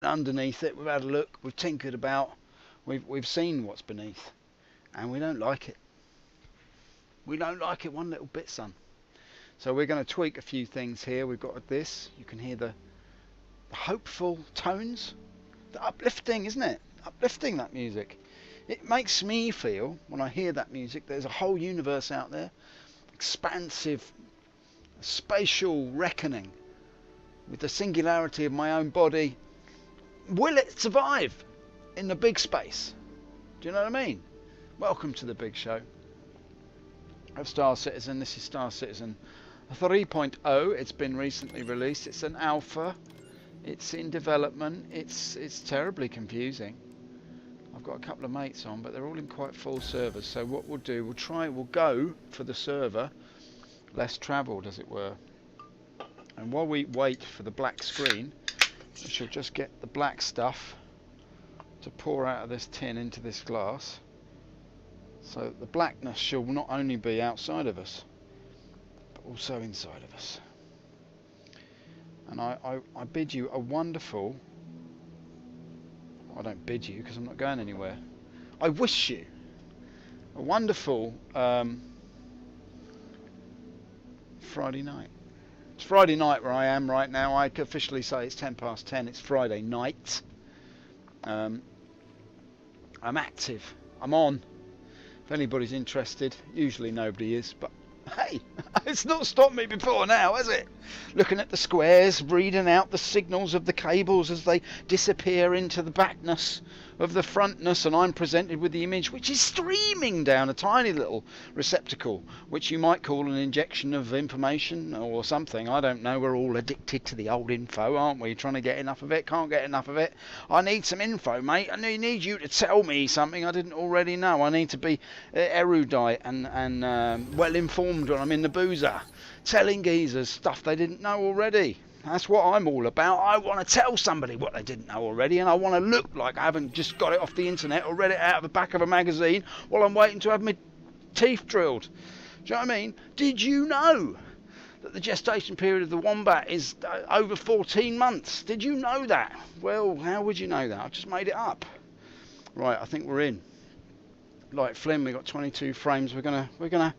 underneath it. We've had a look. We've tinkered about. We've seen what's beneath, and we don't like it. We don't like it one little bit, son. So we're going to tweak a few things here. We've got this. You can hear the hopeful tones. The uplifting, isn't it? Uplifting, that music. It makes me feel, when I hear that music, there's a whole universe out there. Expansive, spatial reckoning with the singularity of my own body. Will it survive in the big space? Do you know what I mean? Welcome to the big show of Star Citizen. This is Star Citizen 3.0. It's been recently released. It's an alpha. It's in development. It's terribly confusing. I've got a couple of mates on, but they're all in quite full servers. So what we'll do, we'll go for the server less travelled, as it were. And while we wait for the black screen, we shall just get the black stuff to pour out of this tin into this glass, so that the blackness shall not only be outside of us, but also inside of us. And I bid you a wonderful... I don't bid you because I'm not going anywhere. I wish you a wonderful Friday night. It's Friday night where I am right now. I can officially say it's 10 past 10. It's Friday night. I'm active. I'm on. If anybody's interested, usually nobody is, but hey, it's not stopped me before now, has it? Looking at the squares, reading out the signals of the cables as they disappear into the backness of the frontness, and I'm presented with the image which is streaming down a tiny little receptacle, which you might call an injection of information or something. I don't know. We're all addicted to the old info, aren't we? Trying to get enough of it, can't get enough of it. I need some info, mate. I need you to tell me something I didn't already know. I need to be erudite and well informed when I'm in the boozer, telling geezers stuff they didn't know already. That's what I'm all about. I want to tell somebody what they didn't know already, and I want to look like I haven't just got it off the internet or read it out of the back of a magazine while I'm waiting to have my teeth drilled. Do you know what I mean? Did you know that the gestation period of the wombat is over 14 months? Did you know that? Well, how would you know that? I just made it up. Right, I think we're in. Like Flynn, we got 22 frames. We're gonna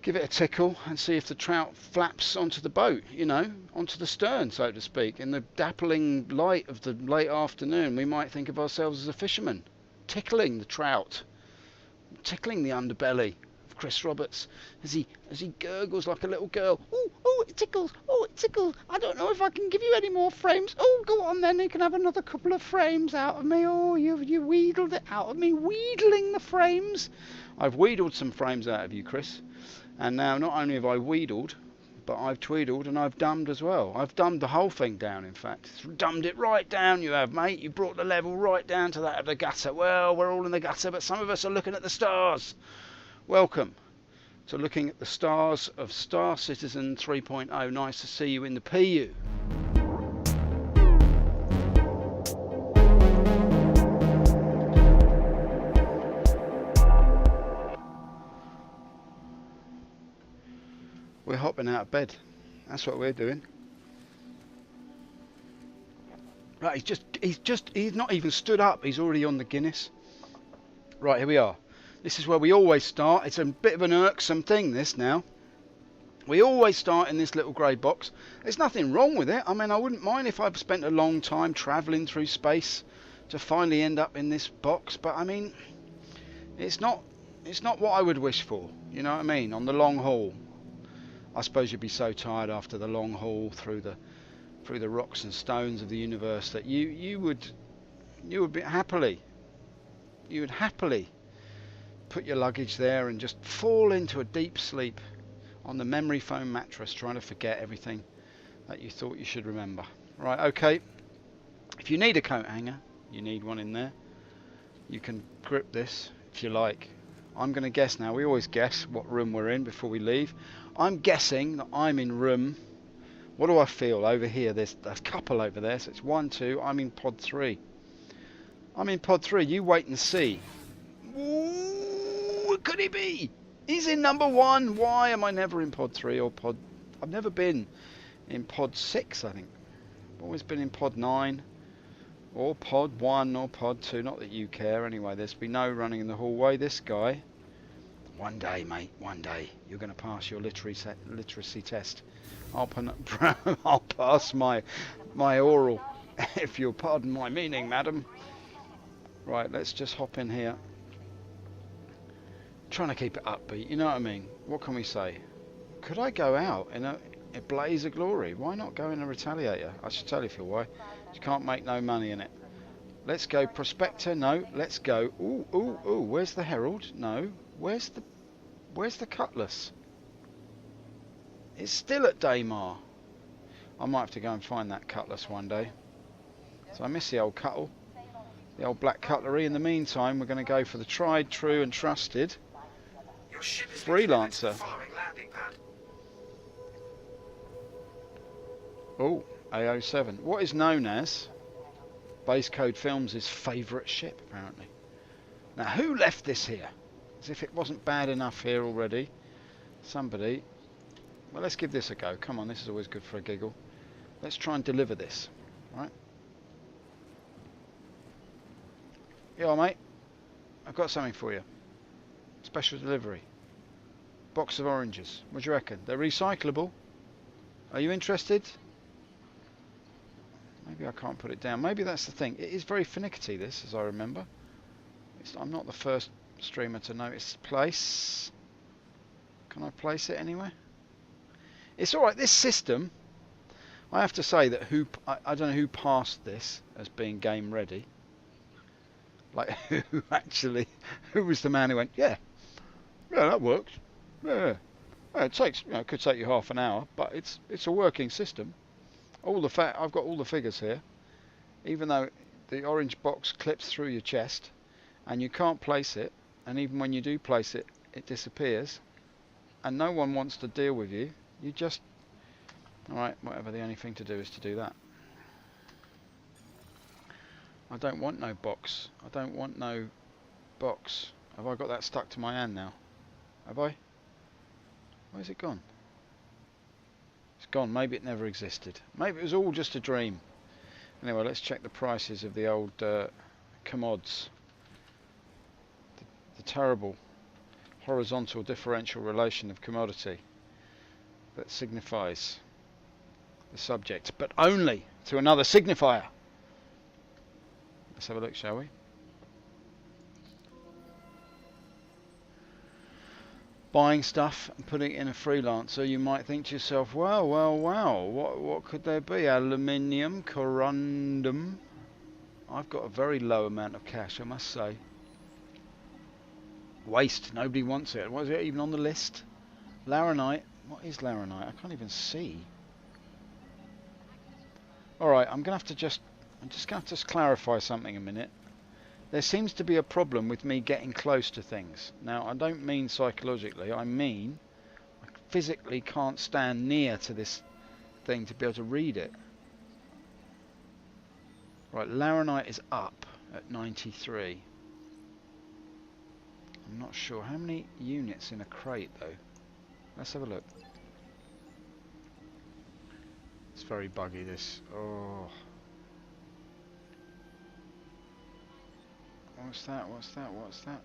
give it a tickle and see if the trout flaps onto the boat, you know, onto the stern, so to speak. In the dappling light of the late afternoon, we might think of ourselves as a fisherman, tickling the trout, tickling the underbelly of Chris Roberts as he gurgles like a little girl. Oh, it tickles. Oh, it tickles. I don't know if I can give you any more frames. Oh, go on then. You can have another couple of frames out of me. Oh, you wheedled it out of me. Wheedling the frames. I've wheedled some frames out of you, Chris. And now not only have I wheedled, but I've tweedled and I've dumbed as well. I've dumbed the whole thing down, in fact. Dumbed it right down, you have, mate. You brought the level right down to that of the gutter. Well, we're all in the gutter, but some of us are looking at the stars. Welcome to looking at the stars of Star Citizen 3.0. Nice to see you in the PU. We're hopping out of bed. That's what we're doing. Right, he's not even stood up. He's already on the Guinness. Right, here we are. This is where we always start. It's a bit of an irksome thing, this now. We always start in this little grey box. There's nothing wrong with it. I mean, I wouldn't mind if I've spent a long time travelling through space to finally end up in this box. But I mean, it's not what I would wish for. You know what I mean? On the long haul. I suppose you'd be so tired after the long haul through the rocks and stones of the universe that you would happily put your luggage there and just fall into a deep sleep on the memory foam mattress, trying to forget everything that you thought you should remember. Right, okay. If you need a coat hanger, you need one in there. You can grip this if you like. I'm going to guess now. We always guess what room we're in before we leave. I'm guessing that I'm in room... What do I feel over here? There's a couple over there. So it's 1, 2. I'm in pod 3. I'm in pod 3. You wait and see. Ooh, what could he be? He's in number 1. Why am I never in pod 3 or pod... I've never been in pod 6, I think. I've always been in pod 9. Or pod 1 or pod 2, not that you care anyway. There's been no running in the hallway. This guy, one day, mate, one day, you're going to pass your literacy test. I'll pass my oral, if you'll pardon my meaning, madam. Right, let's just hop in here. Trying to keep it upbeat, you know what I mean? What can we say? Could I go out in a blaze of glory? Why not go in a Retaliator? I should tell you for why. You can't make no money in it. Let's go Prospector. No, let's go. Ooh, ooh, ooh. Where's the Herald? No. Where's the Cutlass? It's still at Daymar. I might have to go and find that Cutlass one day. So I miss the old cuttle, the old black cutlery. In the meantime, we're going to go for the tried, true, and trusted Freelancer. Oh, AO7. What is known as Base Code Films' favourite ship, apparently. Now, who left this here? As if it wasn't bad enough here already. Somebody. Well, let's give this a go. Come on, this is always good for a giggle. Let's try and deliver this. Right? Yeah, mate. I've got something for you. Special delivery. Box of oranges. What do you reckon? They're recyclable. Are you interested? Maybe I can't put it down. Maybe that's the thing. It is very finicky, this, as I remember. I'm not the first streamer to notice place. Can I place it anywhere? It's alright. This system, I have to say that I don't know who passed this as being game ready. Like, who was the man who went, yeah, that works. Yeah. Well, it takes, it could take you half an hour, but it's a working system. I've got all the figures here, even though the orange box clips through your chest, and you can't place it, and even when you do place it, it disappears, and no one wants to deal with you. You just, alright, whatever, the only thing to do is to do that. I don't want no box. I don't want no box. Have I got that stuck to my hand now? Have I? Where's it gone? It's gone. Maybe it never existed. Maybe it was all just a dream. Anyway, let's check the prices of the old commods. The terrible horizontal differential relation of commodity that signifies the subject, but only to another signifier. Let's have a look, shall we? Buying stuff and putting it in a freelancer, you might think to yourself, wow, what could there be? Aluminium, corundum. I've got a very low amount of cash, I must say. Waste, nobody wants it. Was it even on the list? Laranite, what is Laranite? I can't even see. Alright, I'm just going to clarify something a minute. There seems to be a problem with me getting close to things. Now, I don't mean psychologically, I mean I physically can't stand near to this thing to be able to read it. Right, Laranite is up at 93. I'm not sure. How many units in a crate, though? Let's have a look. It's very buggy, this. Oh. What's that? What's that? What's that?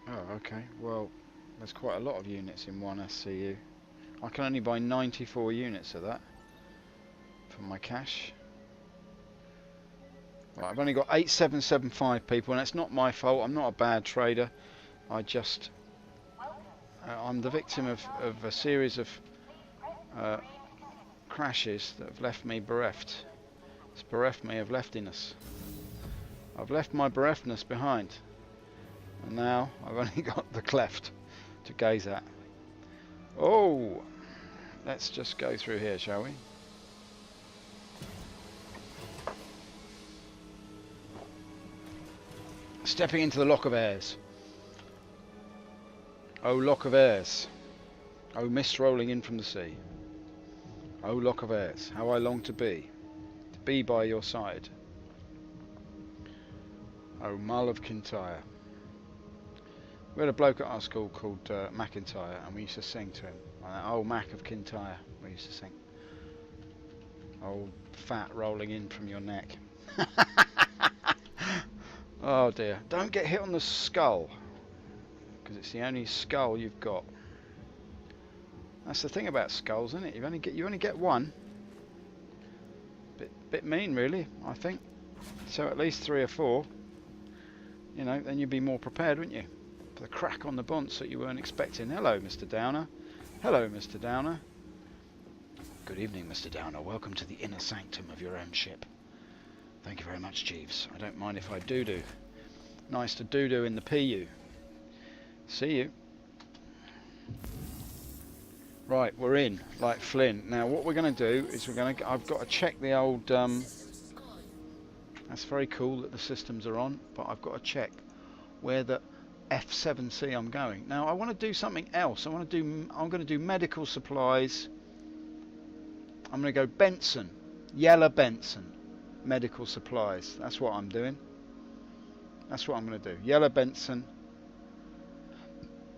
Oh, okay. Well, there's quite a lot of units in one SCU. I can only buy 94 units of that for my cash. Right, I've only got 8775 people, and it's not my fault. I'm not a bad trader. I just... I'm the victim of a series of crashes that have left me bereft. It's bereft me of leftiness. I've left my bereftness behind, and now I've only got the cleft to gaze at. Oh, let's just go through here, shall we? Stepping into the lock of airs. Oh, lock of airs. Oh, mist rolling in from the sea. Oh, lock of airs, how I long to be by your side. Oh, Mull of Kintyre. We had a bloke at our school called McIntyre, and we used to sing to him. Oh, Mac of Kintyre, we I used to think. Old fat rolling in from your neck. Oh dear. Don't get hit on the skull, because it's the only skull you've got. That's the thing about skulls, isn't it? You only get one. Bit mean, really, I think. So at least 3 or 4. You know, then you'd be more prepared, wouldn't you? For the crack on the bonds that you weren't expecting. Hello, Mr. Downer. Hello, Mr. Downer. Good evening, Mr. Downer. Welcome to the inner sanctum of your own ship. Thank you very much, Jeeves. I don't mind if I do. Nice to do in the PU. See you. Right, we're in, like Flynn. Now, what we're going to do is I've got to check the old... that's very cool that the systems are on, but I've got to check where the F7C I'm going. Now, I want to do something else. I'm going to do medical supplies. I'm going to go Benson, Yellow Benson, medical supplies. That's what I'm doing. That's what I'm going to do. Yellow Benson,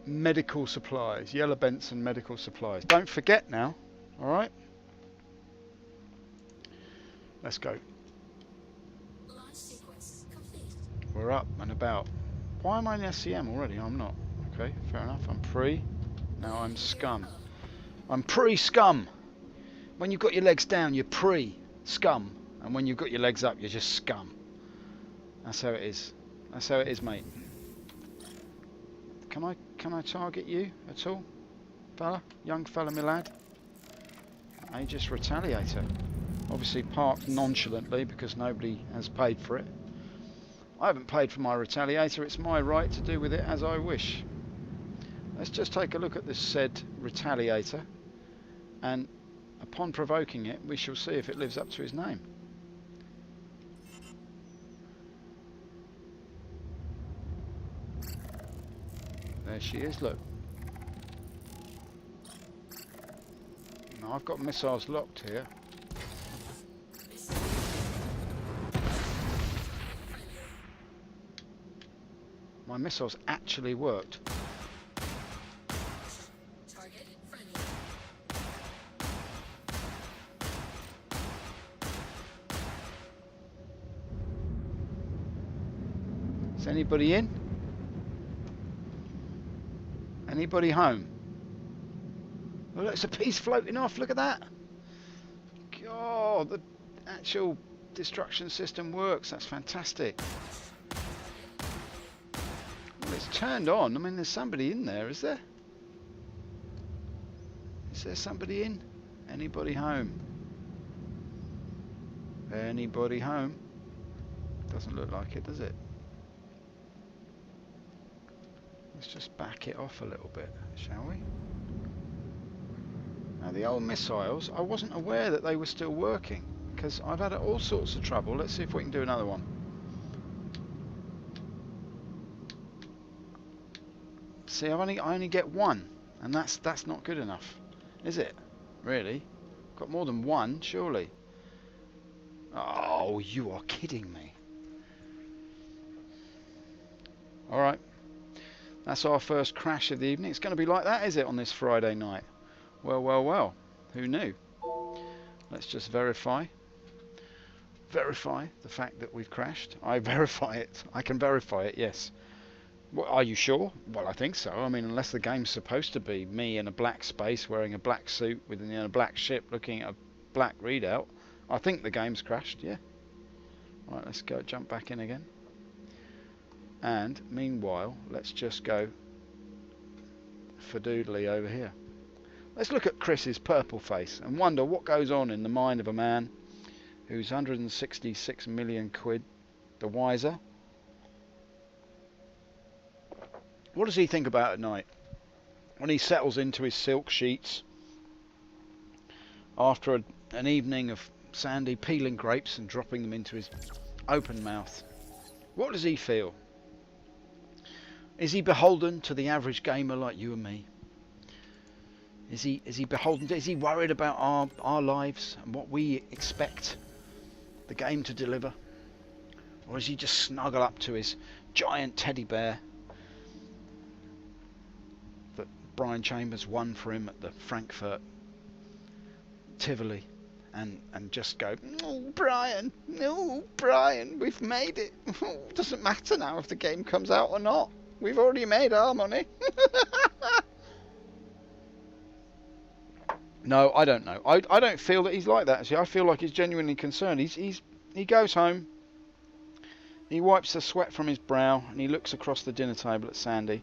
medical supplies. Yellow Benson, medical supplies. Don't forget now. All right. Let's go. We're up and about. Why am I in SCM already? I'm not. Okay, fair enough. I'm pre. Now I'm scum. I'm pre-scum. When you've got your legs down, you're pre-scum. And when you've got your legs up, you're just scum. That's how it is. That's how it is, mate. Can I target you at all? Fella? Young fella, my lad? Aegis Retaliator. Obviously parked nonchalantly because nobody has paid for it. I haven't paid for my Retaliator. It's my right to do with it as I wish. Let's just take a look at this said Retaliator, and upon provoking it, we shall see if it lives up to his name. There she is, look. Now I've got missiles locked here. My missiles actually worked. Is anybody in? Anybody home? Well, look, it's a piece floating off. Look at that. God, the actual destruction system works. That's fantastic. Well, it's turned on. I mean, there's somebody in there, is there? Is there somebody in? Anybody home? Anybody home? Doesn't look like it, does it? Let's just back it off a little bit, shall we? Now the old missiles, I wasn't aware that they were still working, because I've had all sorts of trouble. Let's see if we can do another one. See, I only get one, and that's not good enough, is it? Really? Got more than one, surely. Oh, you are kidding me. All right. That's our first crash of the evening. It's going to be like that, is it, on this Friday night? Well, well, well. Who knew? Let's just verify. Verify the fact that we've crashed. I verify it. I can verify it, yes. Well, are you sure? Well, I think so. I mean, unless the game's supposed to be me in a black space, wearing a black suit, within a black ship, looking at a black readout, I think the game's crashed, yeah. Right, let's go jump back in again. And meanwhile, let's just go fadoodly over here. Let's look at Chris's purple face and wonder what goes on in the mind of a man who's 166 million quid the wiser. What does he think about at night when he settles into his silk sheets after an evening of Sandy peeling grapes and dropping them into his open mouth? What does he feel? Is he beholden to the average gamer like you and me? Is he beholden to, is he worried about our lives and what we expect the game to deliver? Or is he just snuggle up to his giant teddy bear that Brian Chambers won for him at the Frankfurt Tivoli and just go, oh, Brian, no, Brian, we've made it. Doesn't matter now if the game comes out or not. We've already made our money. No, I don't know. I don't feel that he's like that, actually. I feel like he's genuinely concerned. He goes home, he wipes the sweat from his brow, and he looks across the dinner table at Sandy.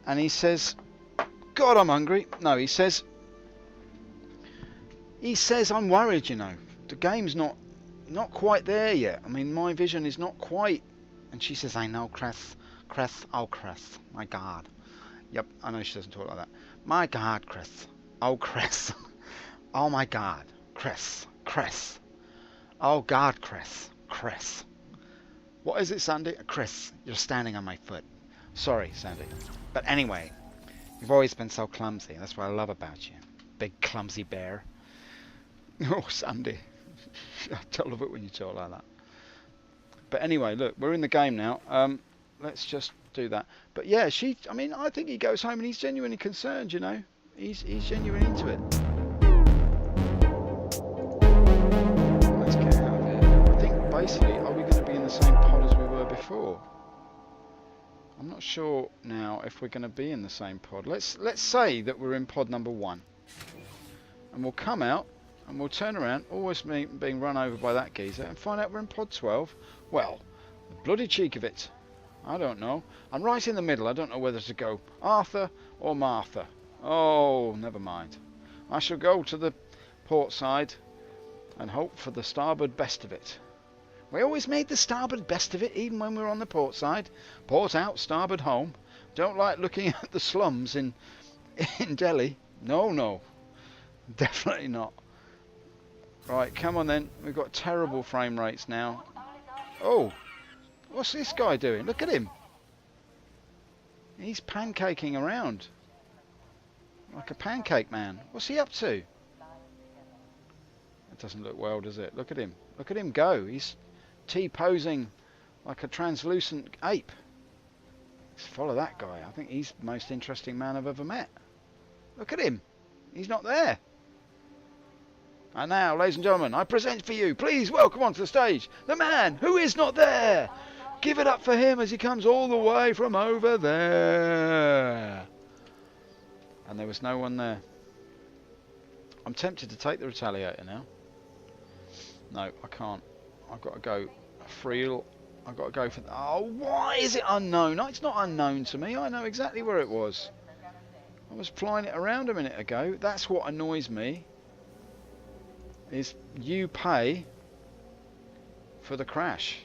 And he says, God, I'm hungry. No, he says, I'm worried, you know. The game's not quite there yet. I mean, my vision is not quite. And she says, I know, Chris, oh, Chris, my God. Yep, I know she doesn't talk like that. My God, Chris. Oh, Chris. Oh, my God. Chris. Oh, God, Chris. What is it, Sandy? Chris, you're standing on my foot. Sorry, Sandy. But anyway, you've always been so clumsy. That's what I love about you. Big, clumsy bear. Oh, Sandy. I love it when you talk like that. But anyway, look, we're in the game now. Let's just do that. But yeah, I think he goes home and he's genuinely concerned, you know. He's genuinely into it. Let's get out of here. I think basically, are we going to be in the same pod as we were before? I'm not sure now if we're going to be in the same pod. Let's say that we're in pod number 1. And we'll come out and we'll turn around, always being run over by that geezer, and find out we're in pod 12. Well, the bloody cheek of it. I don't know. I'm right in the middle. I don't know whether to go Arthur or Martha. Oh, never mind. I shall go to the port side and hope for the starboard best of it. We always made the starboard best of it, even when we were on the port side. Port out, starboard home. Don't like looking at the slums in Delhi. No. Definitely not. Right, come on then. We've got terrible frame rates now. Oh, what's this guy doing? Look at him. He's pancaking around. Like a pancake man. What's he up to? It doesn't look well, does it? Look at him. Look at him go. He's T-posing like a translucent ape. Let's follow that guy. I think he's the most interesting man I've ever met. Look at him. He's not there. And now, ladies and gentlemen, I present for you, please welcome onto the stage, the man who is not there. Give it up for him as he comes all the way from over there. And there was no one there. I'm tempted to take the Retaliator now. No, I can't. I've got to go Freel. I've got to go for... Oh, why is it unknown? No, it's not unknown to me. I know exactly where it was. I was flying it around a minute ago. That's what annoys me. Is you pay for the crash.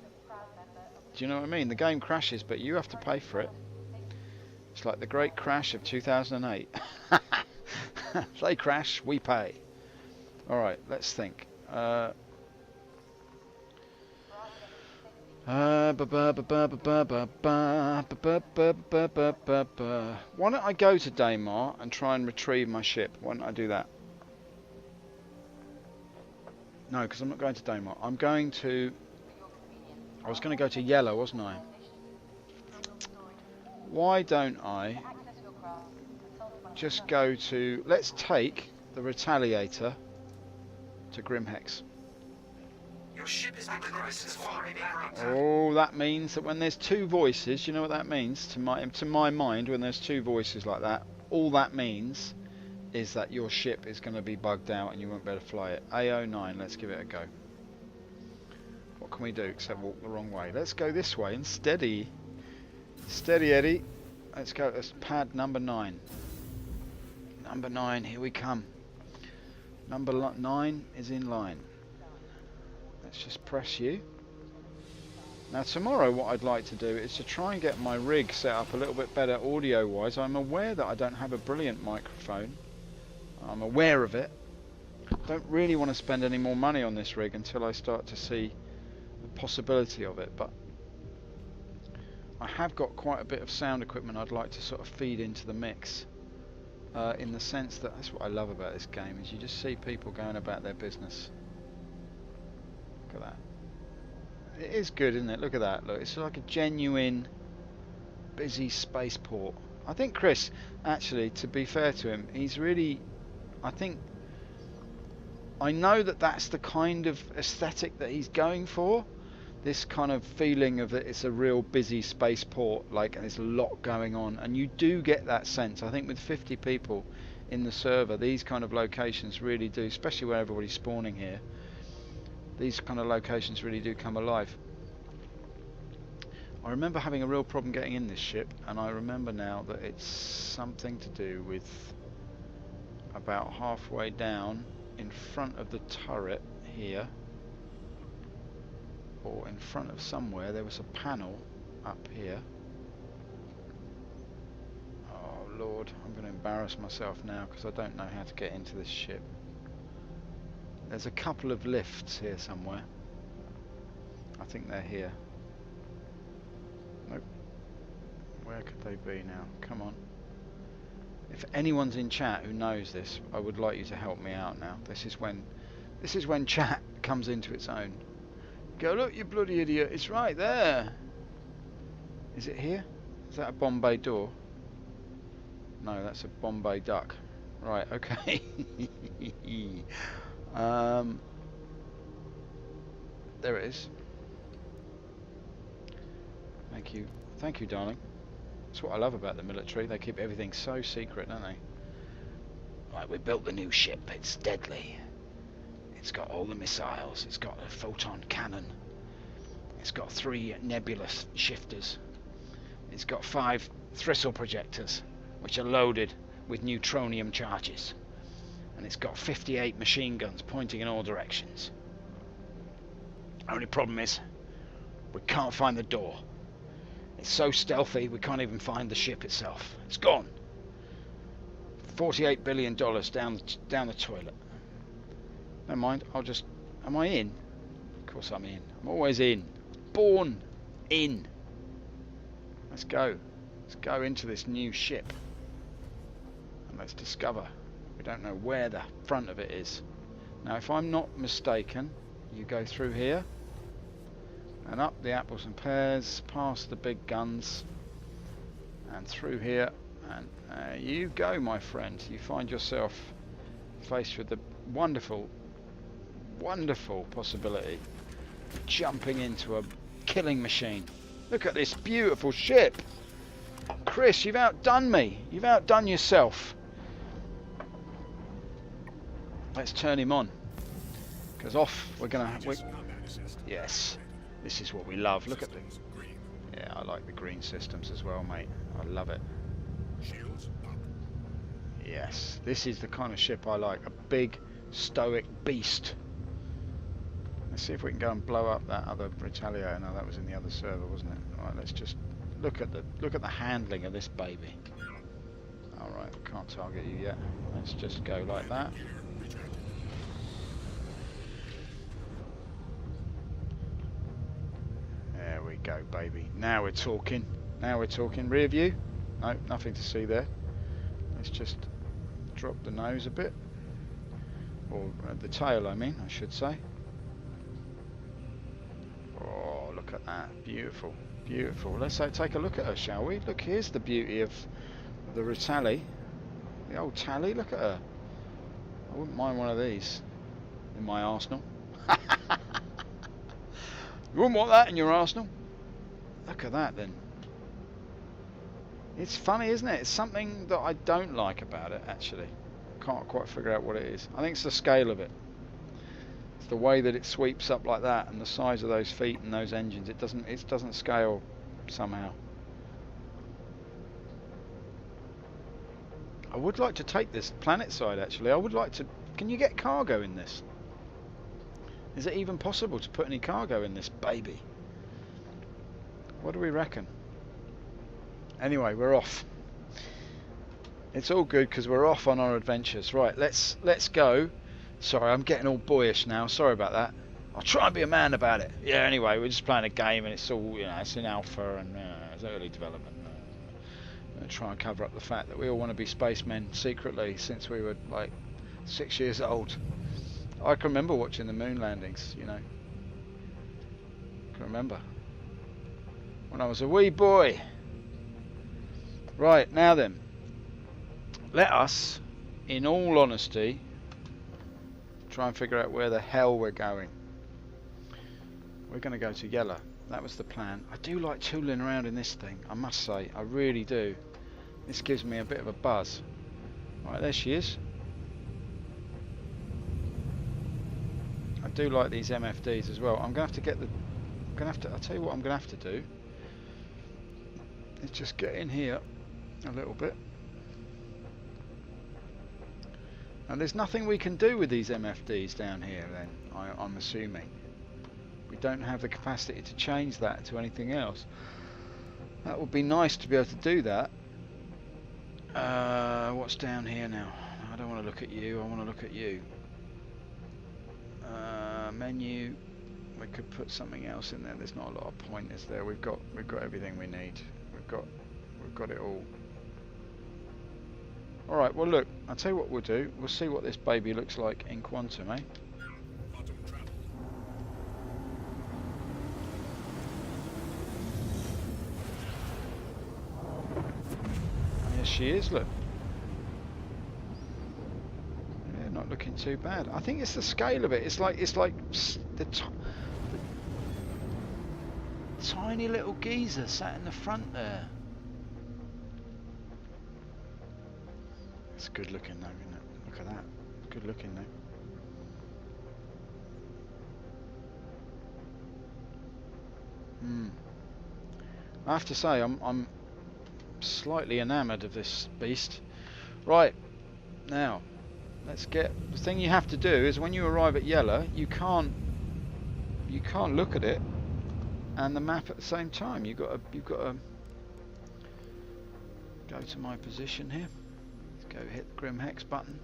Do you know what I mean? The game crashes, but you have to pay for it. It's like the great crash of 2008. They crash, we pay. Alright, let's think. Why don't I go to Daymar and try and retrieve my ship? Why don't I do that? No, because I'm not going to Daymar. I was going to go to Yellow, wasn't I? Why don't I just go to... Let's take the Retaliator to Grimhex. Your ship is crisis far. Oh, that means that when there's two voices, you know what that means? To my mind, when there's two voices like that, all that means is that your ship is going to be bugged out and you won't be able to fly it. A09, let's give it a go. What can we do except walk the wrong way? Let's go this way and steady. Steady, Eddie. Let's go. Let's pad number 9. Number 9, here we come. Number 9 is in line. Let's just press you. Now tomorrow what I'd like to do is to try and get my rig set up a little bit better audio wise. I'm aware that I don't have a brilliant microphone. I'm aware of it. Don't really want to spend any more money on this rig until I start to see the possibility of it, but I have got quite a bit of sound equipment I'd like to sort of feed into the mix, in the sense that that's what I love about this game, is you just see people going about their business. Look at that. It is good, isn't it? Look at that. Look, it's like a genuine busy spaceport. I think Chris, actually, to be fair to him, he's really, I think I know that that's the kind of aesthetic that he's going for. This kind of feeling of that it's a real busy spaceport, like, and there's a lot going on, and you do get that sense. I think with 50 people in the server, these kind of locations really do, especially where everybody's spawning here, these kind of locations really do come alive. I remember having a real problem getting in this ship, and I remember now that it's something to do with about halfway down in front of the turret here, or in front of somewhere, there was a panel up here. Oh Lord, I'm going to embarrass myself now because I don't know how to get into this ship. There's a couple of lifts here somewhere. I think they're here. Nope. Where could they be now? Come on. If anyone's in chat who knows this, I would like you to help me out now. This is when chat comes into its own. Go, look, you bloody idiot, it's right there. Is it here? Is that a Bombay door? No, that's a Bombay duck. Right, okay. There it is. Thank you, darling. That's what I love about the military. They keep everything so secret, don't they? Right, we built the new ship. It's deadly. It's got all the missiles. It's got a photon cannon. It's got 3 nebulous shifters. It's got 5 Thristle projectors, which are loaded with neutronium charges. And it's got 58 machine guns pointing in all directions. Only problem is, we can't find the door. It's so stealthy, we can't even find the ship itself. It's gone. $48 billion down the toilet. Never mind, I'll just... Am I in? Of course I'm in. I'm always in. Born in. Let's go. Let's go into this new ship. And let's discover. We don't know where the front of it is. Now, if I'm not mistaken, you go through here. And up the apples and pears, past the big guns. And through here. And there you go, my friend. You find yourself faced with the wonderful possibility of jumping into a killing machine. Look at this beautiful ship. Chris, you've outdone me. You've outdone yourself. Let's turn him on. Because off we're gonna... Yes, this is what we love. Look at the... Yeah, I like the green systems as well, mate. I love it. Yes, this is the kind of ship I like. A big, stoic beast. Let's see if we can go and blow up that other Retaliator. No, that was in the other server, wasn't it? Alright, let's just look at the handling of this baby. Alright, can't target you yet. Let's just go like that. There we go, baby. Now we're talking. Now we're talking. Rear view? No, nothing to see there. Let's just drop the nose a bit. Or the tail, I mean, I should say. Oh, look at that. Beautiful. Beautiful. Let's take a look at her, shall we? Look, here's the beauty of the Retali. The old Tally, look at her. I wouldn't mind one of these in my arsenal. You wouldn't want that in your arsenal? Look at that then. It's funny, isn't it? It's something that I don't like about it, actually. Can't quite figure out what it is. I think it's the scale of it. It's the way that it sweeps up like that, and the size of those feet and those engines. It doesn't scale somehow. I would like to take this planet side, actually. I would like to... Can you get cargo in this? Is it even possible to put any cargo in this baby? What do we reckon? Anyway, we're off. It's all good because we're off on our adventures. Right, let's go. Sorry, I'm getting all boyish now. Sorry about that. I'll try and be a man about it. Yeah, anyway, we're just playing a game and it's all, you know, it's in alpha and it's early development. I'm going to try and cover up the fact that we all want to be spacemen secretly since we were like 6 years old. I can remember watching the moon landings, you know. I can remember. When I was a wee boy. Right, now then. Let us, in all honesty, try and figure out where the hell we're going. We're going to go to yellow. That was the plan. I do like tooling around in this thing, I must say. I really do. This gives me a bit of a buzz. Right, there she is. I do like these MFDs as well. I'm going to have to get the... I'll tell you what I'm going to have to do. Is just get in here a little bit. And there's nothing we can do with these MFDs down here then, I'm assuming. We don't have the capacity to change that to anything else. That would be nice to be able to do that. What's down here now? I don't want to look at you, I want to look at you. Menu, we could put something else in there. There's not a lot of point, is there? We've got everything we need. We've got it all. Alright, well look, I'll tell you what we'll do. We'll see what this baby looks like in quantum, eh? Yes, she is, look. Yeah, not looking too bad. I think it's the scale of it. It's like the tiny little geezer sat in the front there. It's good looking though, isn't it? Look at that. Good looking though. I have to say, I'm slightly enamoured of this beast. Right, now let's get... The thing you have to do is when you arrive at yellow, you can't look at it and the map at the same time. You've got to go to my position here. Go hit the Grim Hex button,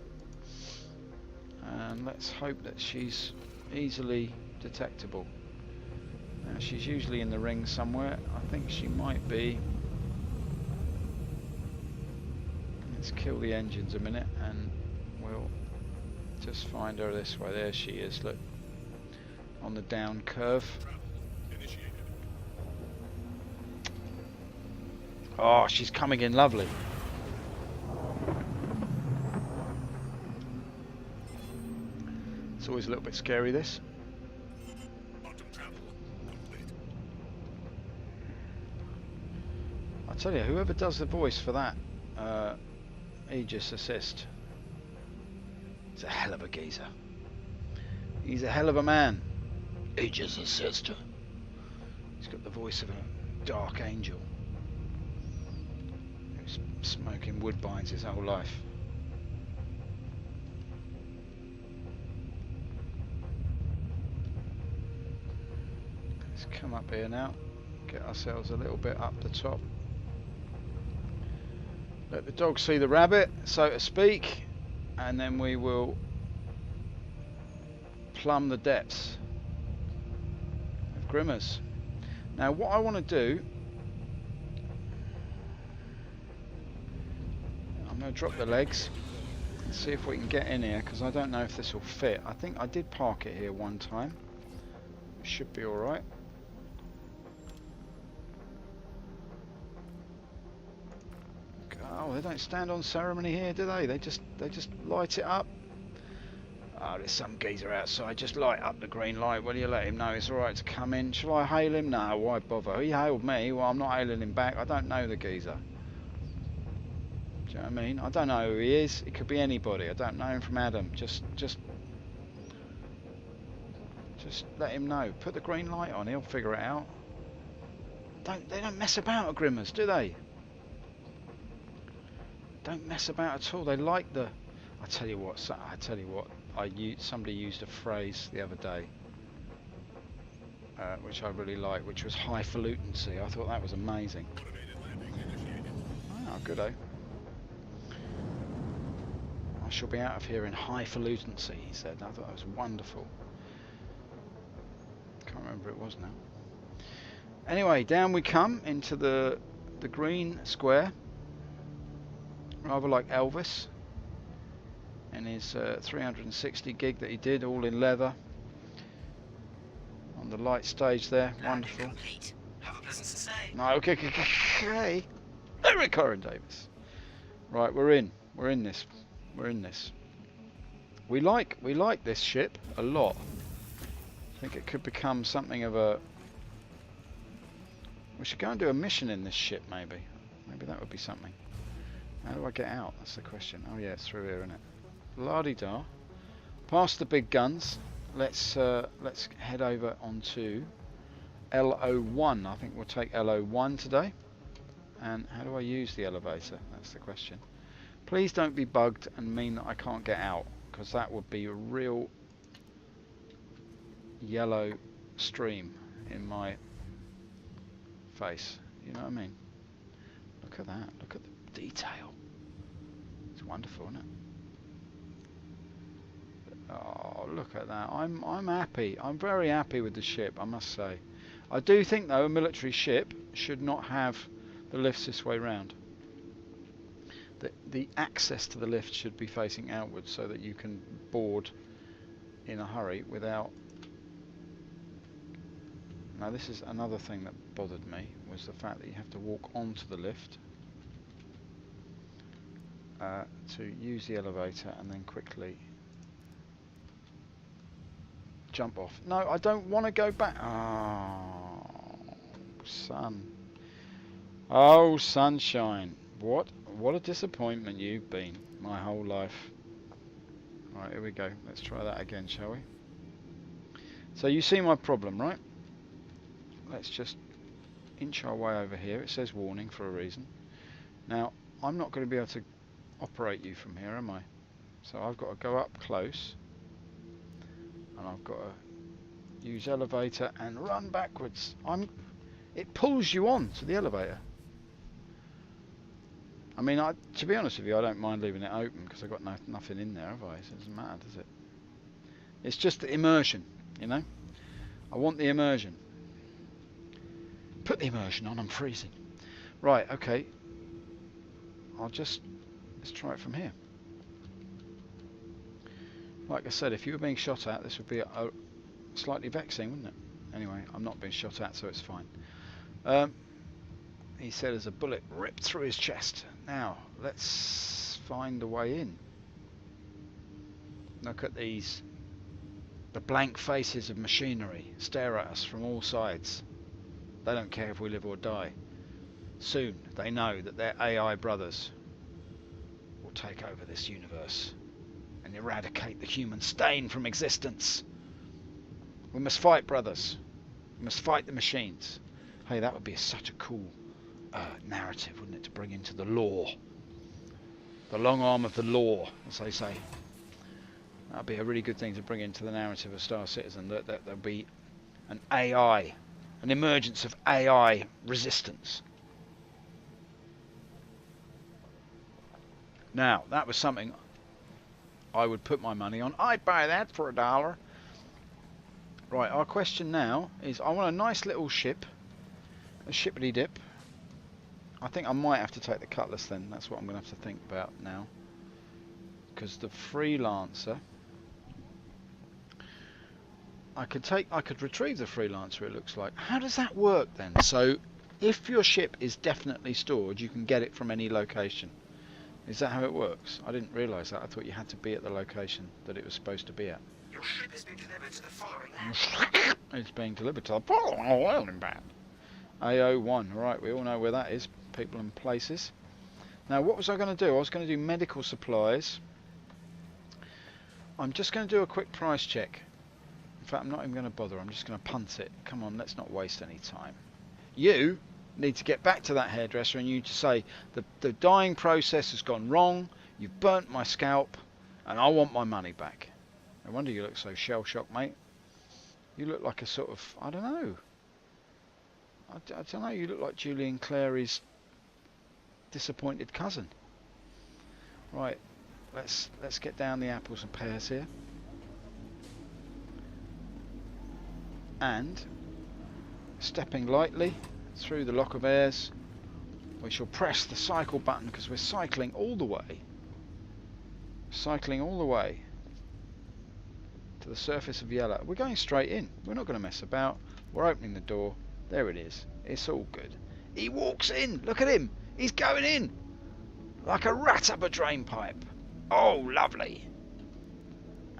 and let's hope that she's easily detectable. Now she's usually in the ring somewhere. I think she might be. Let's kill the engines a minute and we'll just find her this way. There she is, look, on the down curve. Oh, she's coming in lovely. It's always a little bit scary, this. I tell you, whoever does the voice for that Aegis assist, he's a hell of a geezer. He's a hell of a man. Aegis assist. He's got the voice of a dark angel who's smoking woodbines his whole life. Come up here now, get ourselves a little bit up the top, let the dog see the rabbit, so to speak, and then we will plumb the depths of Grimmers. Now what I want to do, I'm going to drop the legs and see if we can get in here, because I don't know if this will fit. I think I did park it here one time, it should be alright. Oh, they don't stand on ceremony here, do they? They just light it up. Oh, there's some geezer outside. Just light up the green light. Will you let him know it's alright to come in? Shall I hail him? No, why bother? He hailed me. Well, I'm not hailing him back. I don't know the geezer. Do you know what I mean? I don't know who he is. It could be anybody. I don't know him from Adam. Just let him know. Put the green light on. He'll figure it out. They don't mess about at Grimmers, do they? Don't mess about at all. They like the... I tell you what. Somebody used a phrase the other day, which I really like, which was highfalutincy. I thought that was amazing. Oh, good, eh? I shall be out of here in highfalutincy, he said. I thought that was wonderful. Can't remember who it was now. Anyway, down we come into the green square. Rather like Elvis and his 360 gig that he did, all in leather on the light stage there. Wonderful. Have a pleasant stay. No, okay. Eric Corin Davis. Right, we're in this. We like this ship a lot. I think it could become something of a... We should go and do a mission in this ship, maybe. Maybe that would be something. How do I get out? That's the question. Oh yeah, it's through here, isn't it? La-di-da. Past the big guns. Let's head over onto LO1. I think we'll take LO1 today. And how do I use the elevator? That's the question. Please don't be bugged and mean that I can't get out, because that would be a real yellow stream in my face. You know what I mean? Look at that. Look at the detail. It's wonderful, isn't it? Oh, look at that. I'm happy. I'm very happy with the ship, I must say. I do think though a military ship should not have the lifts this way round. The access to the lift should be facing outwards so that you can board in a hurry without... Now this is another thing that bothered me, was the fact that you have to walk onto the lift to use the elevator and then quickly jump off. No, I don't want to go back. Oh, sun. Oh, sunshine. What a disappointment you've been my whole life. Right, here we go. Let's try that again, shall we? So you see my problem, right? Let's just inch our way over here. It says warning for a reason. Now, I'm not going to be able to operate you from here, am I? So I've got to go up close. And I've got to use elevator and run backwards. It pulls you on to the elevator. I mean, to be honest with you, I don't mind leaving it open because I've got nothing in there, have I? So it doesn't matter, does it? It's just the immersion, you know? I want the immersion. Put the immersion on, I'm freezing. Right, okay. Let's try it from here. Like I said, if you were being shot at, this would be slightly vexing, wouldn't it? Anyway, I'm not being shot at, so it's fine. He said as a bullet ripped through his chest. Now, let's find a way in. Look at these. The blank faces of machinery stare at us from all sides. They don't care if we live or die. Soon, they know that their AI brothers will take over this universe and eradicate the human stain from existence. We must fight, brothers. We must fight the machines. Hey, that would be such a cool narrative, wouldn't it, to bring into the law. The long arm of the law, as they say. That would be a really good thing to bring into the narrative of Star Citizen, that there'll be an AI, an emergence of AI resistance. Now, that was something I would put my money on. I'd buy that for $1. Right, our question now is, I want a nice little ship, a shippity dip. I think I might have to take the Cutlass then. That's what I'm going to have to think about now. Because the Freelancer, I could retrieve the Freelancer, it looks like. How does that work then? So, if your ship is definitely stored, you can get it from any location. Is that how it works? I didn't realise that. I thought you had to be at the location that it was supposed to be at. Your ship has been delivered to the following land. It's being delivered to the following band. AO1, right, we all know where that is. People and places. Now, what was I going to do? I was going to do medical supplies. I'm just going to do a quick price check. In fact, I'm not even going to bother. I'm just going to punt it. Come on, let's not waste any time. You need to get back to that hairdresser and you to say, the dyeing process has gone wrong, you've burnt my scalp, and I want my money back. No wonder you look so shell-shocked, mate. You look like a sort of, I don't know. I don't know, you look like Julian Clary's disappointed cousin. Right, let's get down the apples and pears here. And, stepping lightly through the lock of airs, we shall press the cycle button because we're cycling all the way. Cycling all the way to the surface of yellow. We're going straight in. We're not going to mess about. We're opening the door. There it is. It's all good. He walks in. Look at him. He's going in. Like a rat up a drain pipe. Oh, lovely.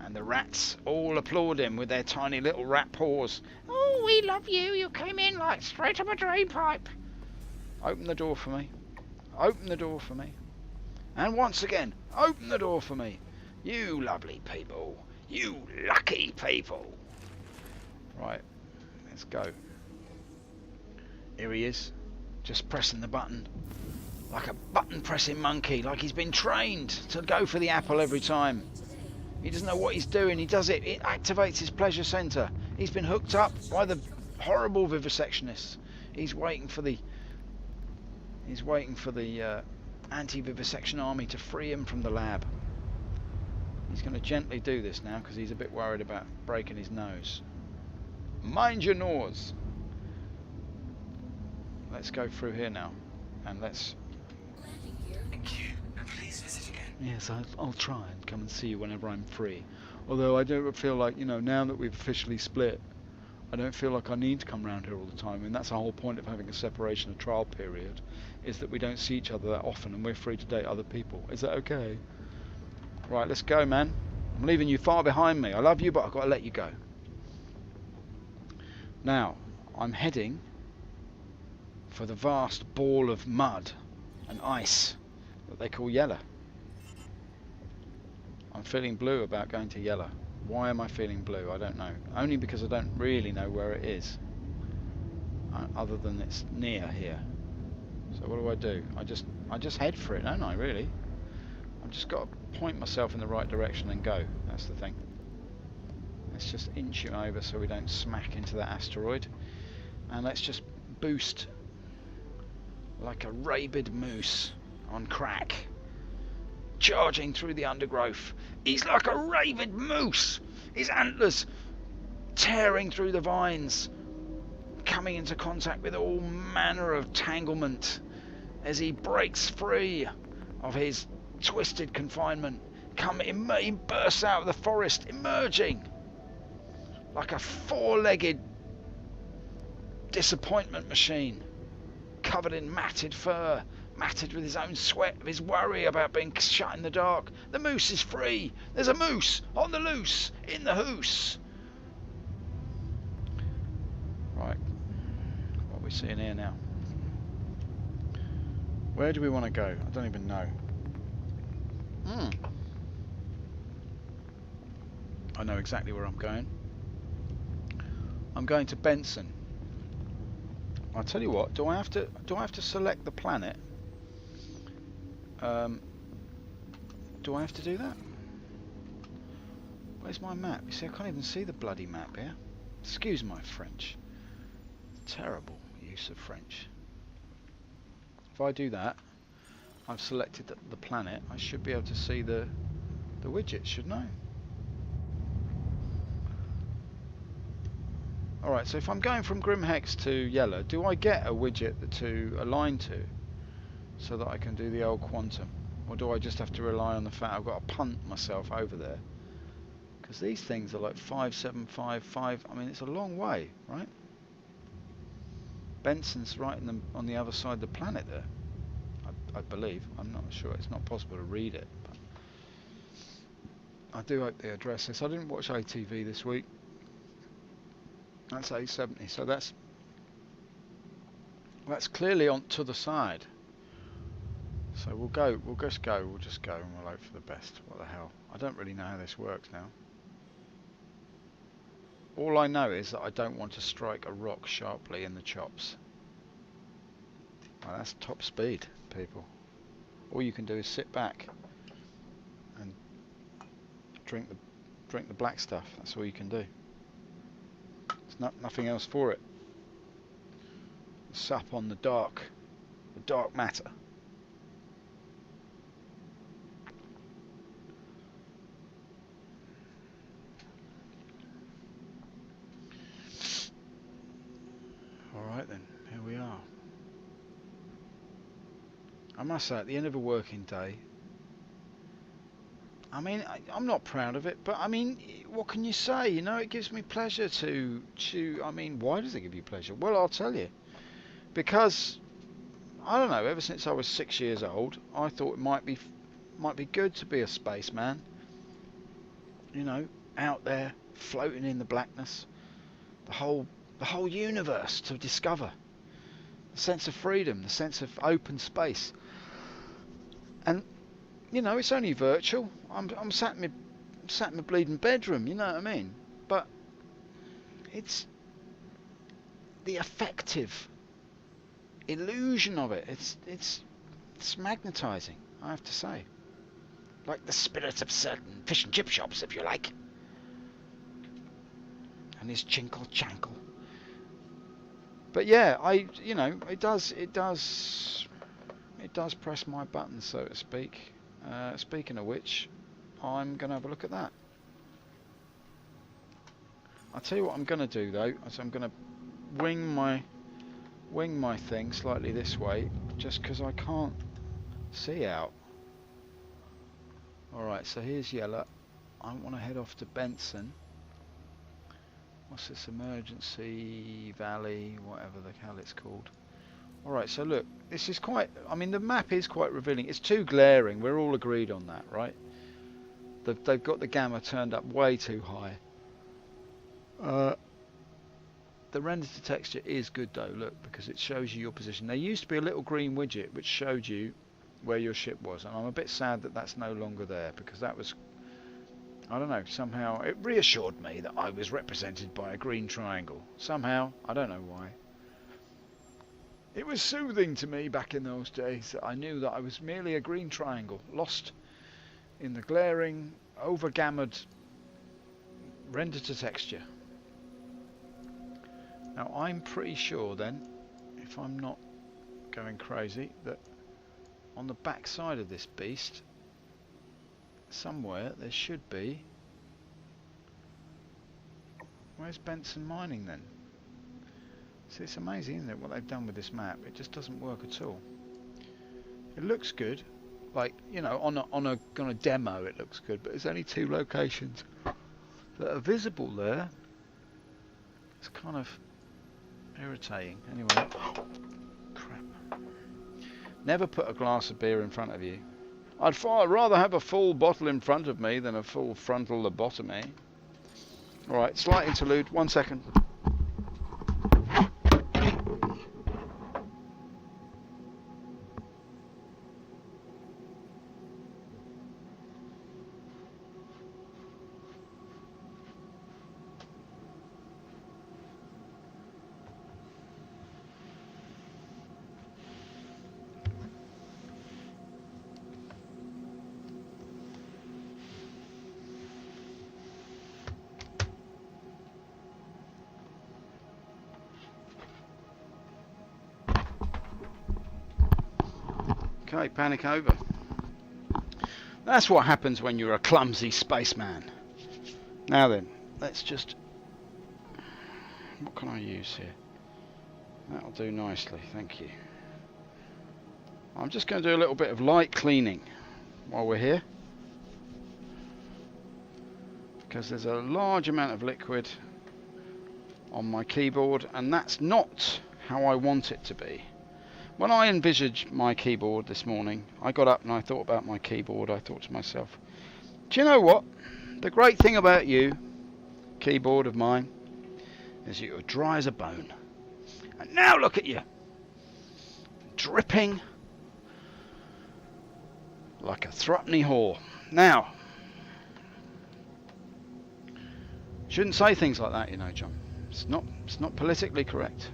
And the rats all applaud him with their tiny little rat paws. Oh, we love you. You came in like straight up a drain pipe. Open the door for me. Open the door for me. And once again, open the door for me. You lovely people. You lucky people. Right, let's go. Here he is, just pressing the button. Like a button pressing monkey, like he's been trained to go for the apple every time. He doesn't know what he's doing, he does it, it activates his pleasure centre. He's been hooked up by the horrible vivisectionists. He's waiting for the anti-vivisection army to free him from the lab. He's going to gently do this now because he's a bit worried about breaking his nose. Mind your nose. Let's go through here now, and let's. Thank you, and please visit again. Yes, I'll try and come and see you whenever I'm free. Although I don't feel like, now that we've officially split, I don't feel like I need to come round here all the time. And that's the whole point of having a separation, a trial period, is that we don't see each other that often and we're free to date other people. Is that okay? Right, let's go, man. I'm leaving you far behind me. I love you, but I've got to let you go. Now, I'm heading for the vast ball of mud and ice that they call Yella. I'm feeling blue about going to Yella. Why am I feeling blue? I don't know. Only because I don't really know where it is, other than it's near here. So what do? I just head for it, don't I? Really? I've just got to point myself in the right direction and go. That's the thing. Let's just inch it over so we don't smack into that asteroid, and let's just boost like a rabid moose on crack, charging through the undergrowth. He's like a rabid moose, his antlers tearing through the vines, coming into contact with all manner of tanglement as he breaks free of his twisted confinement. He bursts out of the forest, emerging like a four-legged disappointment machine, covered in matted fur, matted with his own sweat, of his worry about being shut in the dark. The moose is free. There's a moose on the loose, in the hoose. Right, what are we seeing here now? Where do we want to go? I don't even know. I know exactly where I'm going. I'm going to Benson. I'll tell you what. Do I have to select the planet? Do I have to do that? Where's my map? You see, I can't even see the bloody map here. Excuse my French. Terrible use of French. If I do that, I've selected the planet. I should be able to see the widget, shouldn't I? Alright, so if I'm going from Grimhex to Yella, do I get a widget to align to so that I can do the old quantum? Or do I just have to rely on the fact I've got to punt myself over there? Because these things are like 5755. I mean, it's a long way, right? Benson's right on the other side of the planet there, I believe. I'm not sure. It's not possible to read it. But I do hope they address this. I didn't watch ATV this week. That's 870, so that's clearly on to the side. So we'll just go, and we'll hope for the best. What the hell? I don't really know how this works now. All I know is that I don't want to strike a rock sharply in the chops. Well, that's top speed, people. All you can do is sit back and drink the black stuff. That's all you can do. There's nothing else for it. Sup on the dark matter. Alright then, here we are. I must say, at the end of a working day, I mean, I'm not proud of it, but I mean, what can you say? You know, it gives me pleasure to I mean, why does it give you pleasure? Well, I'll tell you. Because, I don't know, ever since I was 6 years old, I thought it might be good to be a spaceman. you know, out there, floating in the blackness. The whole universe to discover. The sense of freedom, the sense of open space. And, you know, it's only virtual. I'm sat in my bleeding bedroom, you know what I mean? But it's the effective illusion of it. It's magnetising, I have to say. Like the spirit of certain fish and chip shops, if you like. And his chinkle chankle. But yeah, it does press my buttons, so to speak. Speaking of which, I'm going to have a look at that. I'll tell you what I'm going to do though, is I'm going to wing my thing slightly this way, just because I can't see out. Alright, so here's yellow. I want to head off to Benson. What's this, emergency valley, whatever the hell it's called. Alright, so look, this is quite, I mean the map is quite revealing. It's too glaring, we're all agreed on that, right? They've got the gamma turned up way too high. The render to texture is good though, look, because it shows you your position. There used to be a little green widget which showed you where your ship was, and I'm a bit sad that that's no longer there, because that was, I don't know, somehow it reassured me that I was represented by a green triangle. Somehow, I don't know why. It was soothing to me back in those days that I knew that I was merely a green triangle, lost in the glaring, over-gammered render to texture. Now I'm pretty sure then, if I'm not going crazy, that on the back side of this beast, somewhere there should be... Where's Benson Mining then? See, it's amazing, isn't it, what they've done with this map? It just doesn't work at all. It looks good, like, you know, on a demo it looks good, but there's only 2 locations that are visible there. It's kind of irritating. Anyway, crap. Never put a glass of beer in front of you. I'd rather have a full bottle in front of me than a full frontal lobotomy. Alright, slight interlude, 1 second. Okay, panic over. That's what happens when you're a clumsy spaceman. Now then, let's just... What can I use here? That'll do nicely, thank you. I'm just going to do a little bit of light cleaning while we're here, because there's a large amount of liquid on my keyboard, and that's not how I want it to be. When I envisaged my keyboard this morning, I got up and I thought about my keyboard. I thought to myself, do you know what? The great thing about you, keyboard of mine, is you're dry as a bone. And now look at you, dripping like a threepenny whore. Now, shouldn't say things like that, you know, John. It's not politically correct.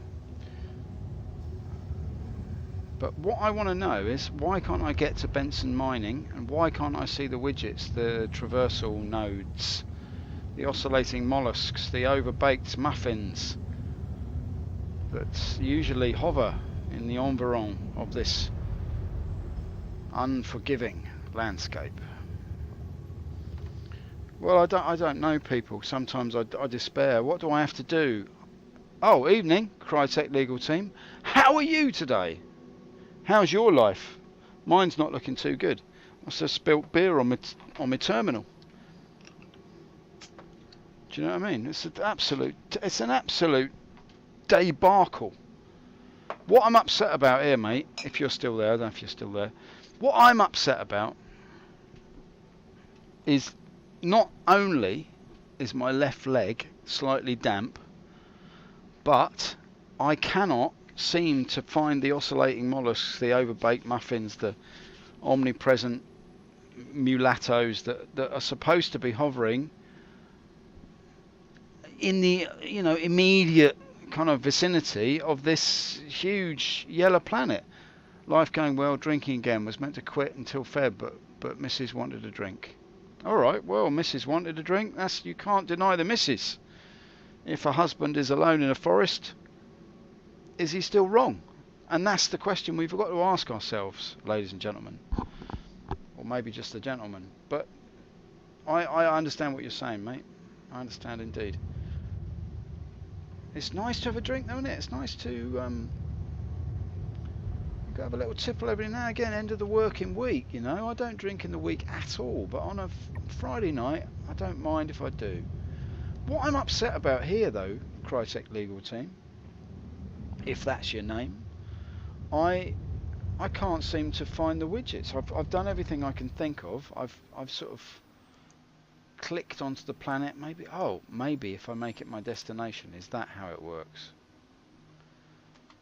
But what I want to know is, why can't I get to Benson Mining, and why can't I see the widgets, the traversal nodes, the oscillating mollusks, the overbaked muffins that usually hover in the environ of this unforgiving landscape? Well, I don't know, people. Sometimes I despair. What do I have to do? Oh, evening, Crytek legal team. How are you today? How's your life? Mine's not looking too good. I've just spilt beer on my terminal. Do you know what I mean? It's an absolute debacle. What I'm upset about here, mate, if you're still there, I don't know if you're still there. What I'm upset about is not only is my left leg slightly damp, but I cannot seem to find the oscillating mollusks, the overbaked muffins, the omnipresent mulattoes that are supposed to be hovering in the immediate kind of vicinity of this huge yellow planet. Life going well, drinking again, was meant to quit until Feb, but Mrs. wanted a drink. Alright, well, Mrs. wanted a drink, you can't deny the Mrs. If a husband is alone in a forest, is he still wrong? And that's the question we've got to ask ourselves, ladies and gentlemen. Or maybe just the gentlemen. But I understand what you're saying, mate. I understand indeed. It's nice to have a drink, though, isn't it? It's nice to have a little tipple every now and again, end of the working week, you know. I don't drink in the week at all, but on a Friday night, I don't mind if I do. What I'm upset about here, though, Crytek legal team, if that's your name, I can't seem to find the widgets. I've done everything I can think of. I've sort of clicked onto the planet. Maybe if I make it my destination, is that how it works?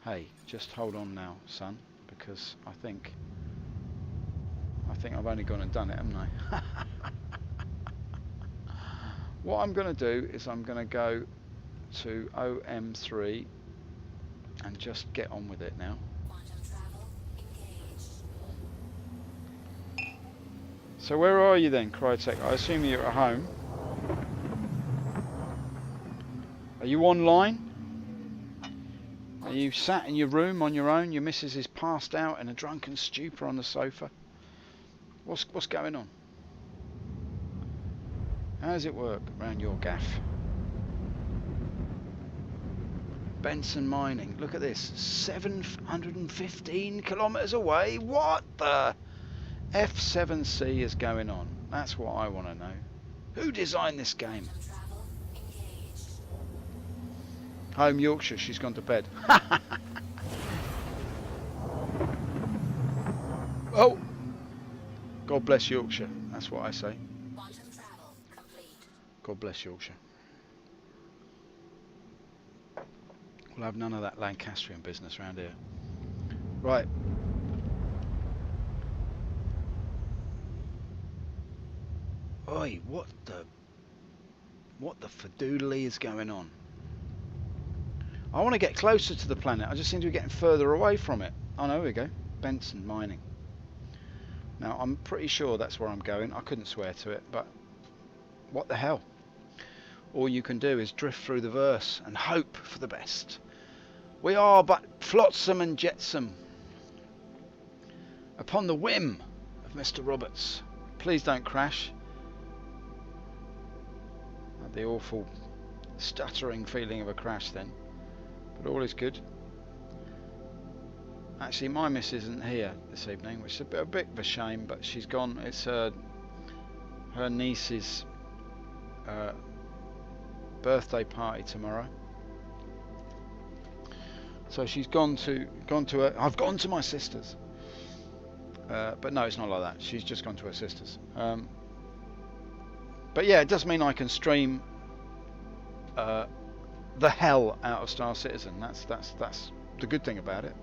Hey, just hold on now, son, because I think I've only gone and done it, haven't I? What I'm going to do is I'm going to go to OM3 and just get on with it now. So where are you then, Crytek? I assume you're at home. Are you online? Are you sat in your room on your own? Your missus is passed out in a drunken stupor on the sofa. What's going on? How does it work around your gaff? Benson Mining. Look at this. 715 kilometres away. What the F7C is going on? That's what I want to know. Who designed this game? Home Yorkshire. She's gone to bed. Oh, God bless Yorkshire. That's what I say. God bless Yorkshire. We'll have none of that Lancastrian business around here. Right. Oi, what the fadoodly is going on? I want to get closer to the planet. I just seem to be getting further away from it. Oh no, here we go. Benson Mining. Now, I'm pretty sure that's where I'm going. I couldn't swear to it, but what the hell? All you can do is drift through the verse and hope for the best. We are but flotsam and jetsam upon the whim of Mr. Roberts. Please don't crash. The awful stuttering feeling of a crash then. But all is good. Actually, my miss isn't here this evening, which is a bit of a shame, but she's gone. It's her niece's birthday party tomorrow. So she's gone to her. I've gone to my sister's. But no, it's not like that. She's just gone to her sister's. But yeah, it does mean I can stream the hell out of Star Citizen. That's the good thing about it.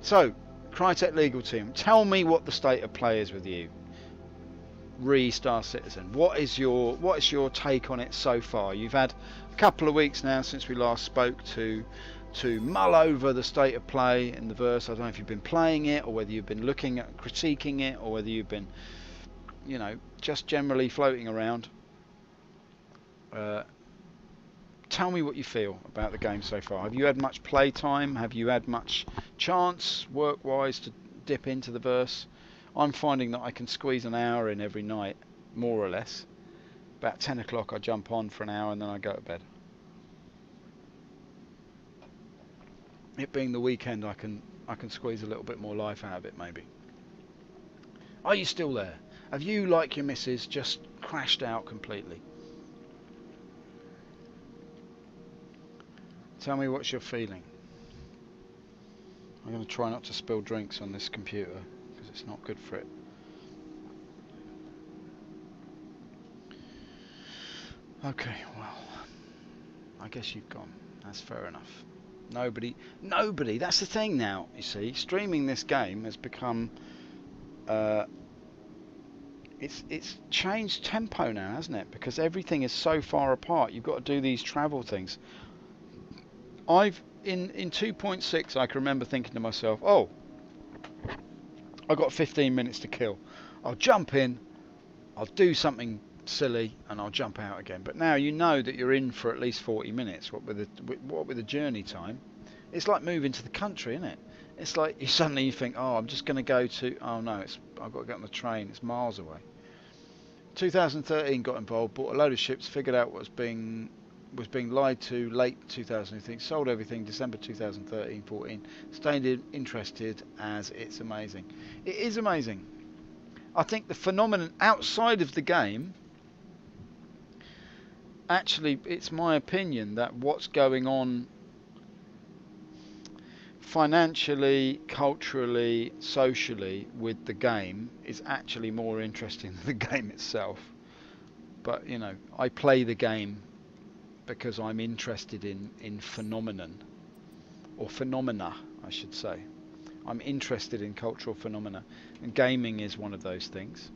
So, Crytek legal team, tell me what the state of play is with you. Star Citizen. What is your take on it so far? You've had a couple of weeks now since we last spoke to mull over the state of play in the verse. I don't know if you've been playing it, or whether you've been looking at critiquing it, or whether you've been, just generally floating around. Tell me what you feel about the game so far. Have you had much play time? Have you had much chance, work-wise, to dip into the verse? I'm finding that I can squeeze an hour in every night, more or less. About 10 o'clock I jump on for an hour and then I go to bed. It being the weekend, I can squeeze a little bit more life out of it, maybe. Are you still there? Have you, like your missus, just crashed out completely? Tell me what you're feeling. I'm going to try not to spill drinks on this computer because it's not good for it. Okay, well, I guess you've gone. That's fair enough. Nobody. That's the thing now. You see, streaming this game has become. Uh, it's changed tempo now, hasn't it? Because everything is so far apart. You've got to do these travel things. In 2.6, I can remember thinking to myself, oh, I've got 15 minutes to kill. I'll jump in, I'll do something silly, and I'll jump out again. But now you know that you're in for at least 40 minutes. What with the journey time? It's like moving to the country, isn't it? It's like you think, oh, I'm just going to go to. Oh no, I've got to get on the train. It's miles away. 2013 got involved, bought a load of ships, figured out what was being lied to late 2013, sold everything December 2013, 14, stayed interested as it's amazing. It is amazing. I think the phenomenon outside of the game, actually, it's my opinion that what's going on financially, culturally, socially with the game is actually more interesting than the game itself. But, you know, I play the game because I'm interested in phenomenon, or phenomena, I should say. I'm interested in cultural phenomena, and gaming is one of those things.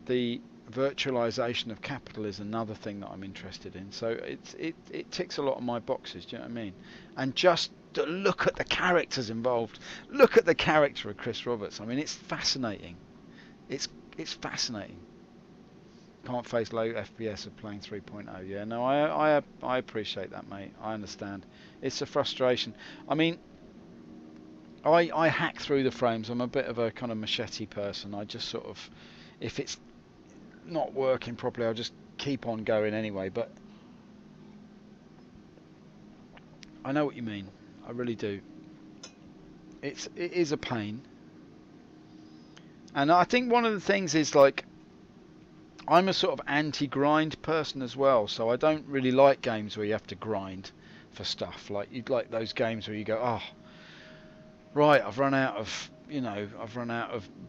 The virtualization of capital is another thing that I'm interested in. So it ticks a lot of my boxes. Do you know what I mean? And just to look at the characters involved. Look at the character of Chris Roberts. I mean, it's fascinating. It's fascinating. Can't face low FPS of playing 3.0. Yeah, no, I appreciate that, mate. I understand. It's a frustration. I mean, I hack through the frames. I'm a bit of a kind of machete person. I just sort of, if it's not working properly, I'll just keep on going anyway. But I know what you mean. I really do. It is a pain. And I think one of the things is, like, I'm a sort of anti-grind person as well, so I don't really like games where you have to grind for stuff. Like, you'd like those games where you go, oh, right, I've run out of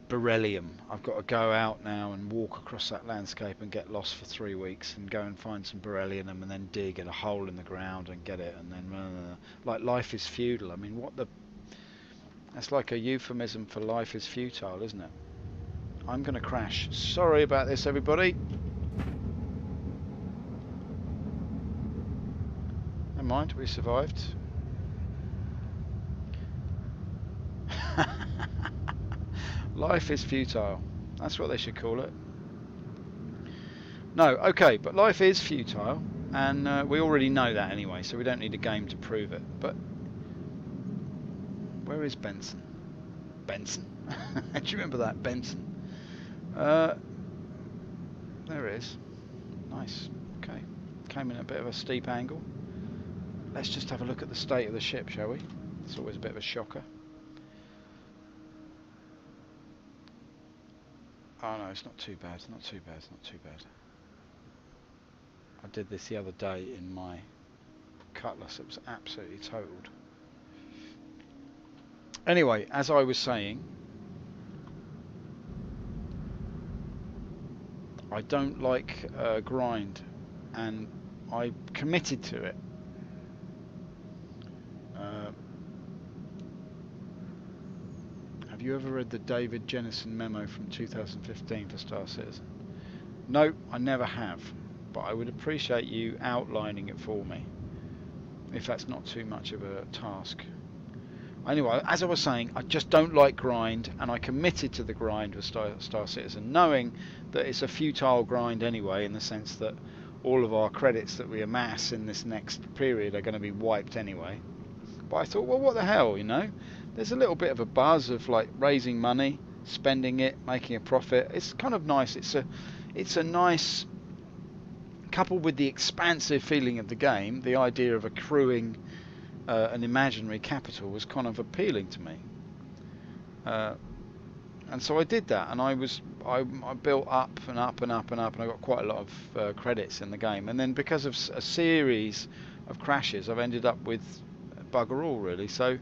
beryllium. I've got to go out now and walk across that landscape and get lost for 3 weeks and go and find some beryllium and then dig at a hole in the ground and get it, and then like life is futile. I mean, that's like a euphemism for life is futile, isn't it? I'm going to crash. Sorry about this, everybody. Never mind, we survived. Life is futile. That's what they should call it. No, okay, but life is futile, and we already know that anyway, so we don't need a game to prove it. But where is Benson? Benson. Do you remember that, Benson? There it is. Nice. Okay. Came in a bit of a steep angle. Let's just have a look at the state of the ship, shall we? It's always a bit of a shocker. Oh no, it's not too bad. It's not too bad. It's not too bad. I did this the other day in my Cutlass. It was absolutely totaled. Anyway, as I was saying, I don't like grind, and I committed to it. Have you ever read the David Jennison memo from 2015 for Star Citizen? No, I never have, but I would appreciate you outlining it for me, if that's not too much of a task. Anyway, as I was saying, I just don't like grind, and I committed to the grind with Star Citizen, knowing that it's a futile grind anyway, in the sense that all of our credits that we amass in this next period are going to be wiped anyway. But I thought, well, what the hell, you know? There's a little bit of a buzz of like raising money, spending it, making a profit. It's kind of nice. It's a nice, coupled with the expansive feeling of the game, the idea of accruing an imaginary capital was kind of appealing to me. And so I did that, and I built up and up and up and up, and I got quite a lot of credits in the game. And then because of a series of crashes, I've ended up with bugger all, really. So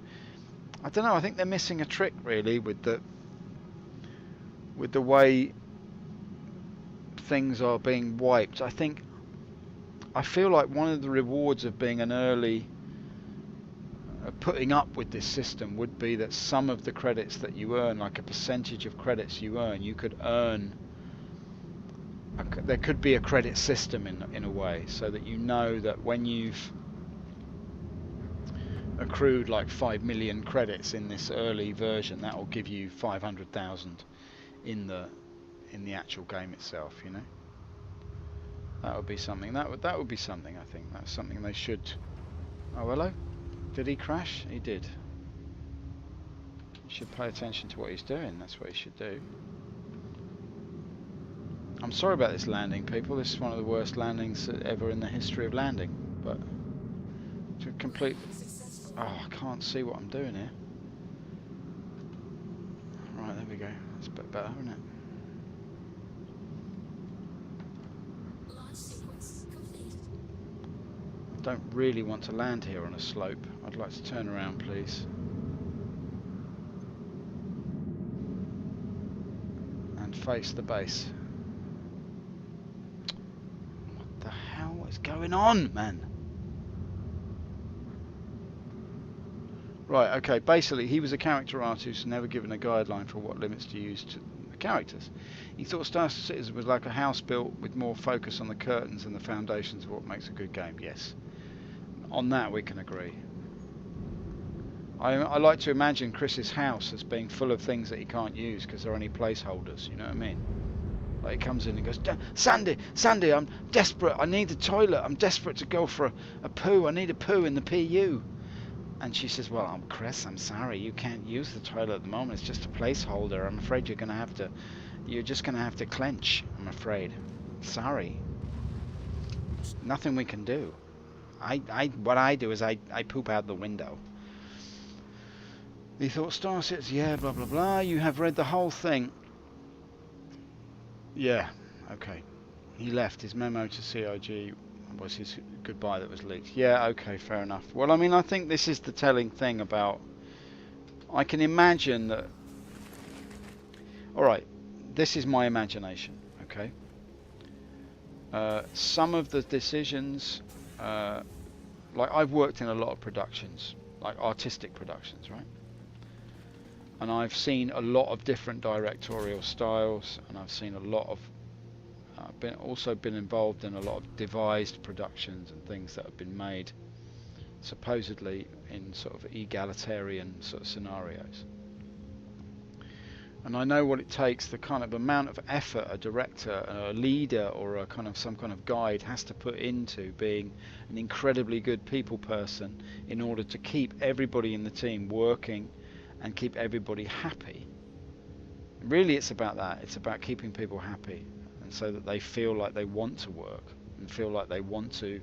I don't know, I think they're missing a trick, really, with the way things are being wiped. I think I feel like one of the rewards of being an early putting up with this system would be that some of the credits that you earn, like a percentage of credits you earn, you could earn. There could be a credit system in a way, so that you know that when you've accrued like 5 million credits in this early version, that will give you 500,000 in the actual game itself. You know, that would be something. That would be something. I think that's something they should. Oh, hello. Did he crash? He did. You should pay attention to what he's doing. That's what he should do. I'm sorry about this landing, people. This is one of the worst landings ever in the history of landing. But to complete... Oh, I can't see what I'm doing here. Right, there we go. That's a bit better, isn't it? I don't really want to land here on a slope. I'd like to turn around, please. And face the base. What the hell is going on, man? Right, okay, basically he was a character artist never given a guideline for what limits to use to the characters. He thought Star Citizen was like a house built with more focus on the curtains and the foundations of what makes a good game. Yes, on that we can agree. I like to imagine Chris's house as being full of things that he can't use because there are only placeholders, you know what I mean? Like he comes in and goes, Sandy, I'm desperate, I need the toilet, I'm desperate to go for a poo, I need a poo in the PU. And she says, well, Chris, I'm sorry, you can't use the toilet at the moment. It's just a placeholder. I'm afraid you're just going to have to clench, I'm afraid. Sorry. Nothing we can do. What I do is I poop out the window. He thought, Star Citizen, yeah, blah, blah, blah. You have read the whole thing. Yeah, okay. He left. His memo to CIG was his goodbye that was leaked. Yeah, okay, fair enough. Well, I mean, I think this is the telling thing about... I can imagine that... Alright, this is my imagination, okay? Some of the decisions... like, I've worked in a lot of productions, like artistic productions, right? And I've seen a lot of different directorial styles, and I've seen a lot of... also been involved in a lot of devised productions and things that have been made supposedly in sort of egalitarian sort of scenarios. And I know what it takes, the kind of amount of effort a director, a leader, or a kind of some kind of guide has to put into being an incredibly good people person in order to keep everybody in the team working and keep everybody happy. Really, it's about that. It's about keeping people happy, and so that they feel like they want to work and feel like they want to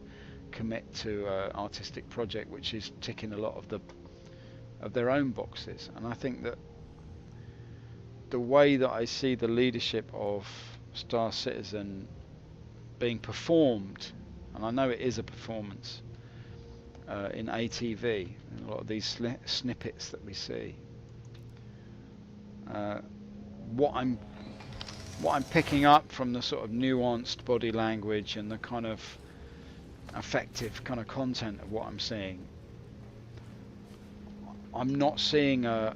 commit to an artistic project which is ticking a lot of their own boxes. And I think that the way that I see the leadership of Star Citizen being performed, and I know it is a performance in ATV, in a lot of these snippets that we see, what I'm picking up from the sort of nuanced body language and the kind of affective kind of content of what I'm seeing, I'm not seeing a,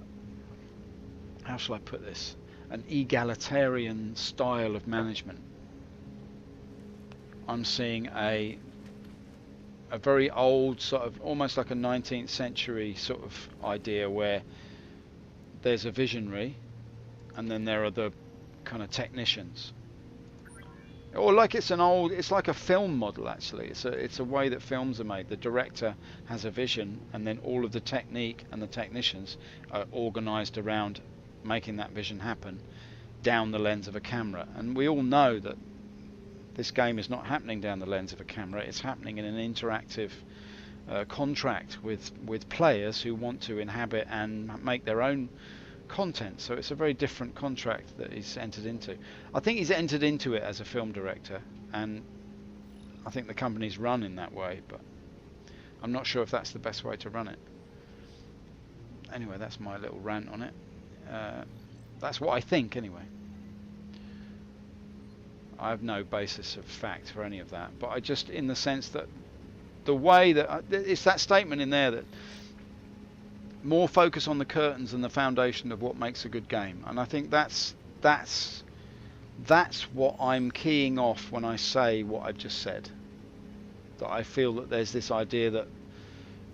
how shall I put this, an egalitarian style of management. I'm seeing a very old sort of, almost like a 19th century sort of idea where there's a visionary and then there are the kind of technicians, or like it's like a film model actually. It's a way that films are made. The director has a vision, and then all of the technique and the technicians are organized around making that vision happen down the lens of a camera. And we all know that this game is not happening down the lens of a camera. It's happening in an interactive contract with players who want to inhabit and make their own content. So it's a very different contract that he's entered into. I think he's entered into it as a film director, and I think the company's run in that way, but I'm not sure if that's the best way to run it. Anyway, that's my little rant on it. That's what I think anyway. I have no basis of fact for any of that, but I just, in the sense that the way that it's that statement in there that more focus on the curtains than the foundation of what makes a good game, and I think that's what I'm keying off when I say what I've just said. That I feel that there's this idea that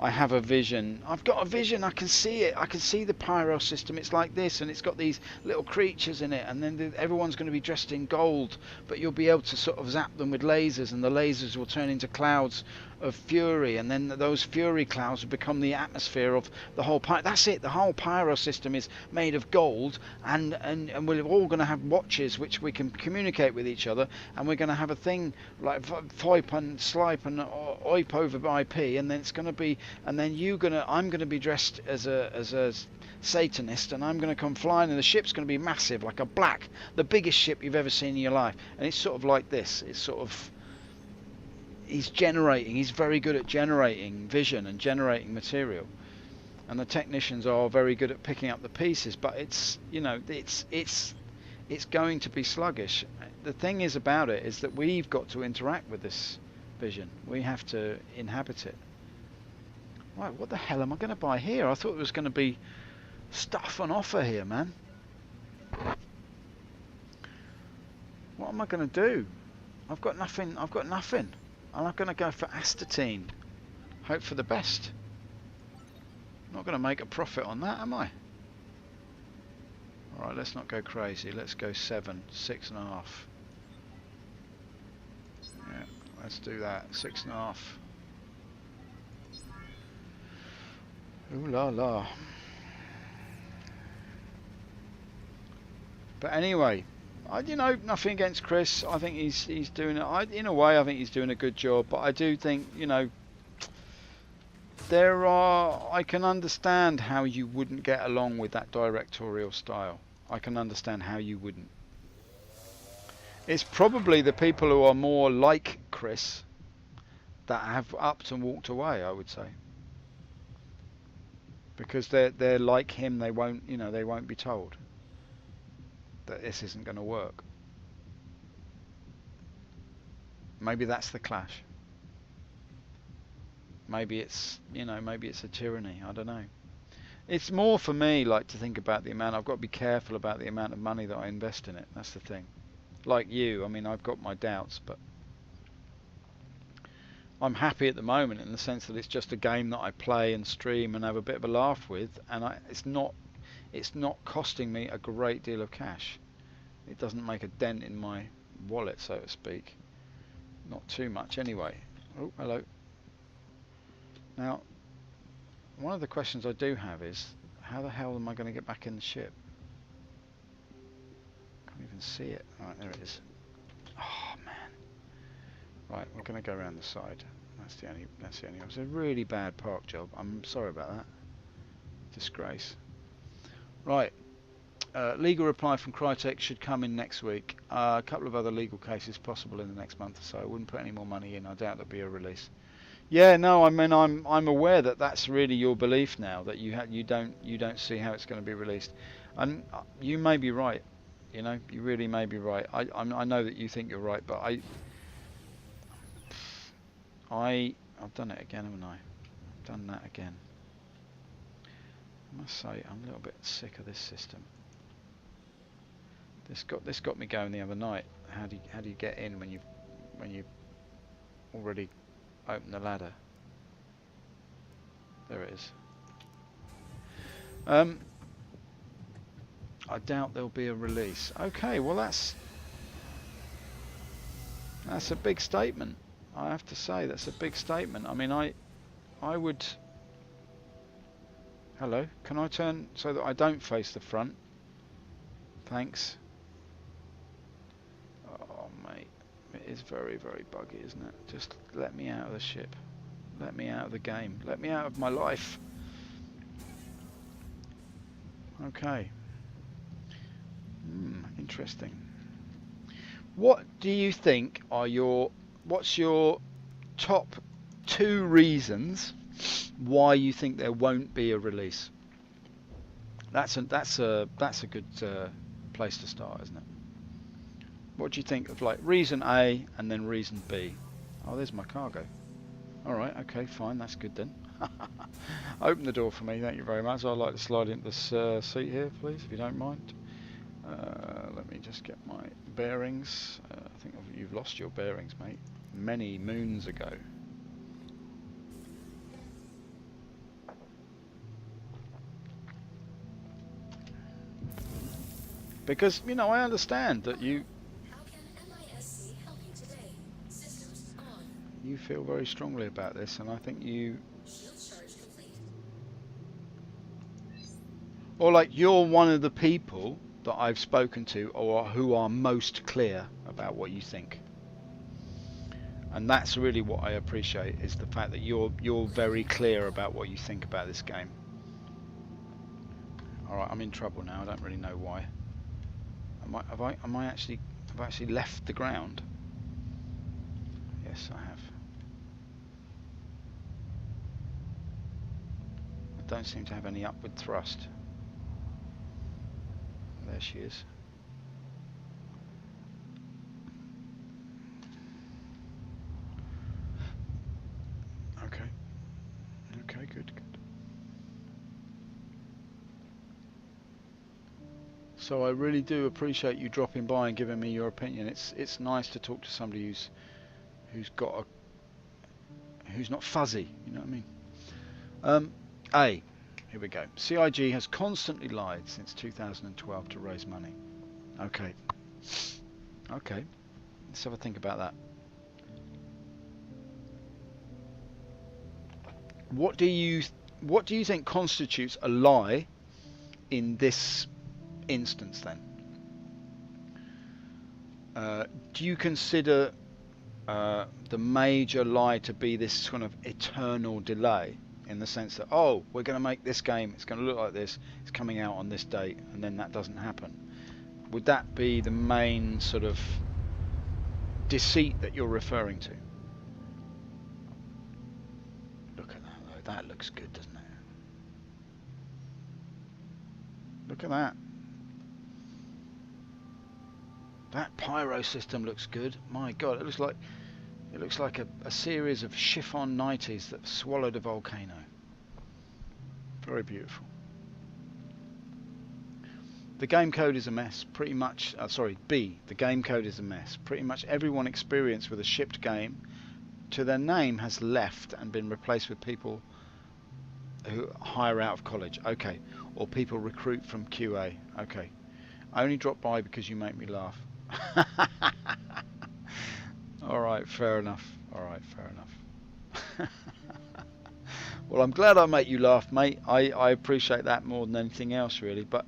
I have a vision. I've got a vision. I can see it. I can see the pyro system. It's like this, and it's got these little creatures in it, and then everyone's going to be dressed in gold, but you'll be able to sort of zap them with lasers, and the lasers will turn into clouds of fury, and then those fury clouds will become the atmosphere of the whole pyro. That's it. The whole pyro system is made of gold, and we're all going to have watches which we can communicate with each other, and we're going to have a thing like VoIP and Slipe and OIP over IP, and then it's going to be, and then I'm going to be dressed as a Satanist, and I'm going to come flying, and the ship's going to be massive, like the biggest ship you've ever seen in your life. And it's sort of like this. It's sort of, he's very good at generating vision and generating material, and the technicians are very good at picking up the pieces, but it's going to be sluggish. The thing is about it is that we've got to interact with this vision. We have to inhabit it. Right, what the hell am I going to buy here? I thought it was going to be stuff on offer here, man. What am I going to do? I've got nothing. I'm not going to go for astatine. Hope for the best. I'm not going to make a profit on that, am I? Alright, let's not go crazy. Let's go 7, 6.5. Yeah, let's do that. 6.5. Ooh la la. But anyway, nothing against Chris. I think he's doing it. In a way, I think he's doing a good job. But I do think, I can understand how you wouldn't get along with that directorial style. I can understand how you wouldn't. It's probably the people who are more like Chris that have upped and walked away, I would say. Because they're like him, they won't be told that this isn't going to work. Maybe that's the clash. Maybe it's a tyranny. I don't know. It's more for me like to think about the amount. I've got to be careful about the amount of money that I invest in it. That's the thing. Like you, I mean, I've got my doubts, but I'm happy at the moment in the sense that it's just a game that I play and stream and have a bit of a laugh with, and it's not costing me a great deal of cash. It doesn't make a dent in my wallet, so to speak. Not too much anyway. Oh, hello. Now, one of the questions I do have is, how the hell am I going to get back in the ship? Can't even see it. Alright, there it is. Oh man. Right, we're going to go around the side. That's the only. It was a really bad park job. I'm sorry about that. Disgrace. Right. Legal reply from Crytek should come in next week. A couple of other legal cases possible in the next month or so. I wouldn't put any more money in. I doubt there'll be a release. Yeah, no, I mean I'm aware that that's really your belief now, that you don't see how it's going to be released, and you may be right. You really may be right. I know that you think you're right, but I've done it again, haven't I? I've done that again. I must say I'm a little bit sick of this system. This got me going the other night. How do you get in when you already open the ladder? There it is. I doubt there'll be a release. Okay, well that's a big statement. I have to say that's a big statement. I mean, I would. Hello, can I turn so that I don't face the front? Thanks. Oh mate, it is very, very buggy, isn't it? Just let me out of the ship. Let me out of the game. Let me out of my life. Okay. Interesting. What do you think are what's your top 2 reasons why you think there won't be a release? That's a good place to start, isn't it? What do you think of like reason A and then reason B? Oh, there's my cargo. All right, okay, fine, that's good then. Open the door for me, thank you very much. I'd like to slide into this seat here, please, if you don't mind. Let me just get my bearings. I think you've lost your bearings, mate, many moons ago. Because, you know, I understand that you feel very strongly about this, and I think you... Or like you're one of the people that I've spoken to or who are most clear about what you think. And that's really what I appreciate, is the fact that you're very clear about what you think about this game. Alright, I'm in trouble now, I don't really know why. Have I actually left the ground? Yes, I have. I don't seem to have any upward thrust. There she is. Okay. Okay, good. So I really do appreciate you dropping by and giving me your opinion. It's nice to talk to somebody who's not fuzzy, you know what I mean? Here we go. CIG has constantly lied since 2012 to raise money. Okay. Let's have a think about that. What do you think constitutes a lie in this instance then? Do you consider the major lie to be this kind of eternal delay, in the sense that, oh, we're going to make this game, it's going to look like this, it's coming out on this date, and then that doesn't happen? Would that be the main sort of deceit that you're referring to? Look at that though, that looks good, doesn't it? Look at that. That pyro system looks good. My God, it looks like a series of chiffon 90s that swallowed a volcano. Very beautiful. The game code is a mess. Pretty much, B, the game code is a mess. Pretty much everyone experienced with a shipped game to their name has left and been replaced with people who hire out of college. Okay. Or people recruit from QA. Okay. I only dropped by because you make me laugh. Alright, fair enough. Well, I'm glad I make you laugh, mate. I appreciate that more than anything else, really. But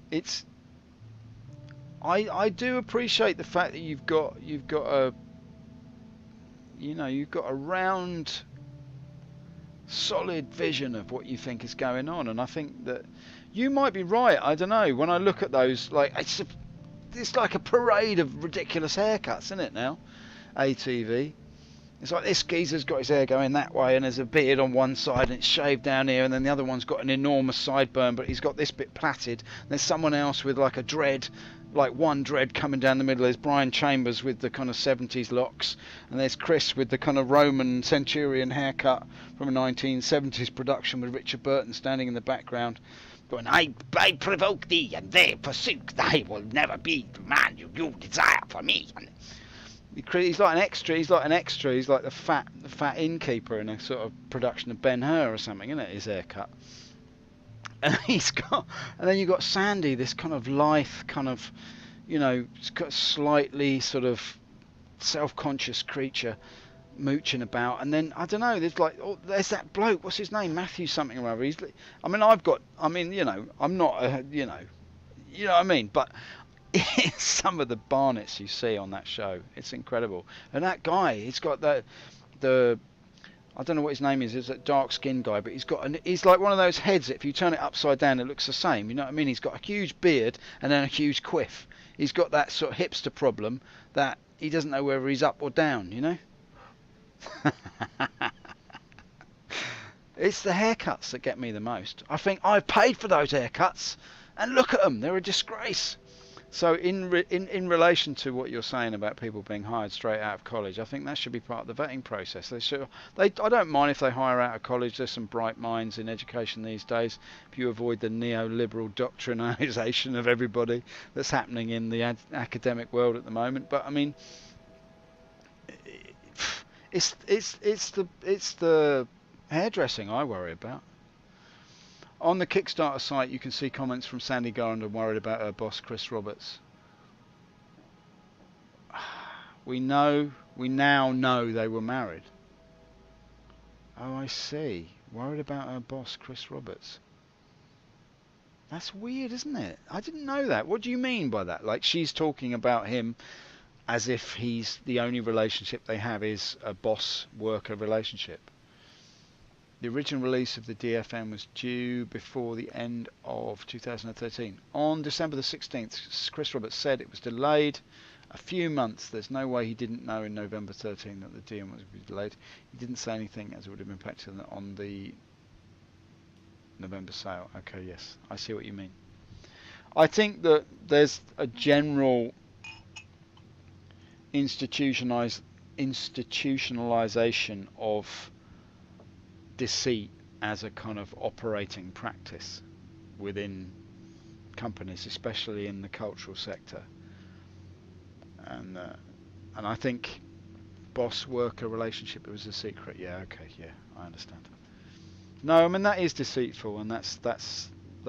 it's... I do appreciate the fact that you've got a... You know, you've got a round, solid vision of what you think is going on. And I think that you might be right. I don't know. When I look at those, like, it's like a parade of ridiculous haircuts, isn't it now? ATV. It's like this geezer's got his hair going that way and there's a beard on one side and it's shaved down here, and then the other one's got an enormous sideburn but he's got this bit plaited. There's someone else with like a dread, like one dread coming down the middle. There's Brian Chambers with the kind of 70s locks, and there's Chris with the kind of Roman centurion haircut from a 1970s production with Richard Burton standing in the background going, I provoke thee and they forsook, they will never be the man you desire for me. And he's like an extra. He's like the fat innkeeper in a sort of production of Ben-Hur or something, isn't it? His haircut. And then you've got Sandy, this kind of lithe, kind of, you know, slightly sort of self-conscious creature mooching about. And then I don't know. There's that bloke. What's his name? Matthew something or other. I'm not you know what I mean. But some of the Barnets you see on that show, it's incredible. And that guy, he's got the I don't know what his name is. It's a dark skinned guy, but he's like one of those heads that if you turn it upside down, it looks the same. You know what I mean? He's got a huge beard and then a huge quiff. He's got that sort of hipster problem that he doesn't know whether he's up or down. You know? It's the haircuts that get me the most. I think I've paid for those haircuts, and look at them. They're a disgrace. So in relation to what you're saying about people being hired straight out of college, I think that should be part of the vetting process. I don't mind if they hire out of college. There's some bright minds in education these days. If you avoid the neoliberal doctrinalisation of everybody that's happening in the academic world at the moment. But I mean, it's the hairdressing I worry about. On the Kickstarter site, you can see comments from Sandy Garland worried about her boss, Chris Roberts. We now know they were married. Oh, I see. Worried about her boss, Chris Roberts. That's weird, isn't it? I didn't know that. What do you mean by that? Like, she's talking about him as if he's the only relationship they have is a boss-worker relationship. The original release of the DFM was due before the end of 2013. On December the 16th, Chris Roberts said it was delayed a few months. There's no way he didn't know in November 13 that the deal was delayed. He didn't say anything as it would have impacted on the November sale. Okay, yes, I see what you mean. I think that there's a general institutionalization of deceit as a kind of operating practice within companies, especially in the cultural sector, and I think boss-worker relationship was a secret. Yeah, okay, yeah, I understand. No, I mean that is deceitful, and that's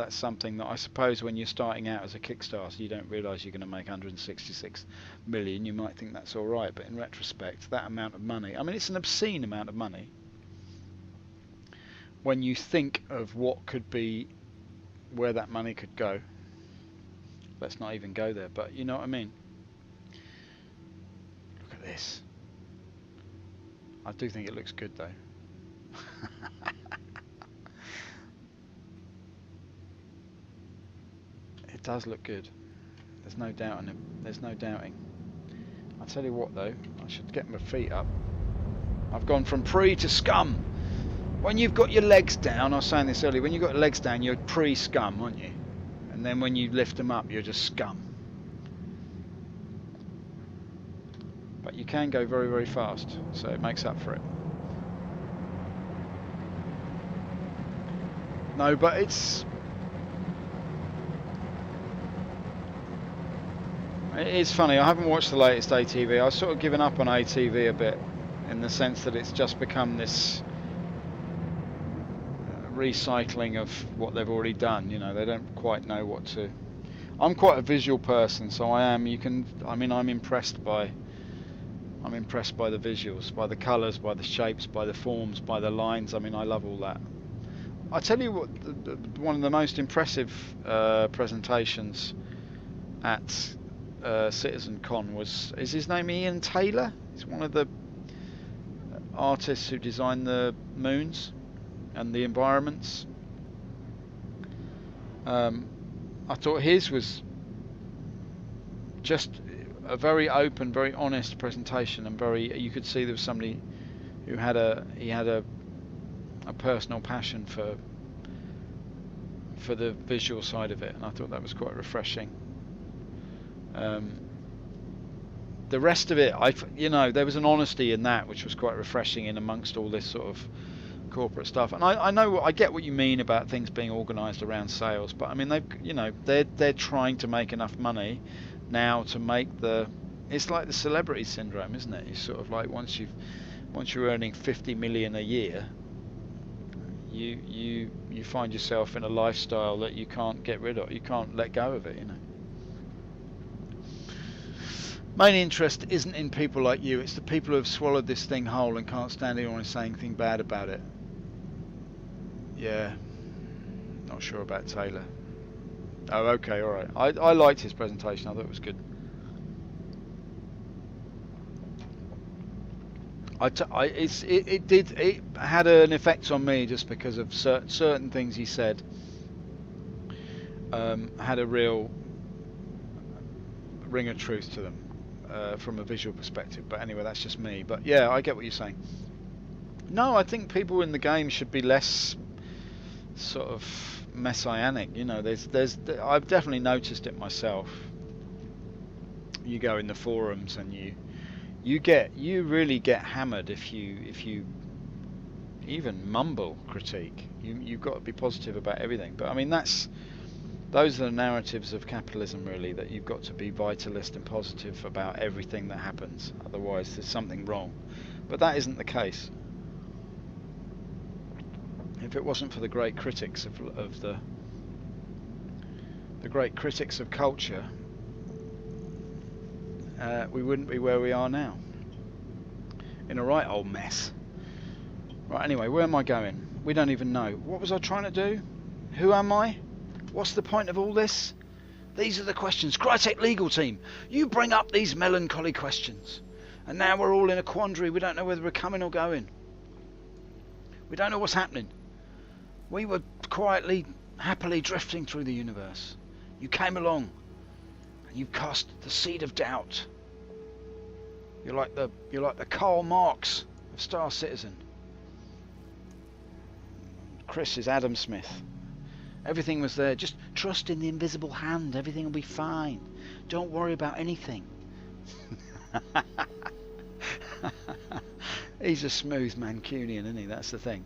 something that I suppose when you're starting out as a Kickstarter, you don't realise you're going to make 166 million. You might think that's all right, but in retrospect, that amount of money, I mean, it's an obscene amount of money. When you think of what could be, where that money could go, let's not even go there, but you know what I mean. Look at this. I do think it looks good though. It does look good. There's no doubt in it. There's no doubting. I'll tell you what though, I should get my feet up. I've gone from pre to scum. When you've got your legs down, I was saying this earlier, when you've got your legs down, you're pre-scum, aren't you? And then when you lift them up, you're just scum. But you can go very, very fast, so it makes up for it. No, but it's funny. I haven't watched the latest ATV. I've sort of given up on ATV a bit, in the sense that it's just become this recycling of what they've already done. You know, they don't quite know what to. I'm quite a visual person, so I am. I'm impressed by the visuals, by the colours, by the shapes, by the forms, by the lines. I mean, I love all that. I tell you what, one of the most impressive presentations at CitizenCon is his name Ian Taylor? He's one of the artists who designed the moons and the environments. I thought his was just a very open, very honest presentation, and you could see there was somebody who had a personal passion for the visual side of it, and I thought that was quite refreshing. The rest of it, there was an honesty in that which was quite refreshing in amongst all this sort of corporate stuff. And I get what you mean about things being organised around sales, but I mean they're trying to make enough money now to make it's like the celebrity syndrome, isn't it? It's sort of like once you're earning 50 million a year, you find yourself in a lifestyle that you can't get rid of, you can't let go of it, you know. Main interest isn't in people like you, it's the people who have swallowed this thing whole and can't stand anyone and say anything bad about it. Yeah, not sure about Taylor. Oh, okay, alright. I liked his presentation, I thought it was good. It had an effect on me just because of certain things he said. Had a real ring of truth to them from a visual perspective. But anyway, that's just me. But yeah, I get what you're saying. No, I think people in the game should be less sort of messianic. You know, I've definitely noticed it myself. You go in the forums and you really get hammered if you even mumble critique. You've got to be positive about everything. But I mean, those are the narratives of capitalism, really, that you've got to be vitalist and positive about everything that happens. Otherwise, there's something wrong. But that isn't the case. If it wasn't for the great critics of the great critics of culture, we wouldn't be where we are now. In a right old mess. Right, anyway, where am I going? We don't even know. What was I trying to do? Who am I? What's the point of all this? These are the questions. Crytek legal team, you bring up these melancholy questions. And now we're all in a quandary. We don't know whether we're coming or going. We don't know what's happening. We were quietly, happily drifting through the universe. You came along and you cast the seed of doubt. You're like the Karl Marx of Star Citizen. Chris is Adam Smith. Everything was there. Just trust in the invisible hand. Everything will be fine. Don't worry about anything. He's a smooth Mancunian, isn't he? That's the thing.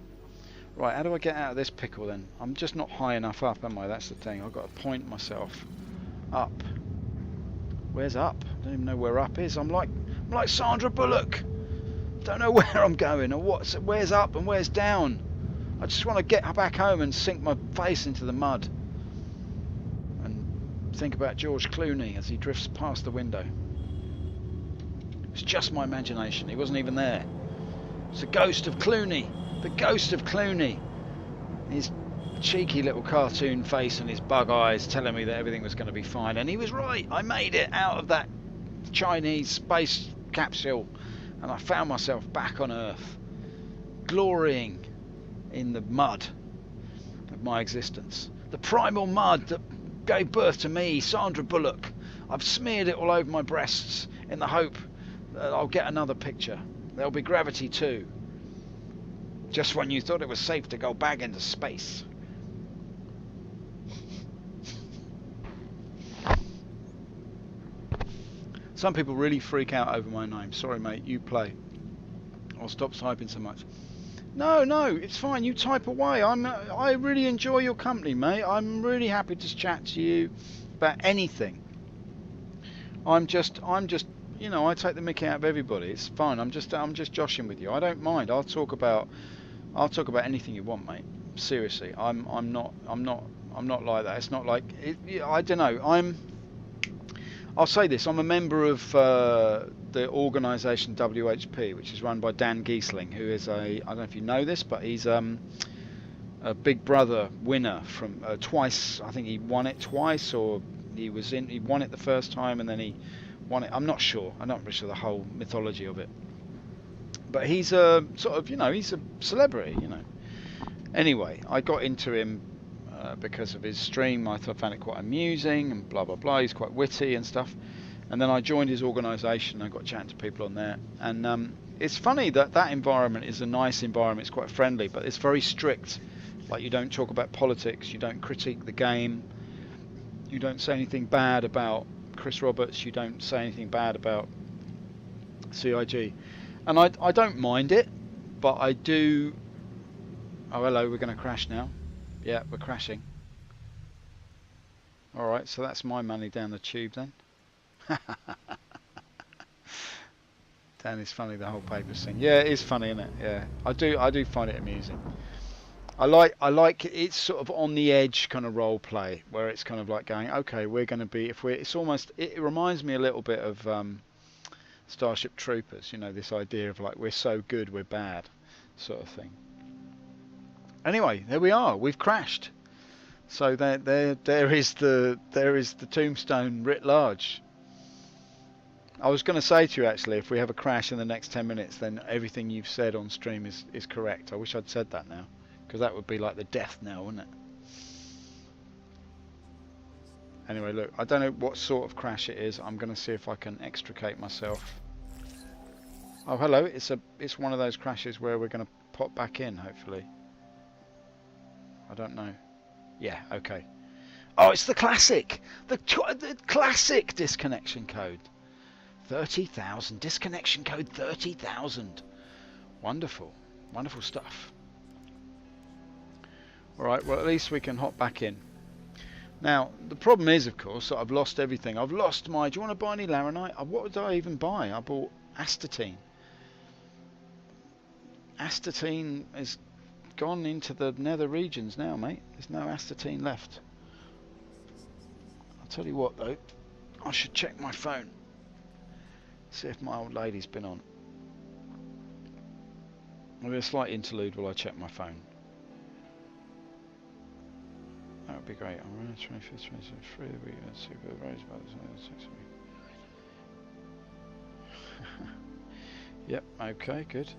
Right, how do I get out of this pickle then? I'm just not high enough up, am I? That's the thing. I've got to point myself up. Where's up? I don't even know where up is. I'm like Sandra Bullock. Don't know where I'm going or where's up and where's down. I just want to get back home and sink my face into the mud and think about George Clooney as he drifts past the window. It's just my imagination. He wasn't even there. It's the ghost of Clooney. The ghost of Clooney. His cheeky little cartoon face and his bug eyes telling me that everything was going to be fine. And he was right. I made it out of that Chinese space capsule and I found myself back on Earth, glorying in the mud of my existence. The primal mud that gave birth to me, Sandra Bullock. I've smeared it all over my breasts in the hope that I'll get another picture. There'll be Gravity 2. Just when you thought it was safe to go back into space. Some people really freak out over my name. Sorry mate, you play. I'll stop typing so much. No, it's fine. You type away. I really enjoy your company, mate. I'm really happy to chat to you about anything. I'm just, you know, I take the mickey out of everybody. It's fine. I'm just joshing with you. I don't mind. I'll talk about anything you want, mate. Seriously, I'm not like that. It's not like I don't know. I'll say this. I'm a member of the organisation WHP, which is run by Dan Giesling, who is I don't know if you know this, but he's a Big Brother winner from twice. I think he won it twice, or he won it the first time and then he won it. I'm not sure. I'm not really sure the whole mythology of it. But he's a sort of, you know, he's a celebrity, you know. Anyway, I got into him because of his stream. I found it quite amusing and blah blah blah. He's quite witty and stuff. And then I joined his organisation. I got chatting to people on there, and it's funny that environment is a nice environment. It's quite friendly, but it's very strict. Like, you don't talk about politics, you don't critique the game, you don't say anything bad about Chris Roberts, you don't say anything bad about CIG, and I don't mind it, but I do. Oh hello, we're going to crash now. Yeah, we're crashing. Alright, so that's my money down the tube then. Dan is funny, the whole paper thing. Yeah, it is funny, isn't it? Yeah, I do find it amusing. I like it's sort of on the edge kind of role play where it's kind of like going, okay, we're going to be, it reminds me a little bit of Starship Troopers, you know, this idea of like, we're so good, we're bad sort of thing. Anyway, there we are. We've crashed. So there is the tombstone writ large. I was going to say to you actually, if we have a crash in the next 10 minutes, then everything you've said on stream is correct. I wish I'd said that now, because that would be like the death knell, wouldn't it? Anyway, look, I don't know what sort of crash it is. I'm going to see if I can extricate myself. Oh, hello. It's one of those crashes where we're going to pop back in, hopefully. I don't know. Yeah, okay. Oh, it's the classic! The classic disconnection code. 30,000. Disconnection code 30,000. Wonderful. Wonderful stuff. Alright, well at least we can hop back in. Now, the problem is, of course, that I've lost everything. I've lost my... Do you want to buy any Laranite? What did I even buy? I bought Astatine. Astatine has gone into the nether regions now, mate. There's no Astatine left. I'll tell you what, though. I should check my phone. See if my old lady's been on. I'll do a slight interlude while I check my phone. That would be great. I'm around 25th, 26th, 3 week, let's see if the roads about this 6 week. Yep, okay, good.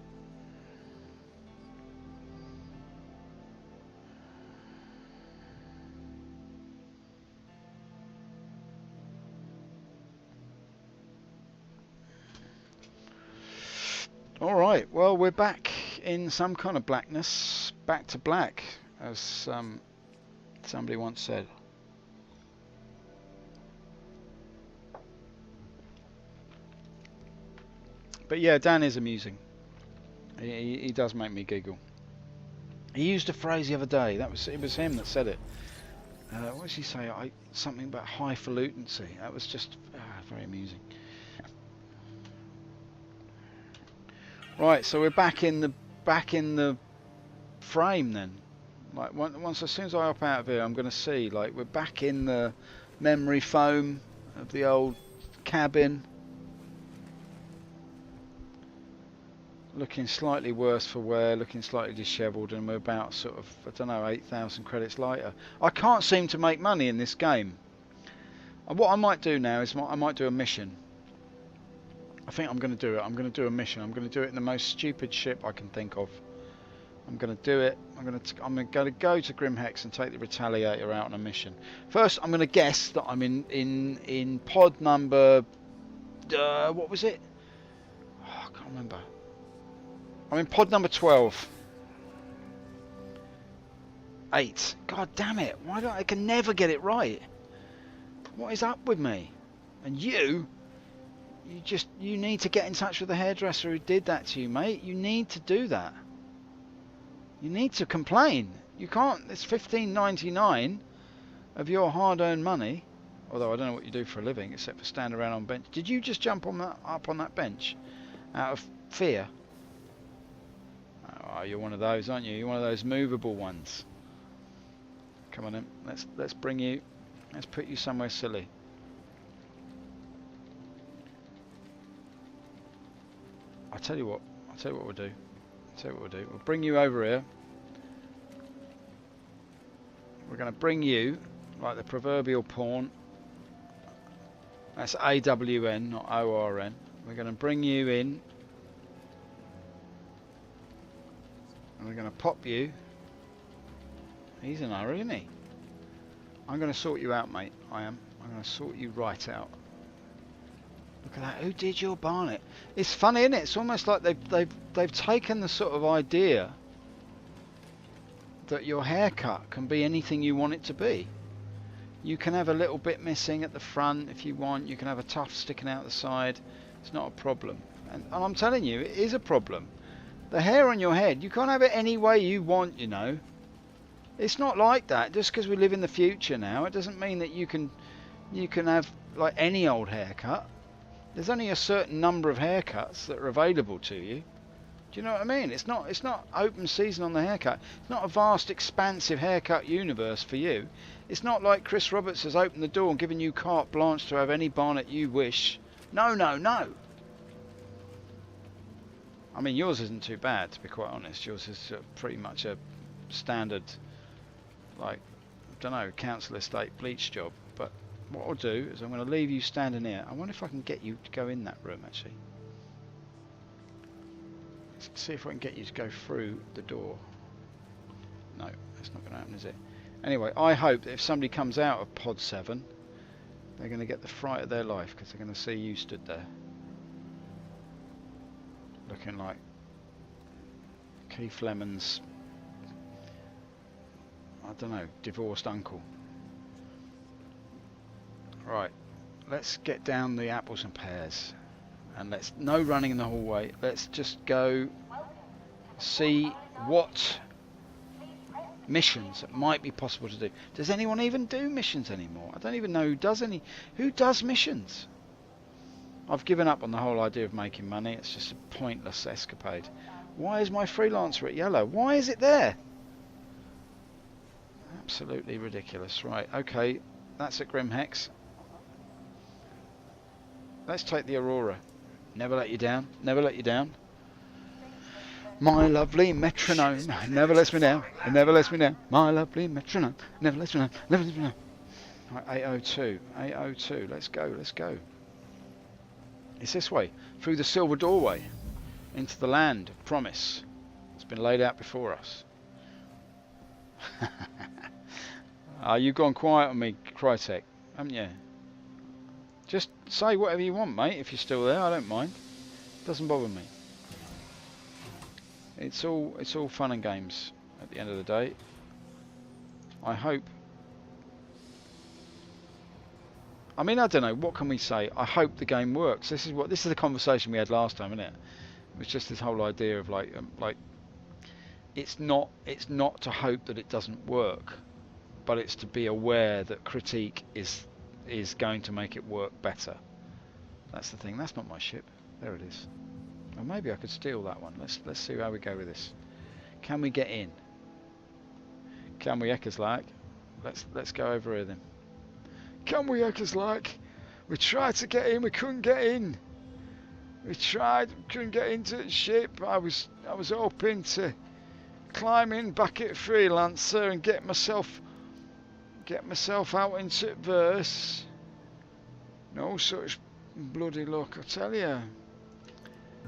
Alright, well we're back in some kind of blackness. Back to black, as somebody once said. But yeah, Dan is amusing. He does make me giggle. He used a phrase the other day. It was him that said it. What did he say? Something about highfalutincy. That was just very amusing. Right, so we're back in the frame then. Like once as soon as I hop out of here, I'm going to see like we're back in the memory foam of the old cabin. Looking slightly worse for wear, looking slightly dishevelled, and we're about sort of, I don't know, 8,000 credits later. I can't seem to make money in this game. And what I might do now is I might do a mission. I think I'm going to do it. I'm going to do a mission. I'm going to do it in the most stupid ship I can think of. I'm going to do it. I'm going to go to Grimhex and take the Retaliator out on a mission. First, I'm going to guess that I'm in pod number. What was it? Oh, I can't remember. I'm in pod number 12. 8. God damn it! Why don't I can never get it right? What is up with me? And you need to get in touch with the hairdresser who did that to you, mate. You need to do that. You need to complain. You can't. It's $15.99 of your hard-earned money. Although I don't know what you do for a living except for stand around on bench. Did you just jump up on that bench out of fear? Oh, you're one of those, aren't you? You're one of those movable ones. Come on then. Let's bring you. Let's put you somewhere silly. I'll tell you what we'll do. We'll bring you over here. We're going to bring you, like the proverbial pawn. That's AWN, not ORN. We're going to bring you in. And we're going to pop you. He's in a hurry, isn't he? I'm going to sort you out, mate. I am. I'm going to sort you right out. Look at that. Who did your barnet? It's funny, isn't it? It's almost like they've taken the sort of idea that your haircut can be anything you want it to be. You can have a little bit missing at the front if you want. You can have a tuft sticking out the side. It's not a problem. And I'm telling you, it is a problem. The hair on your head, you can't have it any way you want, you know. It's not like that. Just because we live in the future now, it doesn't mean that you can have like any old haircut. There's only a certain number of haircuts that are available to you. Do you know what I mean? It's not open season on the haircut. It's not a vast, expansive haircut universe for you. It's not like Chris Roberts has opened the door and given you carte blanche to have any barnet you wish. No, no, no. I mean, yours isn't too bad, to be quite honest. Yours is pretty much a standard, like, I don't know, council estate bleach job. But what I'll do is I'm going to leave you standing here. I wonder if I can get you to go in that room, actually. Let's see if I can get you to go through the door. No, that's not going to happen, is it? Anyway, I hope that if somebody comes out of pod 7, they're going to get the fright of their life because they're going to see you stood there. Looking like Keith Lemon's, I don't know, divorced uncle. Right, let's get down the apples and pears. And let's no running in the hallway. Let's just go see what missions it might be possible to do. Does anyone even do missions anymore? I don't even know who does any. Who does missions? I've given up on the whole idea of making money. It's just a pointless escapade. Why is my freelancer at yellow? Why is it there? Absolutely ridiculous. Right, okay, that's at Grimhex. Let's take the Aurora. Never let you down. Never let you down. My lovely metronome never lets me down. It never lets me down. My lovely metronome never lets me down. Never lets me down. Right, 802. 802. Let's go. Let's go. It's this way, through the silver doorway, into the land of promise. It's been laid out before us. You've gone quiet on me, Crytek, haven't you? Just say whatever you want, mate. If you're still there, I don't mind. Doesn't bother me. It's all fun and games at the end of the day. I hope. I mean, I don't know. What can we say? I hope the game works. This is the conversation we had last time, isn't it? It was just this whole idea of like it's not to hope that it doesn't work, but it's to be aware that critique is going to make it work better. That's the thing. That's not my ship. There it is. Or maybe I could steal that one. Let's see how we go with this. Can we get in? Can we Eckerslag? Let's go over here then. Can we Eckerslag? We tried to get in, we couldn't get in. We tried, couldn't get into the ship. I was hoping to climb in back at Freelancer and get myself out into verse. No such bloody luck, I tell you.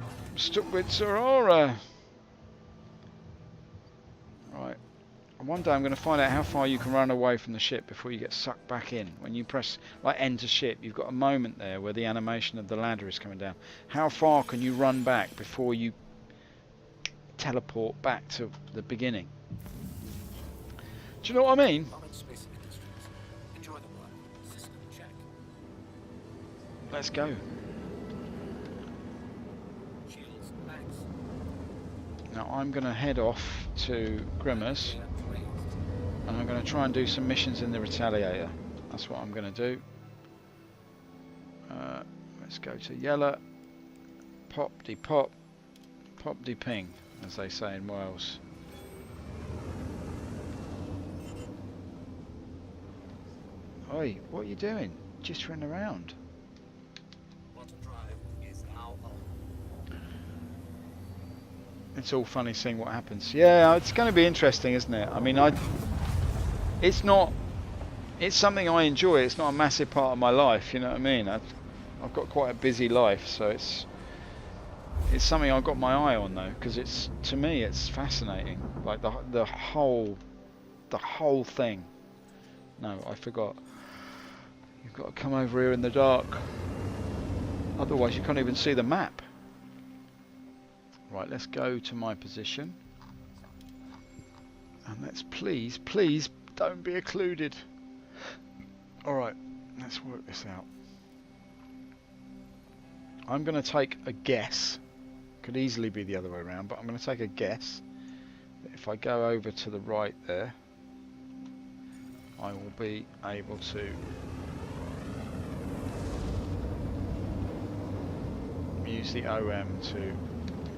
I'm stuck with Aurora. Right. One day I'm going to find out how far you can run away from the ship before you get sucked back in. When you press like enter ship, you've got a moment there where the animation of the ladder is coming down. How far can you run back before you teleport back to the beginning? Do you know what I mean? Let's go. Now I'm going to head off to Grimmers. And I'm going to try and do some missions in the Retaliator. That's what I'm going to do. Let's go to yellow. Pop de pop. Pop de ping, as they say in Wales. Oi, what are you doing? Jittering around. It's all funny seeing what happens. Yeah, it's going to be interesting, isn't it? I mean, it's something I enjoy. It's not a massive part of my life, you know what I mean? I've got quite a busy life, so it's something I've got my eye on though, because to me it's fascinating. Like the whole thing. No, I forgot. You've got to come over here in the dark. Otherwise you can't even see the map. Right, let's go to my position. And let's please don't be occluded. Alright, let's work this out. I'm going to take a guess. Could easily be the other way around, but I'm going to take a guess. If I go over to the right there, I will be able to use the OM to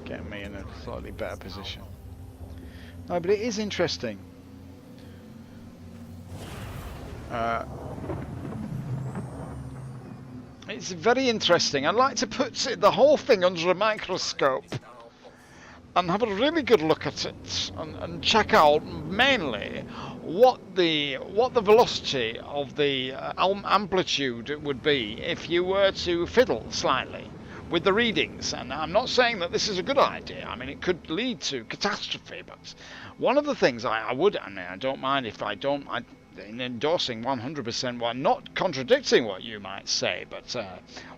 get me in a slightly better position. No, but it is interesting. It's very interesting. I'd like to put the whole thing under a microscope and have a really good look at it and check out mainly what the velocity of the amplitude would be if you were to fiddle slightly with the readings. And I'm not saying that this is a good idea. I mean, it could lead to catastrophe, but one of the things I don't mind if I don't, endorsing 100% what, not contradicting what you might say, but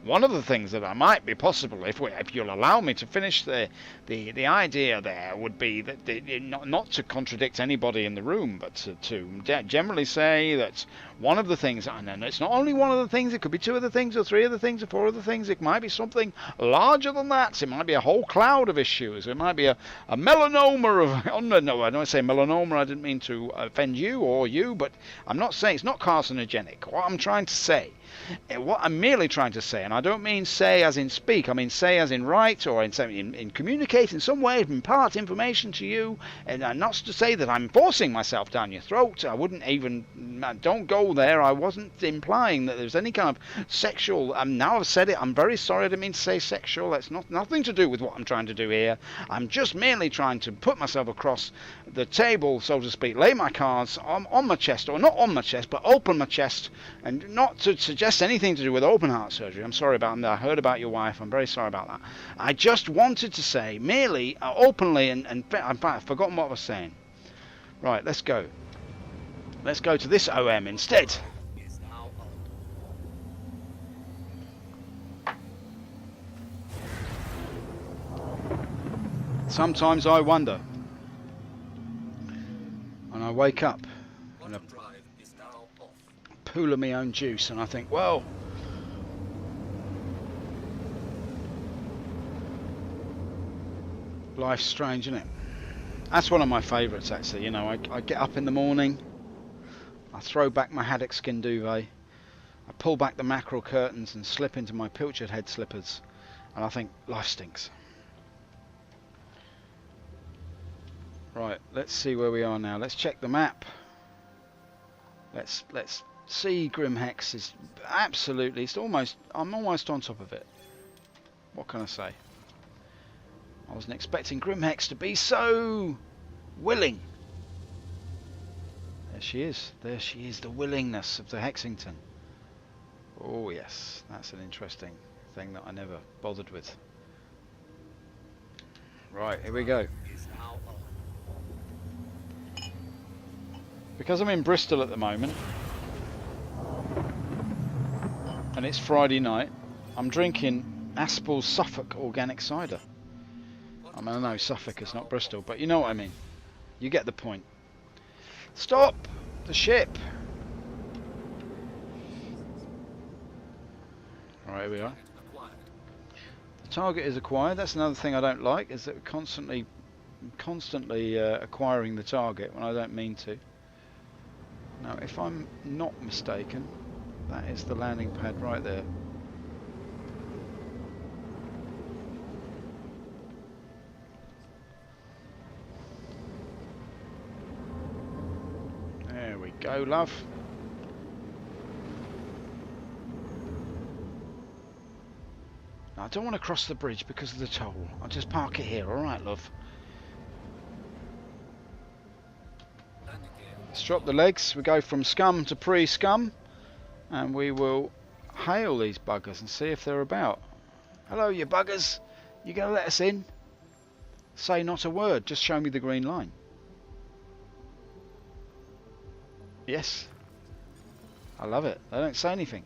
one of the things that I might be possible, if you'll allow me to finish the idea there, would be that not to contradict anybody in the room, but to generally say that one of the things, and it's not only one of the things, it could be two of the things, or three of the things, or four of the things, it might be something larger than that, it might be a whole cloud of issues, it might be a melanoma of, oh no, I don't say melanoma, I didn't mean to offend you or you, but I'm not saying it's not carcinogenic. What I'm trying to say, what I'm merely trying to say, and I don't mean say as in speak, I mean say as in write, or in communicate in some way, impart information to you, and not to say that I'm forcing myself down your throat. I wouldn't even, don't go there. I wasn't implying that there's any kind of sexual, now I've said it, I'm very sorry, I didn't mean to say sexual, that's nothing to do with what I'm trying to do here. I'm just merely trying to put myself across the table, so to speak, lay my cards on my chest, or not on my chest, but open my chest, and not to suggest anything to do with open heart surgery. I'm sorry about that. I heard about your wife. I'm very sorry about that. I just wanted to say, merely, openly, and in fact, I've forgotten what I was saying. Right, let's go. Let's go to this OM instead. Sometimes I wonder, and I wake up in a pool of my own juice, and I think, well, life's strange, isn't it? That's one of my favourites, actually. You know, I get up in the morning, I throw back my haddock skin duvet, I pull back the mackerel curtains and slip into my pilchard head slippers, and I think, life stinks. Right, let's see where we are now. Let's check the map. Let's see. Grim Hex is absolutely, I'm almost on top of it. What can I say? I wasn't expecting Grim Hex to be so willing. There she is, the willingness of the Hexington. Oh yes, that's an interesting thing that I never bothered with. Right, here we go. Because I'm in Bristol at the moment, and it's Friday night, I'm drinking Aspel's Suffolk organic cider. I mean, I know Suffolk is not Bristol, but you know what I mean. You get the point. Stop the ship. Right, here we are. The target is acquired. That's another thing I don't like, is that we're constantly acquiring the target when I don't mean to. Now, if I'm not mistaken, that is the landing pad right there. There we go, love. Now, I don't want to cross the bridge because of the toll. I'll just park it here, alright, love? Let's drop the legs. We go from scum to pre-scum, and we will hail these buggers and see if they're about. Hello, you buggers. You going to let us in? Say not a word. Just show me the green line. Yes. I love it. They don't say anything.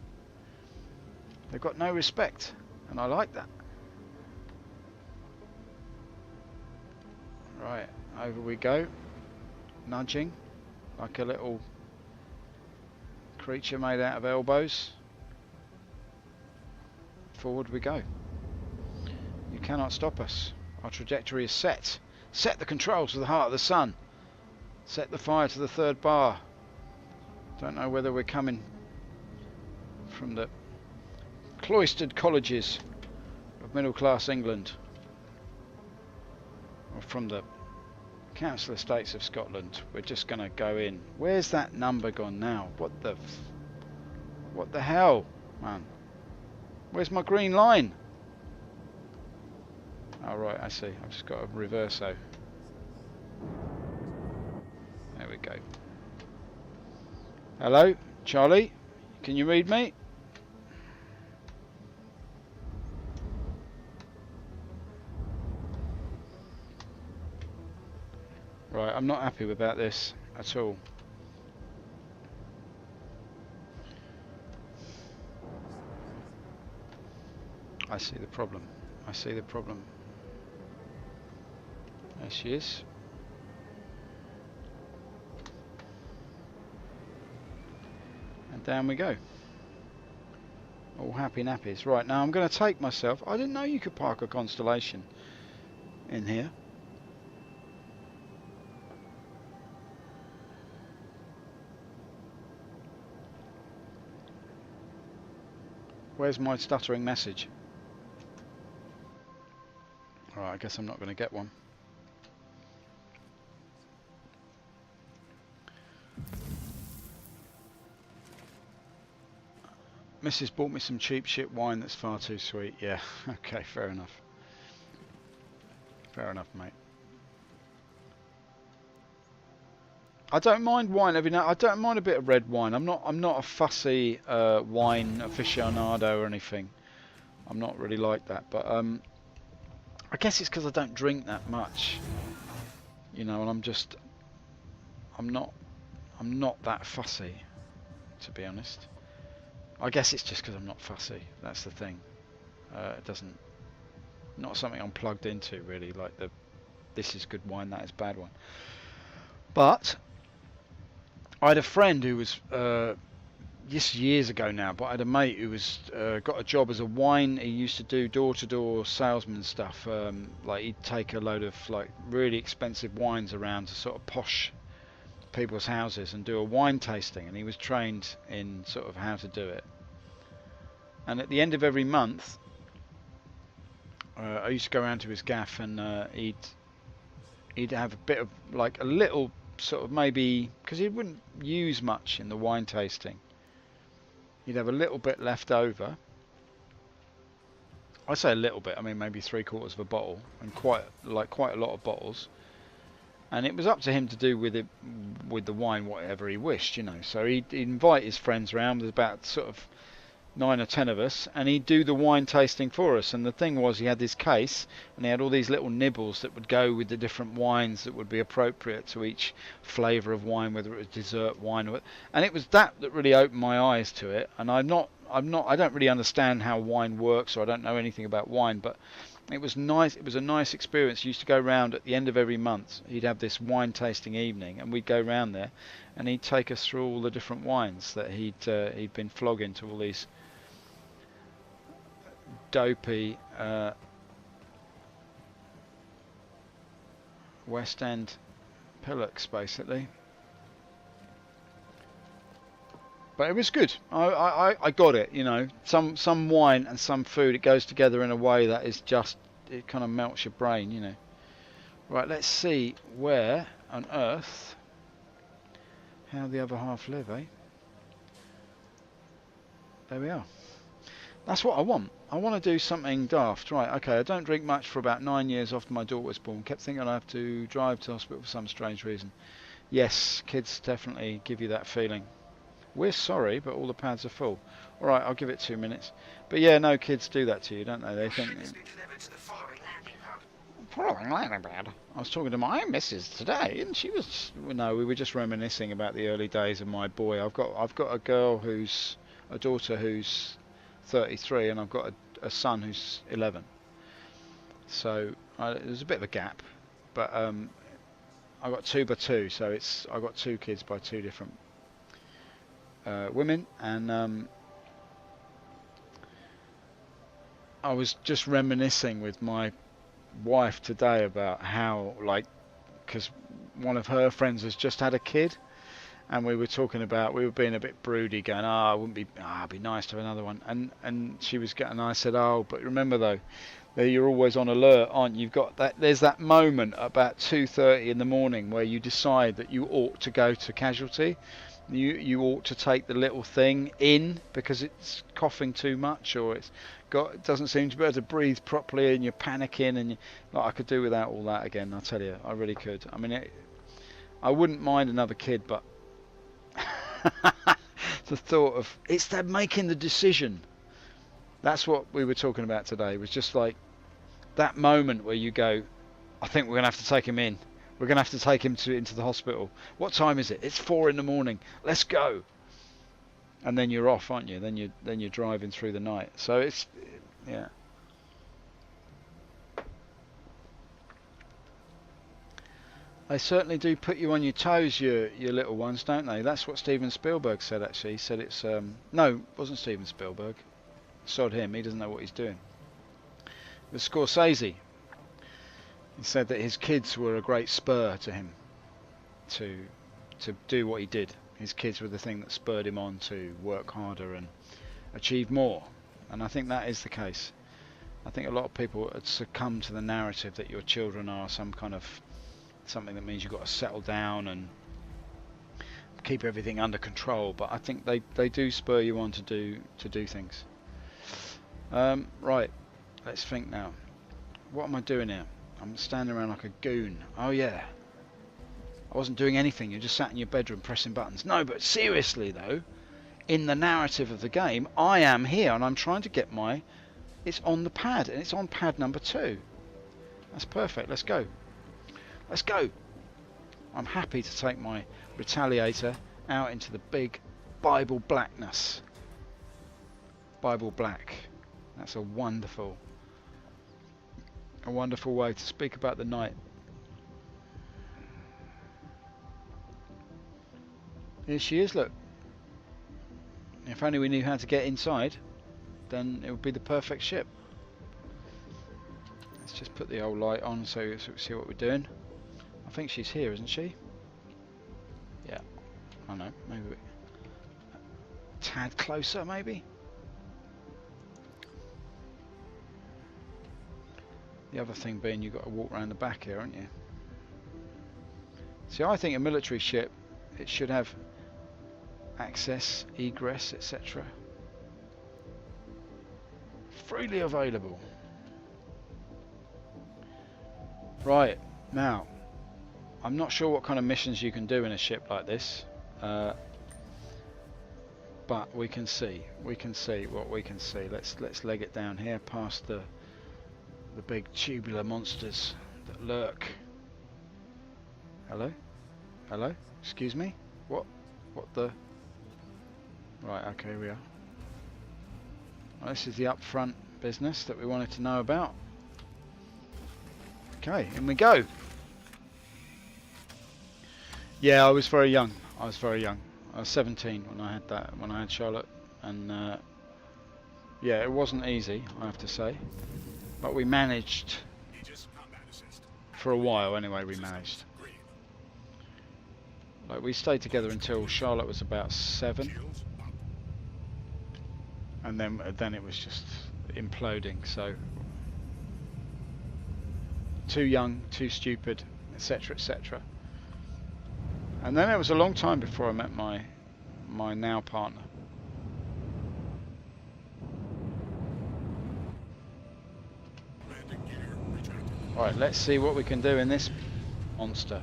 They've got no respect, and I like that. Right, over we go. Nudging. Like a little creature made out of elbows. Forward we go. You cannot stop us. Our trajectory is set. Set the controls to the heart of the sun. Set the fire to the third bar. Don't know whether we're coming from the cloistered colleges of middle class England, or from the Council Estates of Scotland. We're just going to go in. Where's that number gone now? What the hell, man? Where's my green line? Oh right, I see. I've just got a reverso. There we go. Hello, Charlie. Can you read me? Right, I'm not happy about this at all. I see the problem. I see the problem. There she is. And down we go. All happy nappies. Right, now I'm going to take myself. I didn't know you could park a Constellation in here. Where's my stuttering message? Alright, I guess I'm not going to get one. Mrs. bought me some cheap shit wine that's far too sweet. Yeah, okay, fair enough. Fair enough, mate. I don't mind wine every now. I don't mind a bit of red wine. I'm not a fussy wine aficionado or anything. I'm not really like that. But I guess it's because I don't drink that much. You know, and I'm not that fussy, to be honest. I guess it's just because I'm not fussy. That's the thing. It doesn't. Not something I'm plugged into really. Like this is good wine, that is bad wine. But I had a friend who was, this years ago now, but I had a mate who was got a job as a wine. He used to do door-to-door salesman stuff. Like he'd take a load of like really expensive wines around to sort of posh people's houses and do a wine tasting. And he was trained in sort of how to do it. And at the end of every month, I used to go around to his gaff and he'd have a bit of like a little sort of maybe, because he wouldn't use much in the wine tasting, he'd have a little bit left over. I say a little bit, I mean maybe 3/4 of a bottle, and quite a lot of bottles, and it was up to him to do with the wine whatever he wished, you know. So he'd invite his friends around. There's about sort of 9 or 10 of us, and he'd do the wine tasting for us. And the thing was, he had this case and he had all these little nibbles that would go with the different wines that would be appropriate to each flavour of wine, whether it was dessert wine or, and it was that really opened my eyes to it. And I don't really understand how wine works, or I don't know anything about wine, but it was nice. It was a nice experience. He used to go round at the end of every month. He'd have this wine tasting evening, and we'd go round there, and he'd take us through all the different wines that he'd been flogging to all these dopey West End pillocks, basically. But it was good. I got it, you know. Some wine and some food, it goes together in a way that is just, it kind of melts your brain, you know. Right, let's see where on earth, how the other half live, eh? There we are. That's what I want. I want to do something daft. Right, okay, I don't drink much for about 9 years after my daughter was born. Kept thinking I'd have to drive to hospital for some strange reason. Yes, kids definitely give you that feeling. We're sorry, but all the pads are full. Alright, I'll give it 2 minutes. But yeah, no, kids do that to you, don't they? They think... I was talking to my missus today, and she was... No, we were just reminiscing about the early days of my boy. I've got a girl who's... a daughter who's 33, and I've got a son who's 11. So there's a bit of a gap, but I got 2 by 2, so I got 2 kids by 2 different women, and I was just reminiscing with my wife today about how, like, because one of her friends has just had a kid. And we were talking about, we were being a bit broody, going, it'd be nice to have another one. And she was getting, I said, but remember though, that you're always on alert, aren't you? You've got that, there's that moment about 2:30 in the morning where you decide that you ought to go to casualty. You ought to take the little thing in because it's coughing too much, or it doesn't seem to be able to breathe properly, and you're panicking, and I could do without all that again, I tell you, I really could. I mean, I wouldn't mind another kid, but the thought of it's them making the decision. That's what we were talking about today. It was just like that moment where you go, I think we're gonna have to take him in. We're gonna have to take him into the hospital. What time is it? It's 4 in the morning. Let's go. And then you're off, aren't you? Then you're driving through the night. So it's, yeah. They certainly do put you on your toes, your little ones, don't they? That's what Steven Spielberg said, actually. He said it's... no, it wasn't Steven Spielberg. Sod him, he doesn't know what he's doing. It was Scorsese. He said that his kids were a great spur to him to do what he did. His kids were the thing that spurred him on to work harder and achieve more. And I think that is the case. I think a lot of people succumb to the narrative that your children are some kind of something that means you've got to settle down and keep everything under control. But I think they do spur you on to do things. Right, let's think now. What am I doing here? I'm standing around like a goon. Oh yeah. I wasn't doing anything. You just sat in your bedroom pressing buttons. No, but seriously though, in the narrative of the game, I am here and I'm trying to get my... It's on the pad and it's on pad number 2. That's perfect. Let's go. Let's go. I'm happy to take my Retaliator out into the big Bible blackness. Bible black. That's a wonderful way to speak about the night. Here she is, look. If only we knew how to get inside, then it would be the perfect ship. Let's just put the old light on so we see what we're doing. I think she's here, isn't she? Yeah. I know, maybe a tad closer, maybe? The other thing being you've got to walk around the back here, haven't you? See, I think a military ship, it should have access, egress, etc. Freely available. Right, now, I'm not sure what kind of missions you can do in a ship like this, but we can see what we can see. Let's leg it down here past the big tubular monsters that lurk. Hello? Hello? Excuse me? What the... Right, okay, here we are. Well, this is the up front business that we wanted to know about. Okay, in we go. Yeah, I was very young. I was 17 when I had Charlotte, and yeah, it wasn't easy, I have to say. But we managed, for a while anyway, we managed. Like, we stayed together until Charlotte was about 7. And then it was just imploding, so... Too young, too stupid, etc, etc. And then it was a long time before I met my now partner. Right, let's see what we can do in this monster.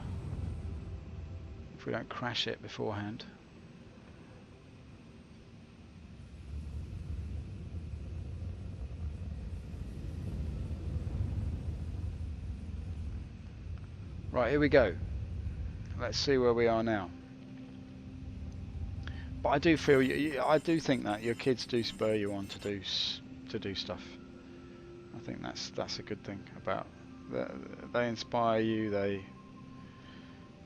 If we don't crash it beforehand. Right, here we go. Let's see where we are now. But I do feel, I do think that your kids do spur you on to do stuff. I think that's a good thing about. They inspire you.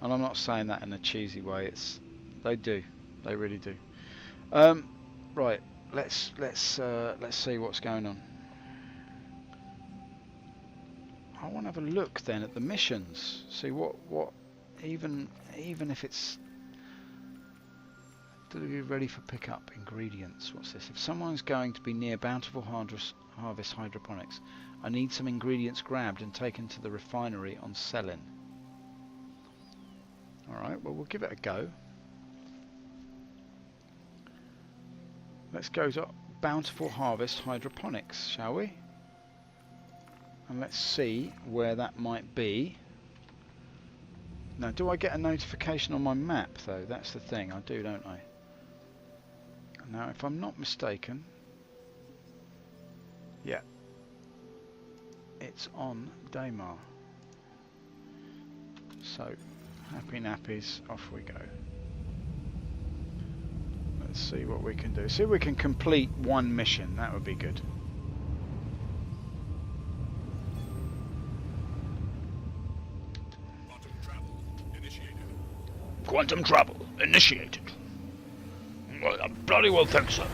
And I'm not saying that in a cheesy way. They do. They really do. Right. Let's see what's going on. I want to have a look then at the missions. See what even if it's delivery ready for pickup ingredients. What's this? If someone's going to be near Bountiful Harvest Hydroponics, I need some ingredients grabbed and taken to the refinery on Selin. Alright, well, we'll give it a go. Let's go to Bountiful Harvest Hydroponics, shall we? And let's see where that might be. Now, do I get a notification on my map, though? That's the thing. I do, don't I? Now, if I'm not mistaken... Yeah. It's on Daymar. So, happy nappies, off we go. Let's see what we can do. See if we can complete one mission. That would be good. Quantum travel initiated. Well, I bloody well think so.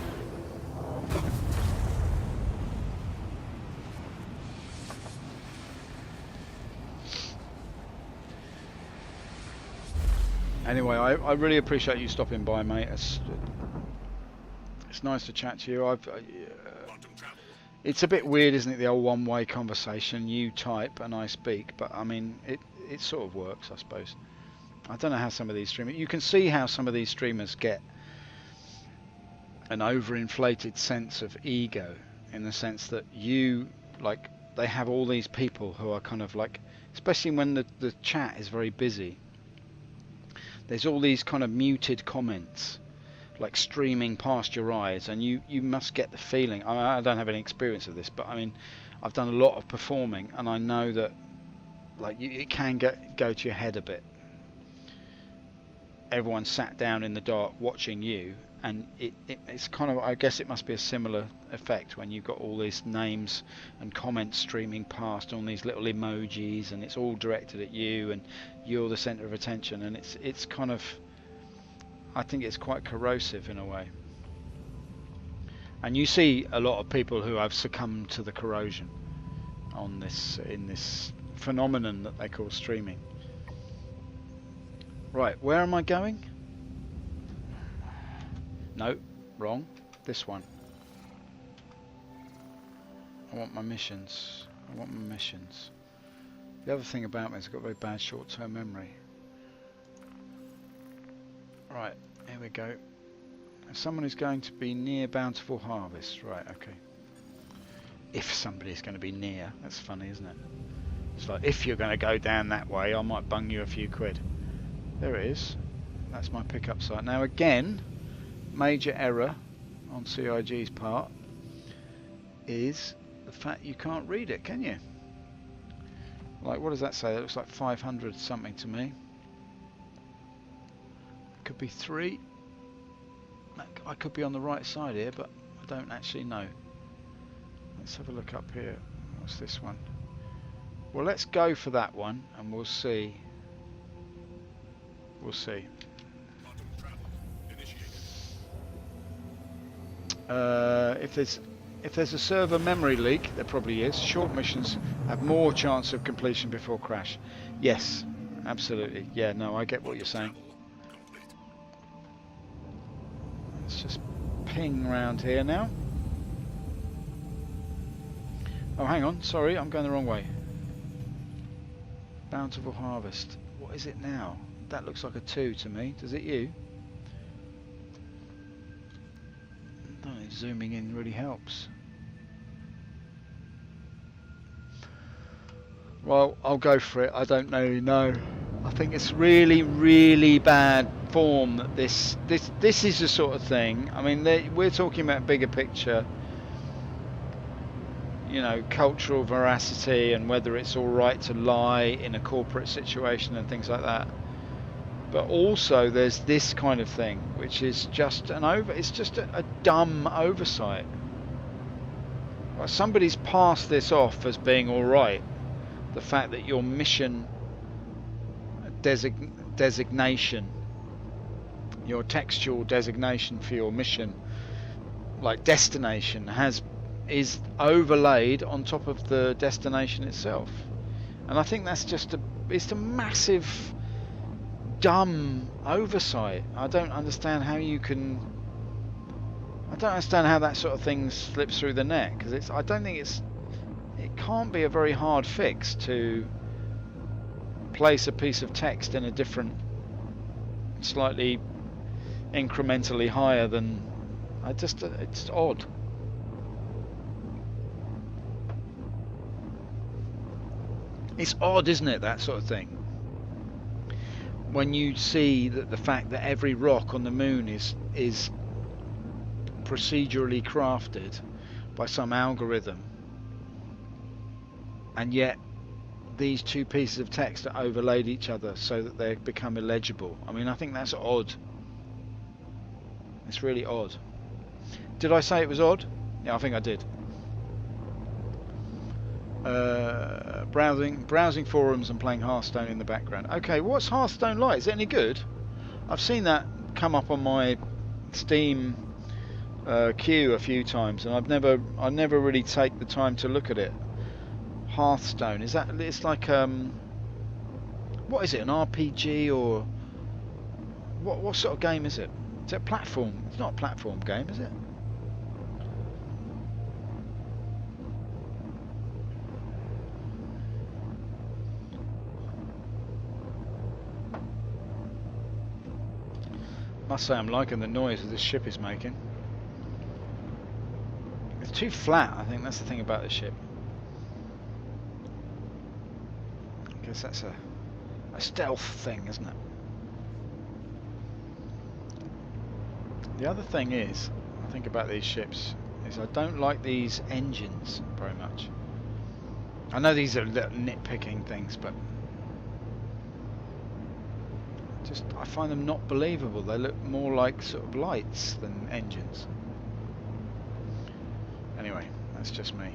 Anyway, I really appreciate you stopping by, mate. It's nice to chat to you. It's a bit weird, isn't it, the old one-way conversation? You type and I speak, but I mean, it sort of works, I suppose. I don't know how some of these streamers... You can see how some of these streamers get an overinflated sense of ego, in the sense that they have all these people who are kind of like... Especially when the chat is very busy. There's all these kind of muted comments, like streaming past your eyes, and you must get the feeling. I don't have any experience of this, but I mean, I've done a lot of performing, and I know that it can go to your head a bit. Everyone sat down in the dark watching you, and it's kind of, I guess it must be a similar effect when you've got all these names and comments streaming past, all these little emojis, and it's all directed at you, and you're the centre of attention, and it's kind of, I think it's quite corrosive in a way. And you see a lot of people who have succumbed to the corrosion in this phenomenon that they call streaming. Right, where am I going? No, wrong. This one. I want my missions. The other thing about me is I've got very bad short-term memory. Right, here we go. Someone is going to be near Bountiful Harvest. Right, okay. If somebody's going to be near. That's funny, isn't it? It's like, if you're going to go down that way, I might bung you a few quid. There it is. That's my pickup site. Now again, major error on CIG's part is the fact you can't read it, can you? Like, what does that say? It looks like 500 something to me. Could be 3. I could be on the right side here, but I don't actually know. Let's have a look up here. What's this one? Well, let's go for that one, and we'll see. We'll see. If there's a server memory leak, there probably is. Short missions have more chance of completion before crash. Yes, absolutely. Yeah, no, I get what you're saying. Let's just ping around here now. Oh, hang on. Sorry, I'm going the wrong way. Bountiful Harvest. What is it now? That looks like a 2 to me. Does it you? I don't know, zooming in really helps. Well, I'll go for it. I don't really know. I think it's really, really bad form that this is the sort of thing. I mean, we're talking about bigger picture, you know, cultural veracity and whether it's all right to lie in a corporate situation and things like that. But also there's this kind of thing, which is just it's just a dumb oversight. Well, somebody's passed this off as being all right. The fact that your mission designation, your textual designation for your mission, like destination, is overlaid on top of the destination itself. And I think that's just it's a massive dumb oversight. I don't understand how that sort of thing slips through the net, because it can't be a very hard fix to place a piece of text in a different, slightly incrementally higher than, it's odd. It's odd, isn't it, that sort of thing? When you see that the fact that every rock on the moon is procedurally crafted by some algorithm, and yet these two pieces of text are overlaid each other so that they become illegible. I mean, I think that's odd. It's really odd. Did I say it was odd? Yeah, I think I did. Browsing forums and playing Hearthstone in the background. Okay, what's Hearthstone like? Is it any good? I've seen that come up on my Steam queue a few times, and I never really take the time to look at it. Hearthstone, is that? It's like what is it? An RPG or what sort of game is it? Is it a platform? It's not a platform game, is it? Must say I'm liking the noise that this ship is making. It's too flat, I think that's the thing about this ship. I guess that's a stealth thing, isn't it? The other thing is, I think about these ships, is I don't like these engines very much. I know these are little nitpicking things, but I find them not believable. They look more like sort of lights than engines. Anyway, that's just me.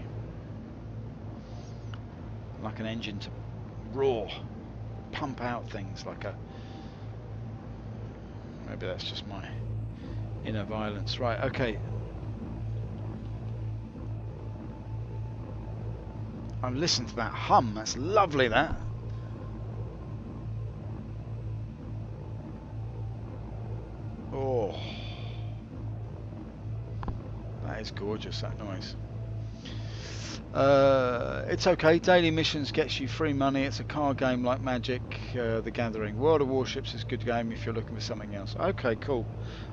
Like an engine to roar, pump out things like a... Maybe that's just my inner violence. Right, okay. I've listened to that hum. That's lovely, that. Oh, that is gorgeous, that noise. It's okay. Daily missions gets you free money. It's a card game like Magic, The Gathering. World of Warships is a good game if you're looking for something else. Okay, cool.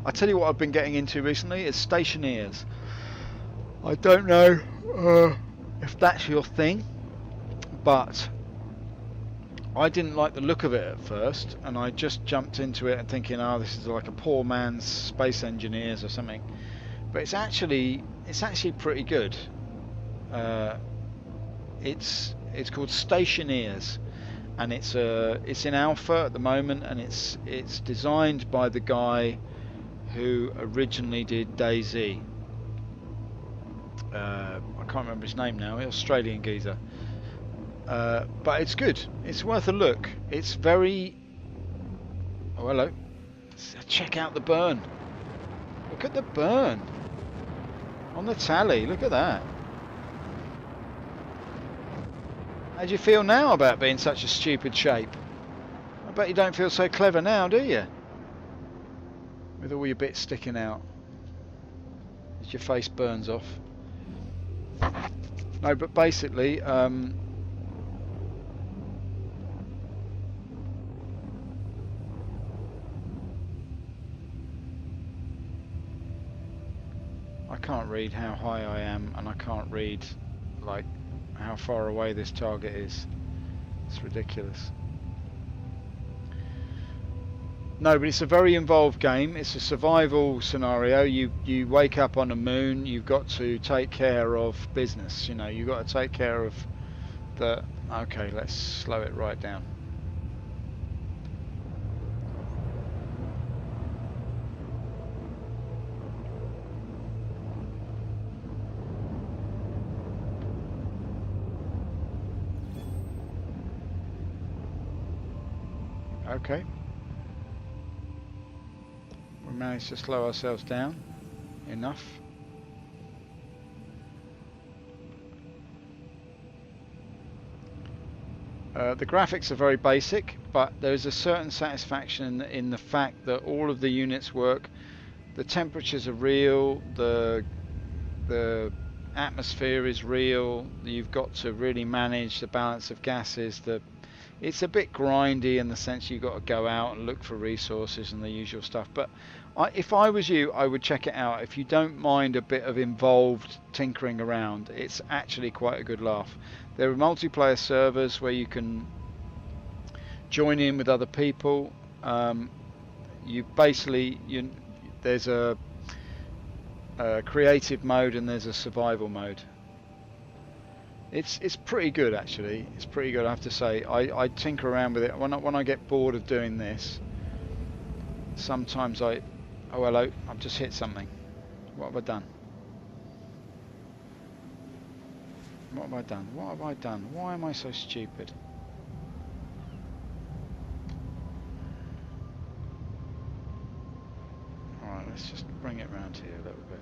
I tell you what I've been getting into recently is Stationeers. I don't know if that's your thing, but I didn't like the look of it at first, and I just jumped into it and thinking, oh, this is like a poor man's Space Engineers or something. But it's actually pretty good. It's called Stationeers, and it's in alpha at the moment, and it's designed by the guy who originally did DayZ. I can't remember his name now. Australian geezer. But it's good. It's worth a look. It's very... Oh, hello. Check out the burn. Look at the burn. On the tally. Look at that. How do you feel now about being such a stupid shape? I bet you don't feel so clever now, do you? With all your bits sticking out. As your face burns off. No, but basically... I can't read how high I am, and I can't read like how far away this target is. It's ridiculous. No, but it's a very involved game. It's a survival scenario. You wake up on a moon. You've got to take care of business. You know, you've got to take care of the... Okay, let's slow it right down. Okay. We managed to slow ourselves down enough. The graphics are very basic, but there is a certain satisfaction in the fact that all of the units work. The temperatures are real, the atmosphere is real. You've got to really manage the balance of gases. It's a bit grindy in the sense you've got to go out and look for resources and the usual stuff, but if I was you, I would check it out. If you don't mind a bit of involved tinkering around, it's actually quite a good laugh. There are multiplayer servers where you can join in with other people. There's a creative mode and there's a survival mode. It's pretty good, actually. It's pretty good, I have to say. I tinker around with it when I get bored of doing this. Sometimes oh hello, I've just hit something. What have I done? What have I done? What have I done? Why am I so stupid? let's just bring it round here a little bit.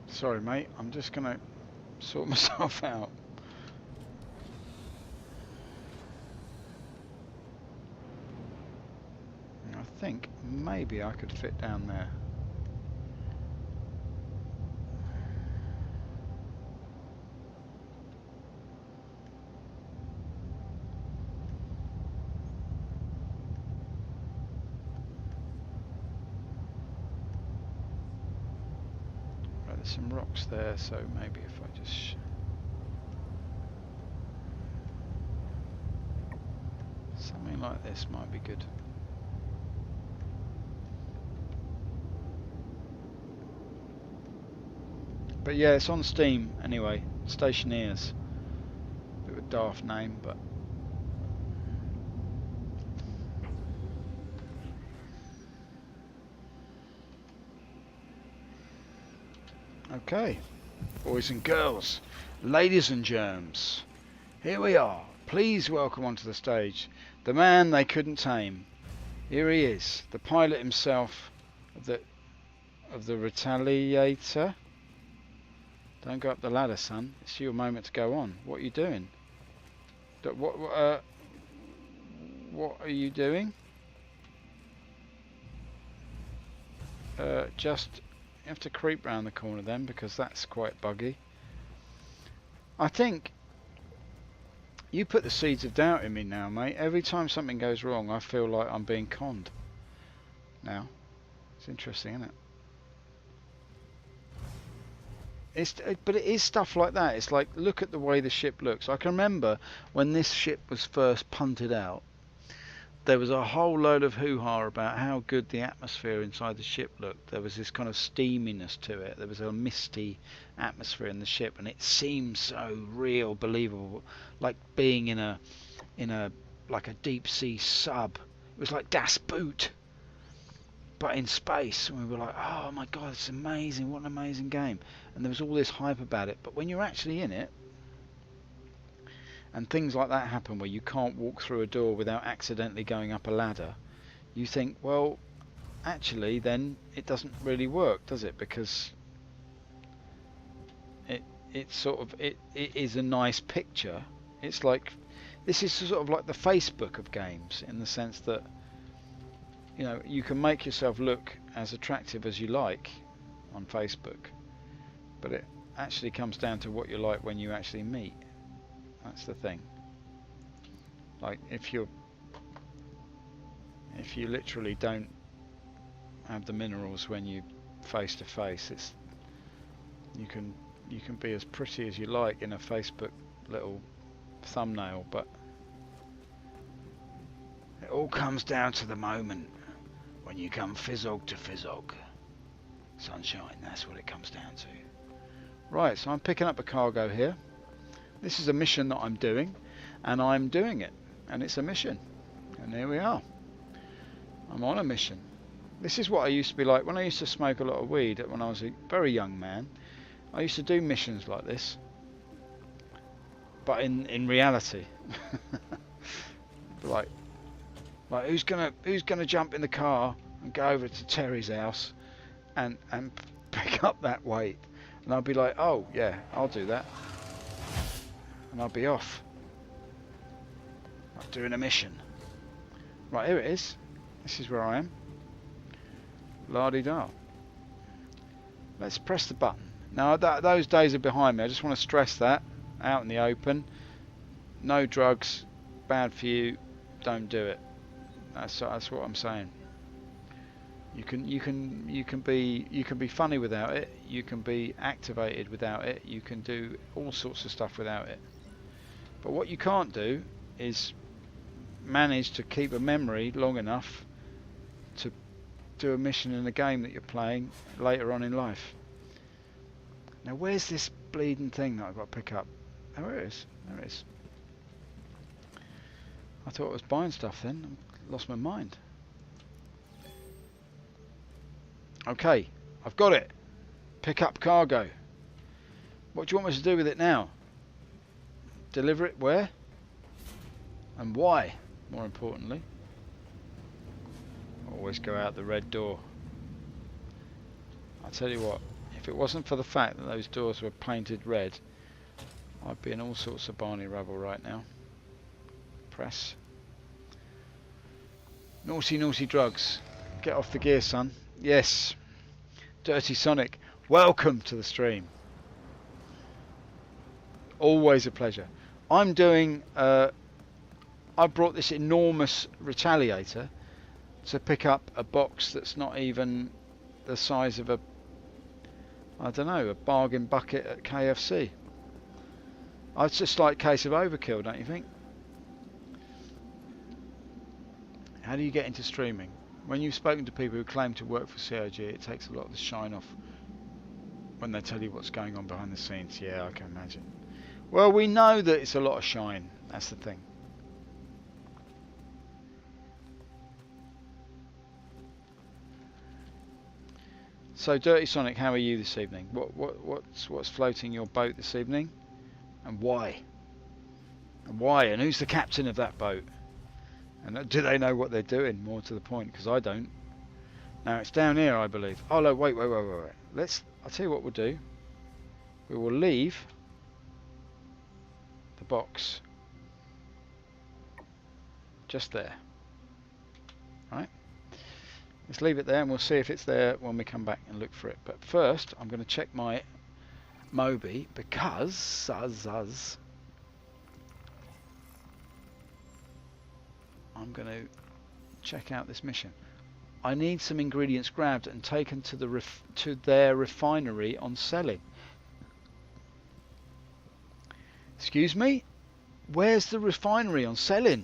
Sorry mate, I'm just gonna sort myself out. I think maybe I could fit down there. Right, there's some rocks there, so maybe if I just... something like this might be good. But yeah, it's on Steam anyway. Stationeers. Bit of a daft name, but... Okay, boys and girls, ladies and germs, here we are. Please welcome onto the stage the man they couldn't tame. Here he is, the pilot himself of the Retaliator. Don't go up the ladder, son. It's your moment to go on. What are you doing? What are you doing? Just you have to creep round the corner then, because that's quite buggy. I think you put the seeds of doubt in me now, mate. Every time something goes wrong, I feel like I'm being conned. Now, it's interesting, isn't it? But it is stuff like that. It's like, look at the way the ship looks. I can remember when this ship was first punted out, there was a whole load of hoo-ha about how good the atmosphere inside the ship looked. There was this kind of steaminess to it. There was a misty atmosphere in the ship, and it seemed so real, believable, like being in a like a deep sea sub. It was like Das Boot, but in space. And we were like, oh my god, it's amazing! What an amazing game! And there was all this hype about it. But when you're actually in it, and things like that happen where you can't walk through a door without accidentally going up a ladder, you think, well, actually then it doesn't really work, does it? Because it's sort of it is a nice picture. It's like, this is sort of like the Facebook of games, in the sense that, you know, you can make yourself look as attractive as you like on Facebook, but it actually comes down to what you're like when you actually meet. That's the thing. Like, if you literally don't have the minerals when you face to face, it's you can be as pretty as you like in a Facebook little thumbnail, but it all comes down to the moment when you come fizzog to fizzog. Sunshine, that's what it comes down to. Right, so I'm picking up a cargo here. This is a mission that I'm doing, and I'm doing it, and it's a mission, and here we are. I'm on a mission. This is what I used to be like when I used to smoke a lot of weed when I was a very young man. I used to do missions like this, but in reality. like who's gonna jump in the car and go over to Terry's house and pick up that weight? And I'll be like, oh yeah, I'll do that. And I'll be off. I'm doing a mission. Right, here it is. This is where I am. La-di-da. Let's press the button. Now, those days are behind me. I just want to stress that. Out in the open. No drugs. Bad for you. Don't do it. That's what I'm saying. You can be funny without it. You can be activated without it. You can do all sorts of stuff without it. But what you can't do is manage to keep a memory long enough to do a mission in a game that you're playing later on in life. Now, where's this bleeding thing that I've got to pick up? Oh, there it is. There it is. I thought I was buying stuff then. Lost my mind. Okay, I've got it. Pick up cargo. What do you want me to do with it now? Deliver it where? And why, more importantly? Always go out the red door. I'll tell you what, if it wasn't for the fact that those doors were painted red, I'd be in all sorts of Barney rubble right now. Press. Naughty, naughty drugs. Get off the gear, son. Yes. Dirty Sonic, welcome to the stream. Always a pleasure. I'm doing, I brought this enormous retaliator to pick up a box that's not even the size of a, I don't know, a bargain bucket at KFC. It's just like a case of overkill, don't you think? How do you get into streaming? When you've spoken to people who claim to work for COG, it takes a lot of the shine off when they tell you what's going on behind the scenes. Yeah, I can imagine. Well, we know that it's a lot of shine. That's the thing. So, Dirty Sonic, how are you this evening? What's floating your boat this evening, and why? And why? And who's the captain of that boat? And do they know what they're doing? More to the point, because I don't. Now it's down here, I believe. Oh no! Wait. I'll tell you what we'll do. We will leave the box just there. Right? Let's leave it there, and we'll see if it's there when we come back and look for it. But first, I'm going to check my Moby because I'm going to check out this mission. I need some ingredients grabbed and taken to their refinery on Selin. Excuse me? Where's the refinery on Selin?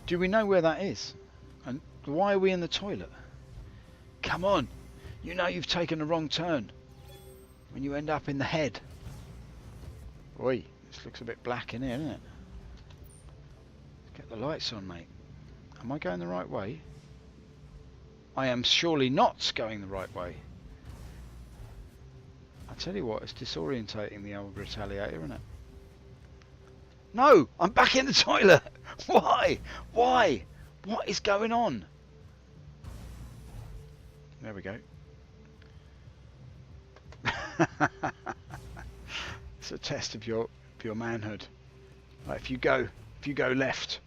Do we know where that is? And why are we in the toilet? Come on! You know you've taken a wrong turn when you end up in the head. Oi, this looks a bit black in here, doesn't it? Get the lights on, mate. Am I going the right way? I am surely not going the right way. I tell you what, it's disorientating, the old retaliator, isn't it? No! I'm back in the toilet! Why? Why? What is going on? There we go. It's a test of your manhood. Right, if you go left,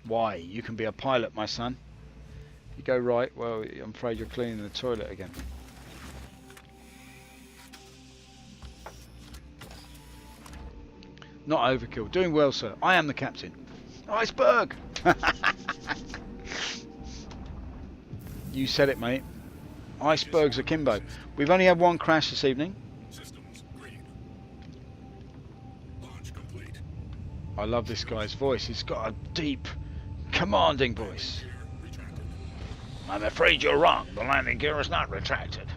why? You can be a pilot, my son. If you go right, well, I'm afraid you're cleaning the toilet again. Not overkill. Doing well, sir. I am the captain. Iceberg! You said it, mate. Icebergs akimbo. We've only had one crash this evening. Systems green. Launch complete. I love this guy's voice. He's got a deep, commanding voice. Retracted. I'm afraid you're wrong. The landing gear is not retracted.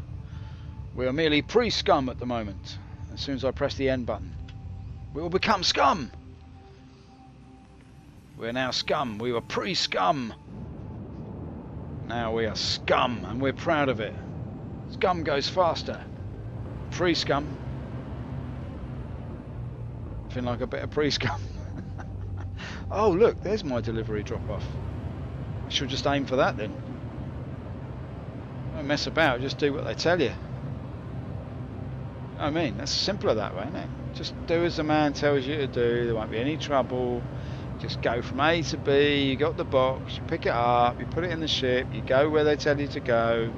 We are merely pre-scum at the moment. As soon as I press the N button, we will become scum. We're now scum. We were pre-scum. Now we are scum, and we're proud of it. Scum goes faster. Pre-scum. Feeling like a bit of pre-scum. Oh look, there's my delivery drop-off. I should just aim for that then. Don't mess about, just do what they tell you. I mean, that's simpler that way, isn't it? Just do as the man tells you to do. There won't be any trouble. Just go from A to B. You got the box, you pick it up, you put it in the ship, you go where they tell you to go.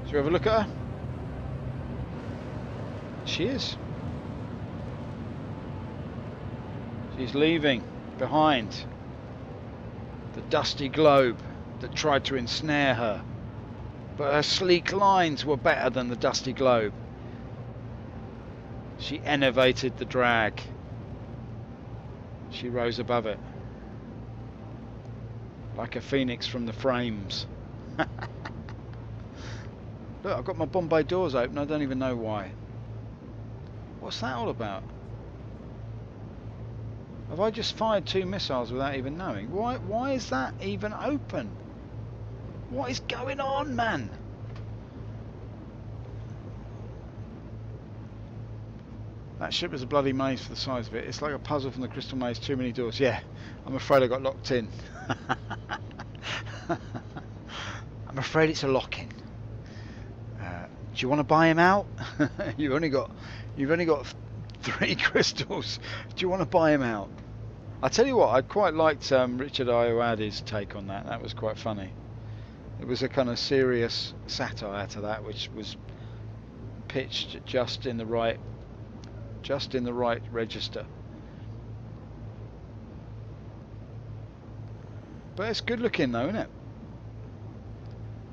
Should we have a look at her? She is. She's leaving behind the dusty globe that tried to ensnare her. But her sleek lines were better than the dusty globe. She enervated the drag. She rose above it. Like a phoenix from the frames. Look, I've got my Bombay doors open, I don't even know why. What's that all about? Have I just fired 2 missiles without even knowing? Why is that even open? What is going on, man? That ship is a bloody maze for the size of it. It's like a puzzle from the Crystal Maze, too many doors. Yeah, I'm afraid I got locked in. I'm afraid it's a lock-in. Do you want to buy him out? You've only got 3 crystals. Do you want to buy him out? I tell you what, I quite liked Richard Ayoade's take on that. That was quite funny. It was a kind of serious satire to that, which was pitched just in the right register. But it's good looking though, isn't it?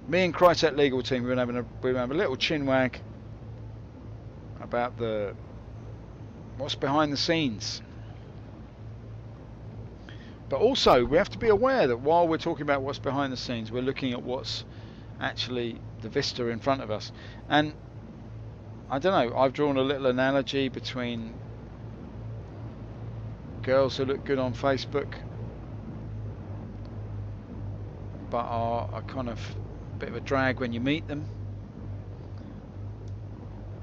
Me and Crytek legal team, we've been having a little chin wag about what's behind the scenes. But also, we have to be aware that while we're talking about what's behind the scenes, we're looking at what's actually the vista in front of us. And I don't know, I've drawn a little analogy between girls who look good on Facebook but are kind of a bit of a drag when you meet them,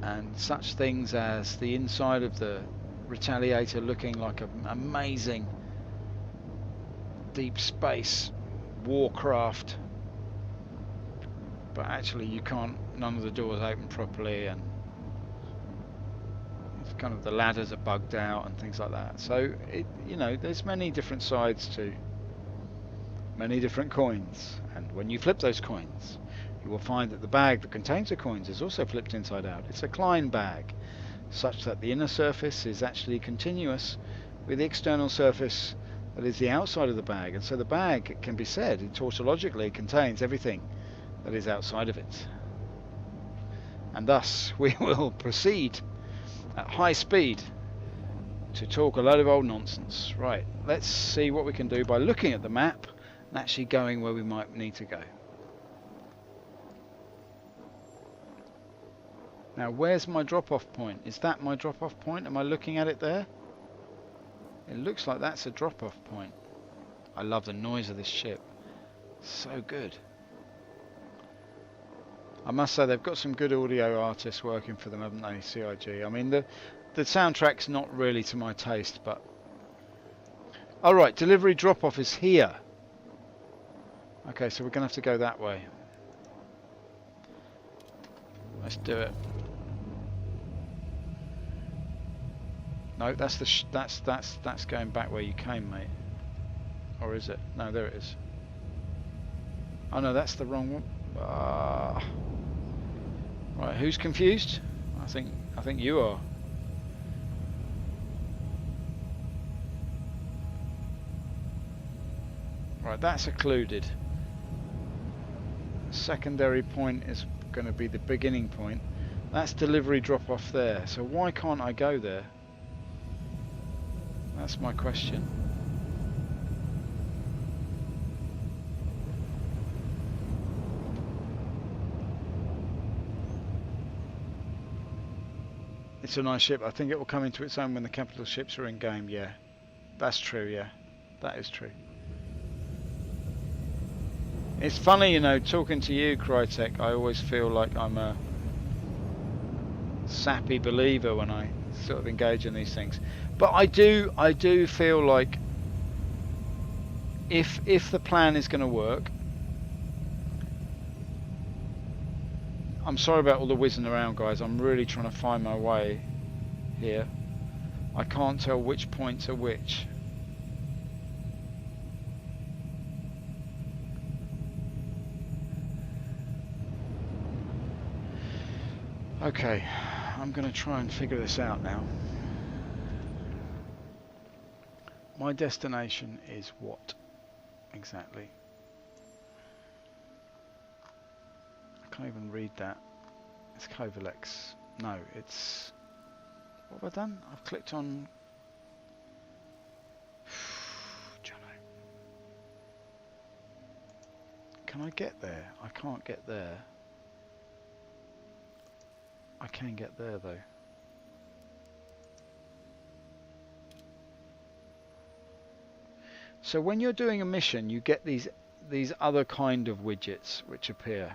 and such things as the inside of the Retaliator looking like an amazing deep space warcraft, but actually none of the doors open properly, and it's kind of the ladders are bugged out and things like that. So there's many different sides to many different coins, and when you flip those coins, you will find that the bag that contains the coins is also flipped inside out. It's a Klein bag, such that the inner surface is actually continuous with the external surface that is the outside of the bag, and so the bag, it can be said, tautologically contains everything that is outside of it. And thus we will proceed at high speed to talk a load of old nonsense. Right, let's see what we can do by looking at the map and actually going where we might need to go. Now, where's my drop-off point? Is that my drop-off point? Am I looking at it there? It looks like that's a drop-off point. I love the noise of this ship. So good. I must say they've got some good audio artists working for them, haven't they, CIG? I mean, the soundtrack's not really to my taste, but... Alright, delivery drop-off is here. Okay, so we're going to have to go that way. Let's do it. No, that's that's going back where you came, mate. Or is it? No, there it is. Oh no, that's the wrong one. Right, who's confused? I think you are. Right, that's occluded. Secondary point is going to be the beginning point. That's delivery drop off there. So why can't I go there? That's my question. It's a nice ship. I think it will come into its own when the capital ships are in game. Yeah, that's true. Yeah, that is true. It's funny, you know, talking to you, Crytek. I always feel like I'm a sappy believer when I sort of engage in these things. But I do feel like if the plan is going to work, I'm sorry about all the whizzing around, guys. I'm really trying to find my way here. I can't tell which points are which. Okay, I'm going to try and figure this out now. My destination is what exactly? I can't even read that. It's Covilex. No, it's... What have I done? I've clicked on... Jono. Can I get there? I can't get there. I can get there though. So when you're doing a mission, you get these other kind of widgets which appear,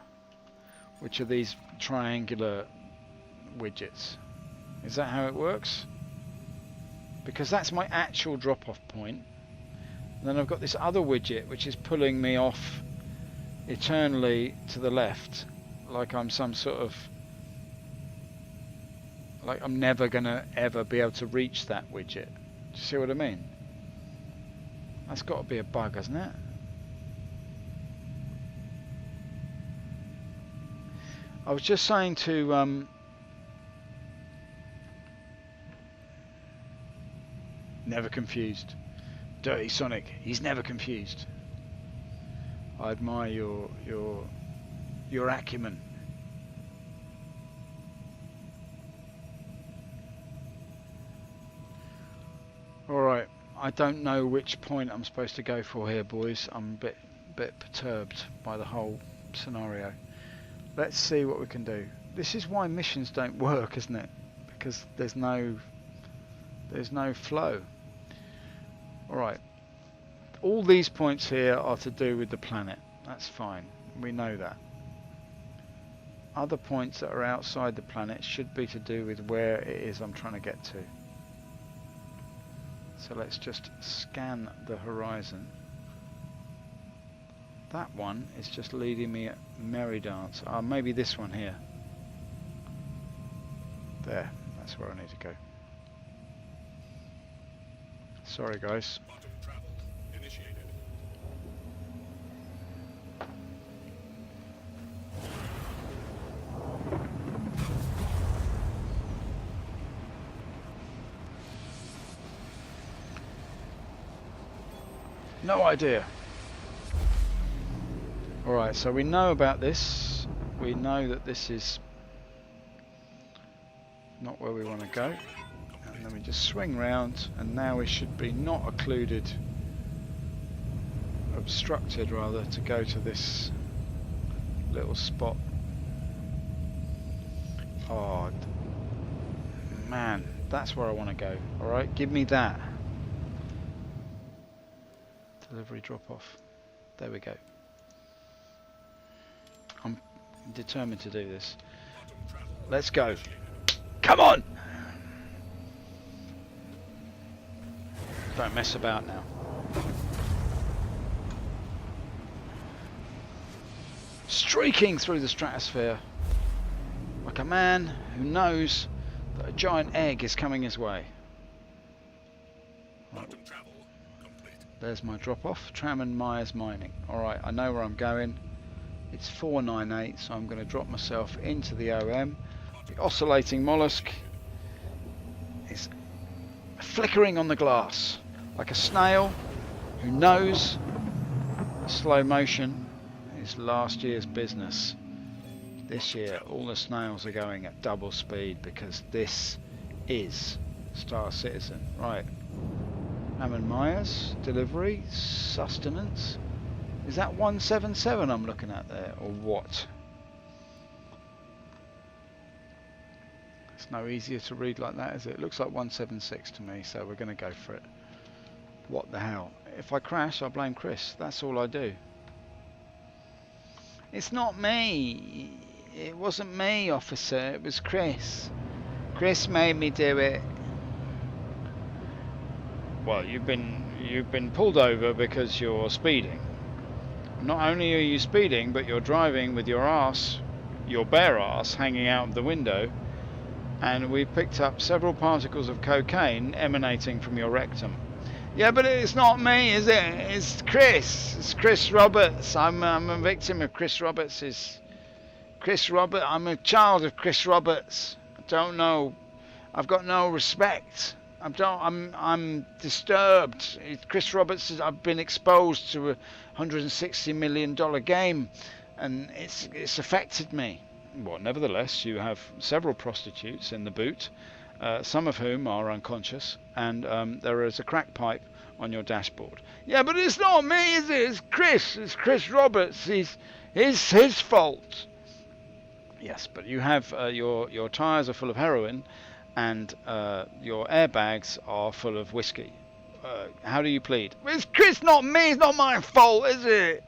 which are these triangular widgets. Is that how it works? Because that's my actual drop-off point. And then I've got this other widget which is pulling me off eternally to the left, like I'm some sort of, like I'm never gonna ever be able to reach that widget. Do you see what I mean? That's got to be a bug, hasn't it? I was just saying to never confused. Dirty Sonic, he's never confused. I admire your acumen. Alright, I don't know which point I'm supposed to go for here, boys. I'm a bit perturbed by the whole scenario. Let's see what we can do. This is why missions don't work, isn't it? Because there's no flow. Alright. All these points here are to do with the planet. That's fine. We know that. Other points that are outside the planet should be to do with where it is I'm trying to get to. So let's just scan the horizon. That one is just leading me at merry dance. Maybe this one here. There, that's where I need to go. Sorry guys. Bottom traveled. Initiated. No idea. Alright, so we know about this. We know that this is not where we want to go. And then we just swing round, and now we should be not obstructed rather, to go to this little spot. Oh man, that's where I want to go. Alright, give me that. Delivery drop off. There we go. I'm determined to do this. Let's go. Come on! Don't mess about now. Streaking through the stratosphere like a man who knows that a giant egg is coming his way. Bottom travel complete. There's my drop off. Tram and Myers Mining. Alright, I know where I'm going. It's 498, so I'm going to drop myself into the OM. The oscillating mollusk is flickering on the glass like a snail who knows slow motion is last year's business. This year all the snails are going at double speed because this is Star Citizen. Right, Hammond Myers, delivery, sustenance. Is that 177 I'm looking at there, or what? It's no easier to read like that, is it? It looks like 176 to me, so we're going to go for it. What the hell? If I crash, I blame Chris. That's all I do. It's not me. It wasn't me, officer. It was Chris. Chris made me do it. Well, you've been pulled over because you're speeding. Not only are you speeding, but you're driving with your ass, your bare ass, hanging out of the window, and we picked up several particles of cocaine emanating from your rectum. Yeah, but it's not me, is it? It's Chris. It's Chris Roberts. I'm a victim of Chris Roberts'. I'm a child of Chris Roberts. I don't know. I've got no respect. I'm disturbed. Chris Roberts. I've been exposed to a $160 million game, and it's affected me. Well, nevertheless, you have several prostitutes in the boot, some of whom are unconscious, and there is a crack pipe on your dashboard. Yeah, but it's not me, is it? It's Chris. It's Chris Roberts. It's his fault. Yes, but you have your tyres are full of heroin, and your airbags are full of whiskey. How do you plead? It's Chris, not me. It's not my fault, is it?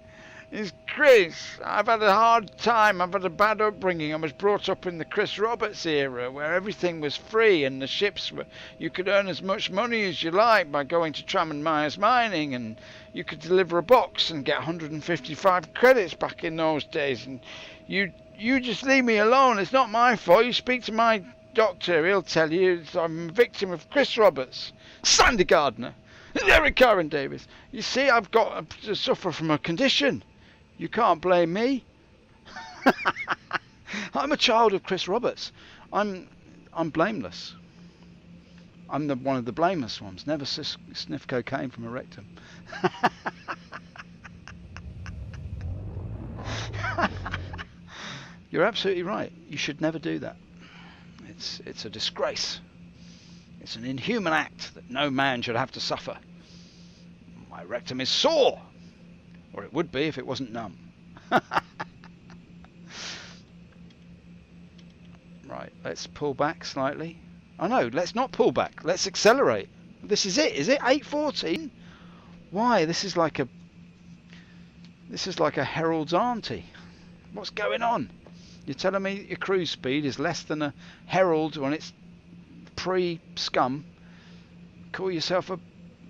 It's Chris. I've had a hard time. I've had a bad upbringing. I was brought up in the Chris Roberts era, where everything was free and the ships were. You could earn as much money as you like by going to Tram and Myers Mining, and you could deliver a box and get 155 credits back in those days. And you just leave me alone. It's not my fault. You speak to my doctor. He'll tell you I'm a victim of Chris Roberts, Sandy Gardner, Eric Karen Davis. You see, I've got to suffer from a condition. You can't blame me. I'm a child of Chris Roberts. I'm blameless. I'm one of the blameless ones. Never sniff cocaine from a rectum. You're absolutely right. You should never do that. It's a disgrace. It's an inhuman act that no man should have to suffer. My rectum is sore. Or it would be if it wasn't numb. Right, let's pull back slightly. Oh no, let's not pull back. Let's accelerate. This is it, is it? 8:14? Why? This is like a Herald's auntie. What's going on? You're telling me your cruise speed is less than a Herald when it's pre-scum? Call yourself a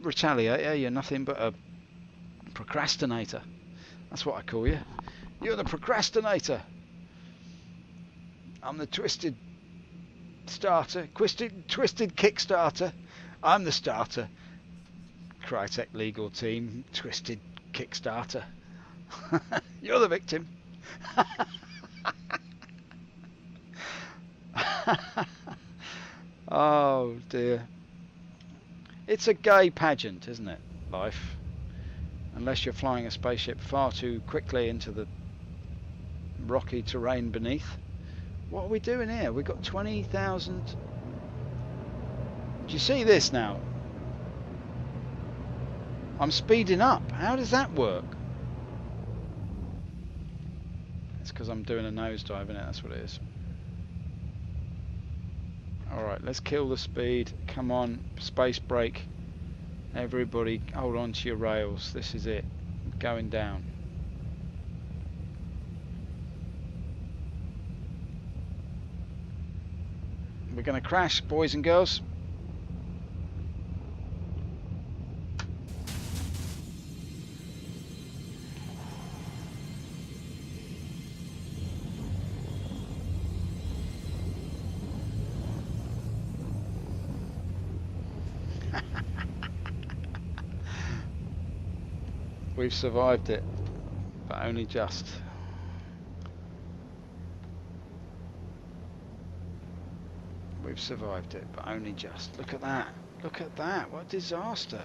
retaliator? You're nothing but a procrastinator. That's what I call you. You're the procrastinator. I'm the twisted starter. Twisted Kickstarter. I'm the starter. Crytek legal team. Twisted Kickstarter. You're the victim. Oh dear. It's a gay pageant, isn't it? Life. Unless you're flying a spaceship far too quickly into the rocky terrain beneath. What are we doing here? We've got 20,000. Do you see this now? I'm speeding up. How does that work? It's because I'm doing a nosedive, isn't it? That's what it is. Alright, let's kill the speed. Come on, space brake. Everybody hold on to your rails. This is it. Going down. We're going to crash, boys and girls. We've survived it, but only just. We've survived it, but only just. Look at that. Look at that. What a disaster.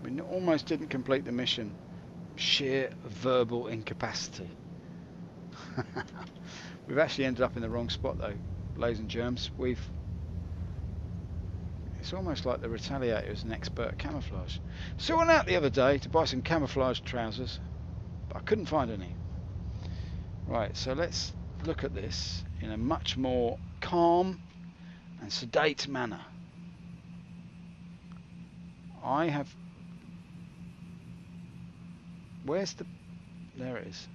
We almost didn't complete the mission. Sheer verbal incapacity. We've actually ended up in the wrong spot though, ladies and germs. It's almost like the Retaliator is an expert at camouflage. So I went out the other day to buy some camouflage trousers, but I couldn't find any. Right, so let's look at this in a much more calm and sedate manner. I have... Where's the... There it is.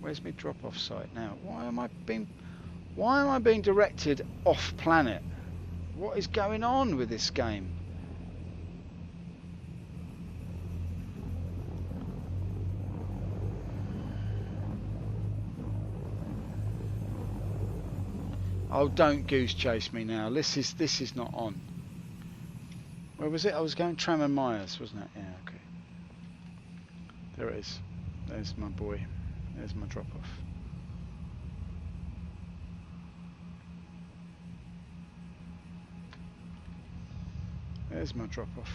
Where's my drop-off site now? Why am I being directed off planet? What is going on with this game? Oh, don't goose chase me now. This is not on. Where was it? I was going Tram and Myers, wasn't it? Yeah, okay. There it is. There's my boy. There's my drop off. There's my drop off.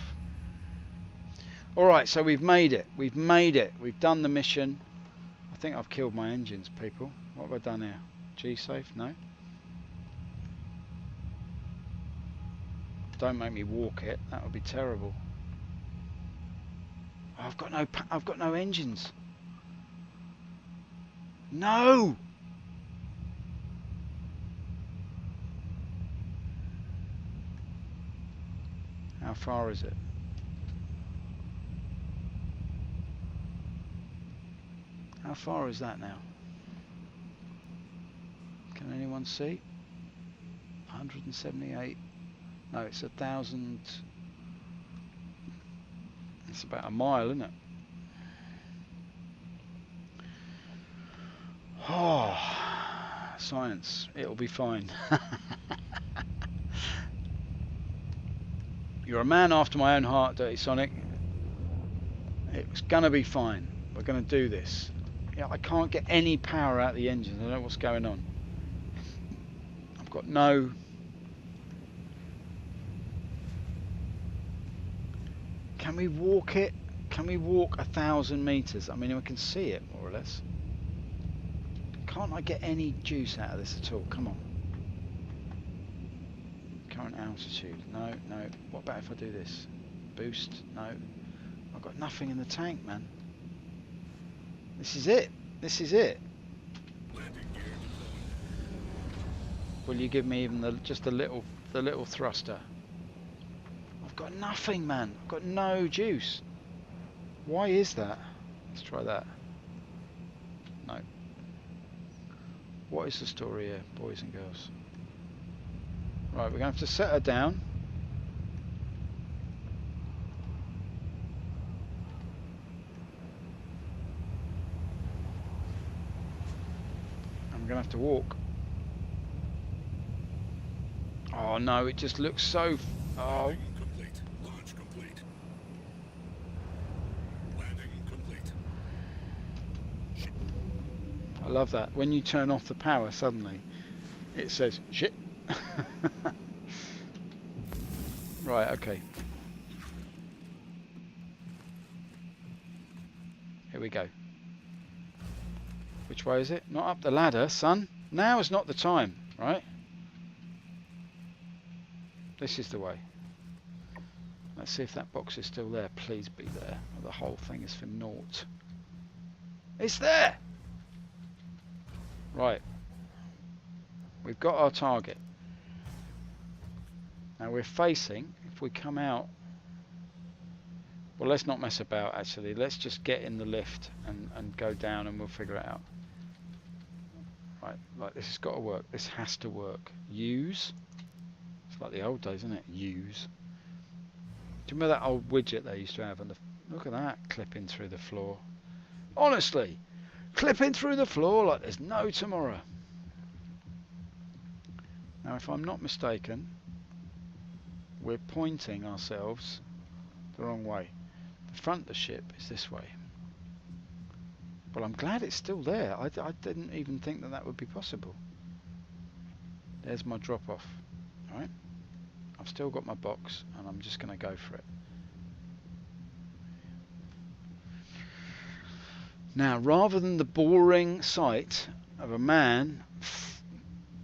Alright, so we've made it. We've made it. We've done the mission. I think I've killed my engines, people. What have I done here? G-safe? No? Don't make me walk it. That would be terrible. Oh, I've got no engines. No! How far is it? How far is that now? Can anyone see? 178. No, it's 1,000. It's about a mile, isn't it? Oh, science. It'll be fine. You're a man after my own heart, Dirty Sonic. It's gonna be fine. We're gonna do this. Yeah, I can't get any power out of the engine. I don't know what's going on. I've got no... Can we walk it? Can we walk 1,000 meters? I mean, we can see it more or less. Can't I get any juice out of this at all? Come on. Current altitude. No, no. What about if I do this? Boost? No. I've got nothing in the tank, man. This is it. This is it. Landing gear deployed. Will you give me even just the little thruster? I've got nothing, man. I've got no juice. Why is that? Let's try that. No. What is the story here, boys and girls? Right, we're going to have to set her down. And we're going to have to walk. Oh no, it just looks so... Oh. Landing complete. Launch complete. Landing complete. I love that. When you turn off the power, suddenly it says shit. Right, okay. Here we go. Which way is it? Not up the ladder, son. Now is not the time, right? This is the way. Let's see if that box is still there. Please be there. Or the whole thing is for naught. It's there! Right. We've got our target. Now we're facing, if we come out... Well, let's not mess about, actually. Let's just get in the lift and go down and we'll figure it out. Right, like this has got to work. This has to work. Use. It's like the old days, isn't it? Use. Do you remember that old widget they used to have? Look at that, clipping through the floor. Honestly, clipping through the floor like there's no tomorrow. Now, if I'm not mistaken, we're pointing ourselves the wrong way. The front of the ship is this way. But I'm glad it's still there. I didn't even think that that would be possible. There's my drop off. Alright. I've still got my box and I'm just going to go for it. Now, rather than the boring sight of a man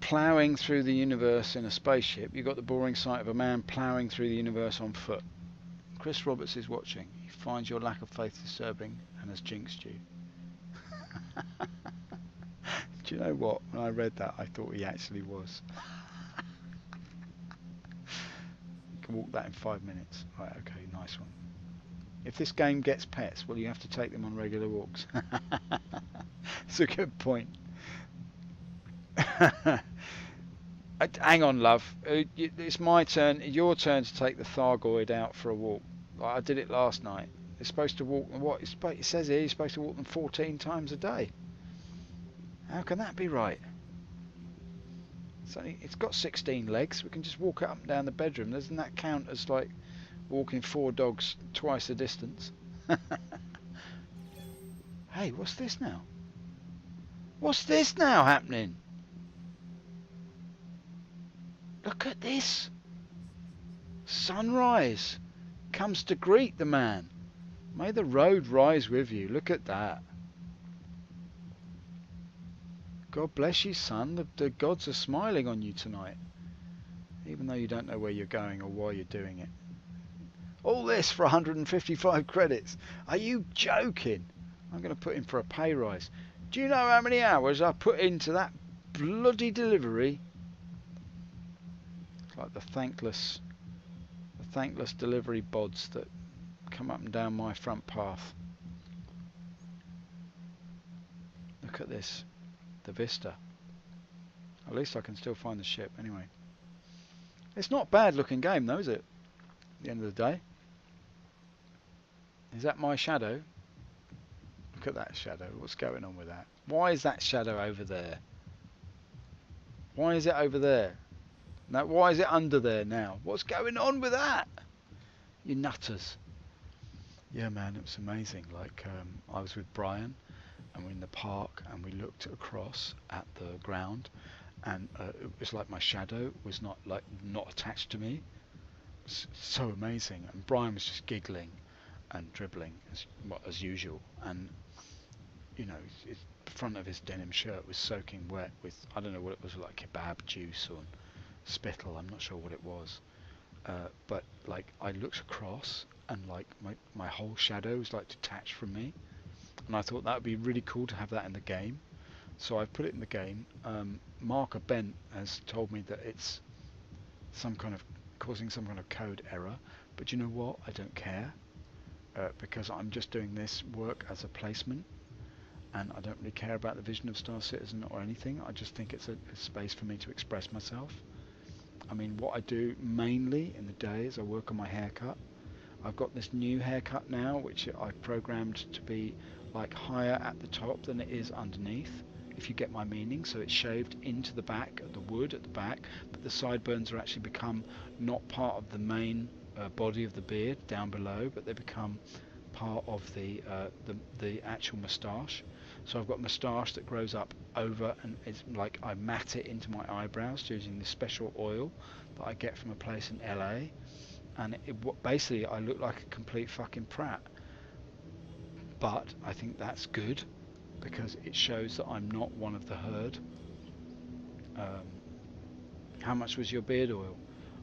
ploughing through the universe in a spaceship, you've got the boring sight of a man ploughing through the universe on foot. Chris Roberts is watching. He finds your lack of faith disturbing and has jinxed you. Do you know what? When I read that, I thought he actually was. You can walk that in 5 minutes. Right, okay, nice one. If this game gets pets, well, you have to take them on regular walks. It's a good point. Hang on, love. It's my turn. Your turn to take the Thargoid out for a walk. Like I did it last night. It's supposed to walk. What it says here, you're supposed to walk them 14 times a day. How can that be right? It's got 16 legs. We can just walk it up and down the bedroom. Doesn't that count as like walking 4 dogs twice the distance? Hey, what's this now? What's this now happening? Look at this. Sunrise comes to greet the man. May the road rise with you. Look at that. God bless you, son. The gods are smiling on you tonight. Even though you don't know where you're going or why you're doing it. All this for 155 credits. Are you joking? I'm going to put in for a pay rise. Do you know how many hours I put into that bloody delivery? It's like the thankless thankless delivery bods that come up and down my front path. Look at this, the vista. At least I can still find the ship anyway. It's not a bad looking game though, is it? At the end of the day. Is that my shadow? Look at that shadow. What's going on with that? Why is that shadow over there? Why is it over there? Now, why is it under there now? What's going on with that? You nutters. Yeah, man, it was amazing. Like, I was with Brian, and we're in the park, and we looked across at the ground, and it was like my shadow was not attached to me. It's so amazing. And Brian was just giggling and dribbling as usual, and you know, the front of his denim shirt was soaking wet with, I don't know what it was, like kebab juice or spittle, I'm not sure what it was, but like I looked across and like my whole shadow was like detached from me, and I thought that would be really cool to have that in the game, so I put it in the game. Marker Bent has told me that it's causing some kind of code error, but you know what, I don't care, because I'm just doing this work as a placement, and I don't really care about the vision of Star Citizen or anything. I just think it's a space for me to express myself. I mean, what I do mainly in the day is I work on my haircut. I've got this new haircut now, which I've programmed to be like higher at the top than it is underneath, if you get my meaning. So it's shaved into the back, the wood at the back, but the sideburns are actually become not part of the main body of the beard down below, but they become part of the actual moustache. So I've got moustache that grows up over, and it's like I mat it into my eyebrows using this special oil that I get from a place in LA, and basically I look like a complete fucking prat. But I think that's good because it shows that I'm not one of the herd. How much was your beard oil?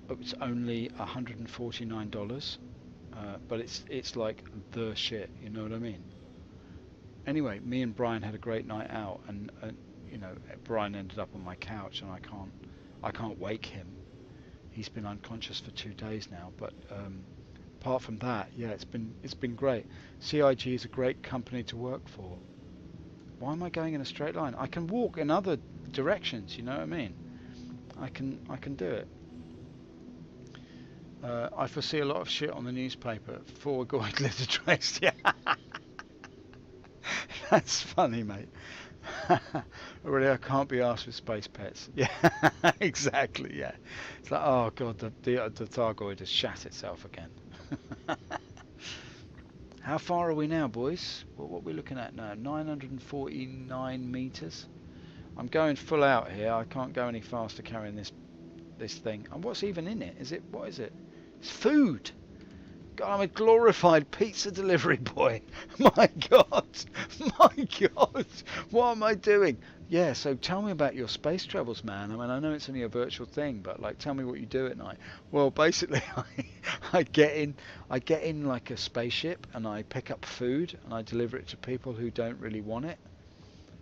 It's only $149, but it's like the shit. You know what I mean? Anyway, me and Brian had a great night out, and you know, Brian ended up on my couch, and I can't wake him. He's been unconscious for 2 days now, but apart from that, yeah, it's been great. CIG is a great company to work for. Why am I going in a straight line? I can walk in other directions. You know what I mean? I can do it. I foresee a lot of shit on the newspaper. Forward going litter trace. Yeah. That's funny, mate. Really, I can't be asked with space pets. Yeah, exactly. Yeah, it's like, oh god, the Thargoid has shat itself again. How far are we now, boys? What are we looking at now? 949 meters. I'm going full out here. I can't go any faster carrying this thing. And what's even in it? What is it? It's food. God, I'm a glorified pizza delivery boy. My God. My God. What am I doing? Yeah, so tell me about your space travels, man. I mean, I know it's only a virtual thing, but like, tell me what you do at night. Well, basically, I get in like a spaceship, and I pick up food, and I deliver it to people who don't really want it.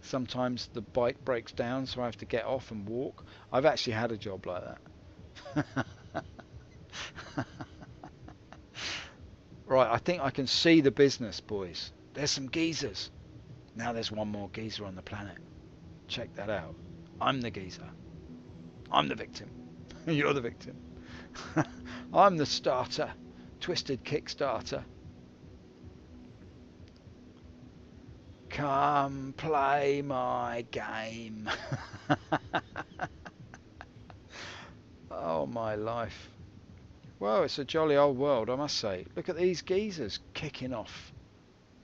Sometimes the bike breaks down, so I have to get off and walk. I've actually had a job like that. Right, I think I can see the business, boys. There's some geezers. Now there's one more geezer on the planet. Check that out. I'm the geezer. I'm the victim. You're the victim. I'm the starter. Twisted Kickstarter. Come play my game. Oh, my life. Well, it's a jolly old world, I must say. Look at these geezers kicking off.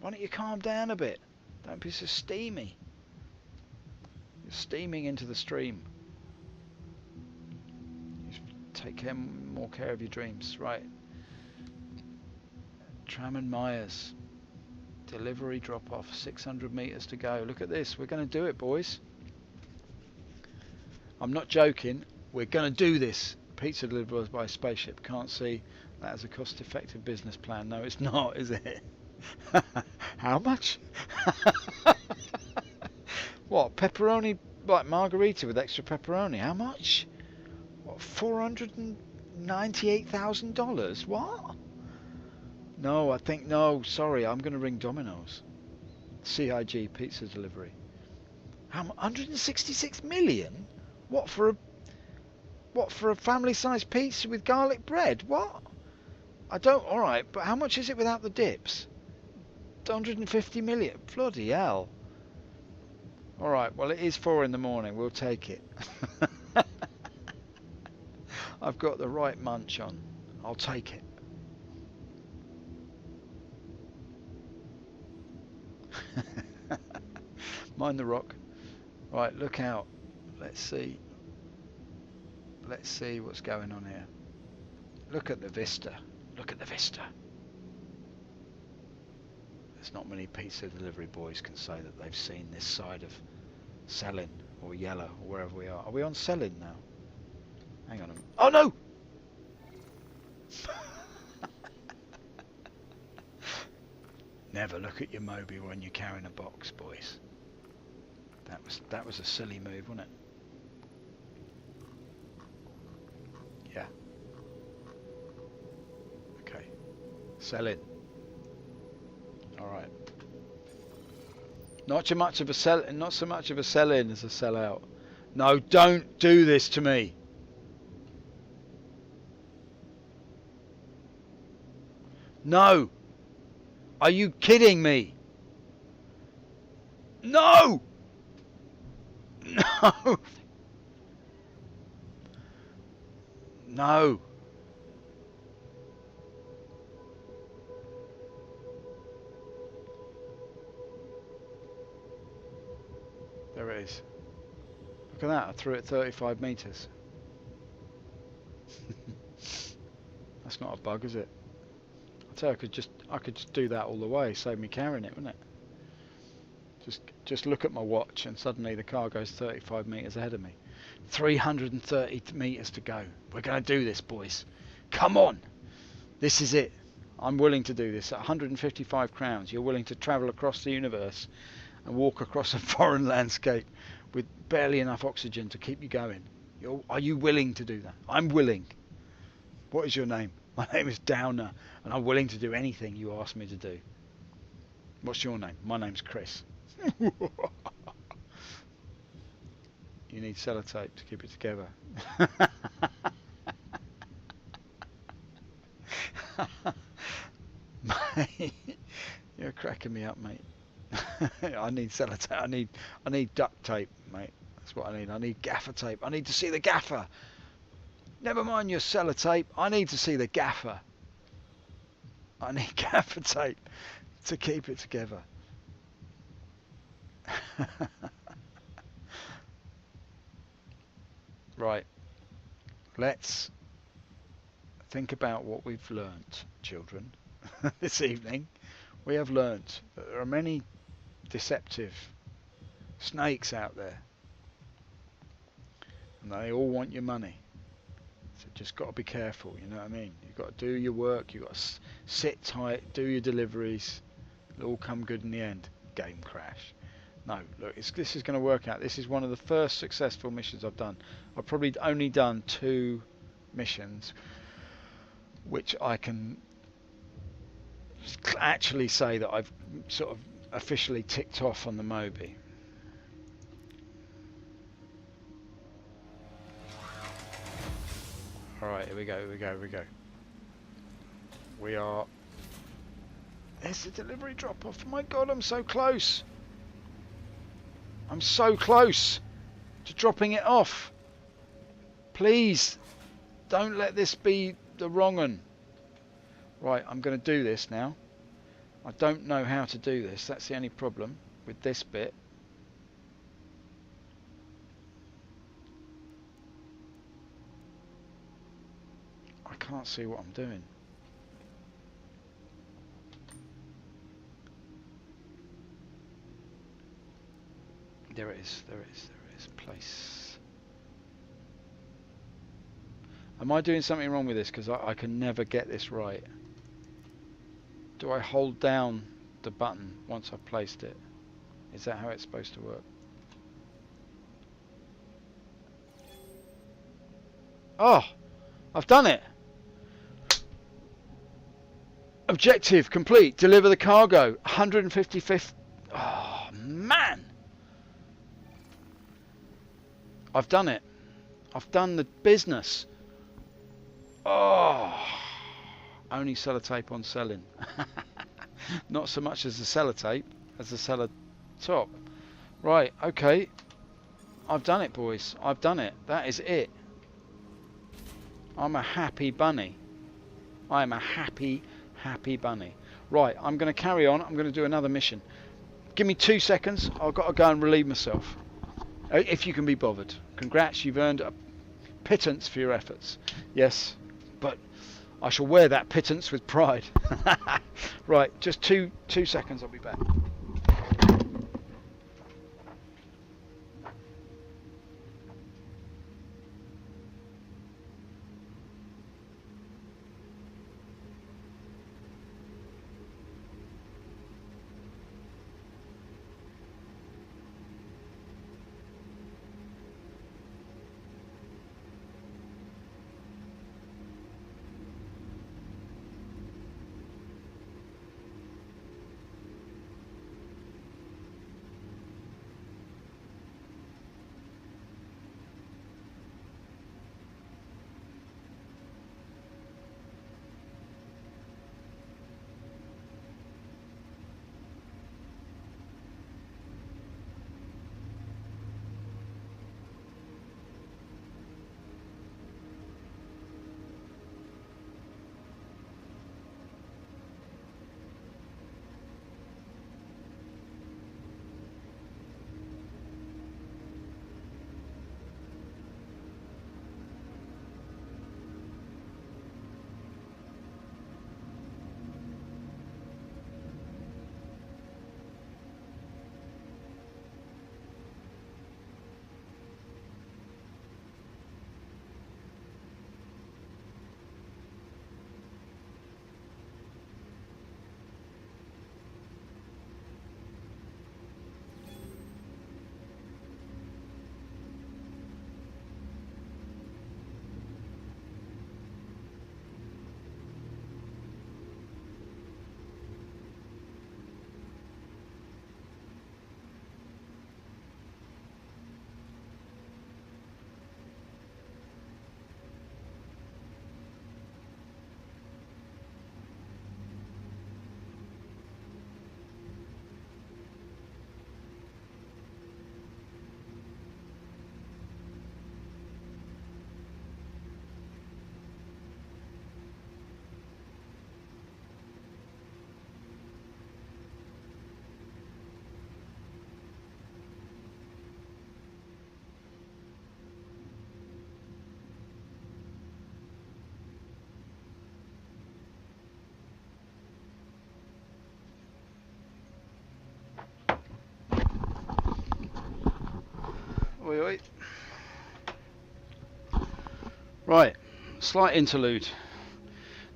Why don't you calm down a bit? Don't be so steamy. You're steaming into the stream. You take more care of your dreams. Right. Tram and Myers. Delivery drop-off. 600 meters to go. Look at this. We're going to do it, boys. I'm not joking. We're going to do this. Pizza delivered by spaceship. Can't see that as a cost-effective business plan. No, it's not, is it? How much? What, pepperoni, like margarita with extra pepperoni? How much? What, 400 and $98,000? What? No, I think no. Sorry, I'm going to ring Domino's. CIG pizza delivery. How 166 million? What for a family-sized pizza with garlic bread? What? I don't. All right, but how much is it without the dips? 150 million. Bloody hell. All right. Well, it is 4 in the morning. We'll take it. I've got the right munch on. I'll take it. Mind the rock. Right, look out. Let's see. Let's see what's going on here. Look at the vista. Look at the vista. There's not many pizza delivery boys can say that they've seen this side of Selin or Yellow or wherever we are. Are we on Selin now? Hang on a minute. Oh no! Never look at your Moby when you're carrying a box, boys. That was a silly move, wasn't it? Yeah. Okay. Sell in. All right. Not so much of a sell in as a sell out. No, don't do this to me. No. Are you kidding me? No. No. No. There it is. Look at that. I threw it 35 meters. That's not a bug, is it? I tell you, I could just do that all the way, save me carrying it, wouldn't it? Just look at my watch and suddenly the car goes 35 meters ahead of me. 330 meters to go. We're going to do this, boys. Come on. This is it. I'm willing to do this. At 155 crowns, you're willing to travel across the universe and walk across a foreign landscape with barely enough oxygen to keep you going. Are you willing to do that? I'm willing. What is your name? My name is Downer, and I'm willing to do anything you ask me to do. What's your name? My name's Chris. You need sellotape to keep it together. Mate, you're cracking me up, mate. I need sellotape. I need duct tape, mate. That's what I need. I need gaffer tape. I need to see the gaffer. Never mind your sellotape. I need to see the gaffer. I need gaffer tape to keep it together. Right. Let's think about what we've learnt, children. This evening, we have learnt that there are many deceptive snakes out there, and they all want your money. So just got to be careful, you know what I mean? You've got to do your work, you've got to sit tight, do your deliveries. It'll all come good in the end. Game crash. No, look, this is going to work out. This is one of the first successful missions I've done. I've probably only done 2 missions, which I can actually say that I've sort of officially ticked off on the Moby. Alright, here we go. We are... There's the delivery drop-off. My God, I'm so close. I'm so close to dropping it off. Please, don't let this be the wrong one. Right, I'm going to do this now. I don't know how to do this. That's the only problem with this bit. I can't see what I'm doing. There it is. Place. Am I doing something wrong with this? Because I can never get this right. Do I hold down the button once I've placed it? Is that how it's supposed to work? Oh! I've done it! Objective complete. Deliver the cargo. 155th. Oh, man. I've done it. I've done the business. Oh. Only sellotape on selling. Not so much as the sellotape as the seller top. Right, okay. I've done it, boys. I've done it. That is it. I'm a happy bunny. I am a happy bunny. Right, I'm going to carry on. I'm going to do another mission. Give me 2 seconds. I've got to go and relieve myself. If you can be bothered. Congrats, you've earned a pittance for your efforts. Yes, but I shall wear that pittance with pride. Right, just two seconds. I'll be back. Oi, oi. Right, slight interlude.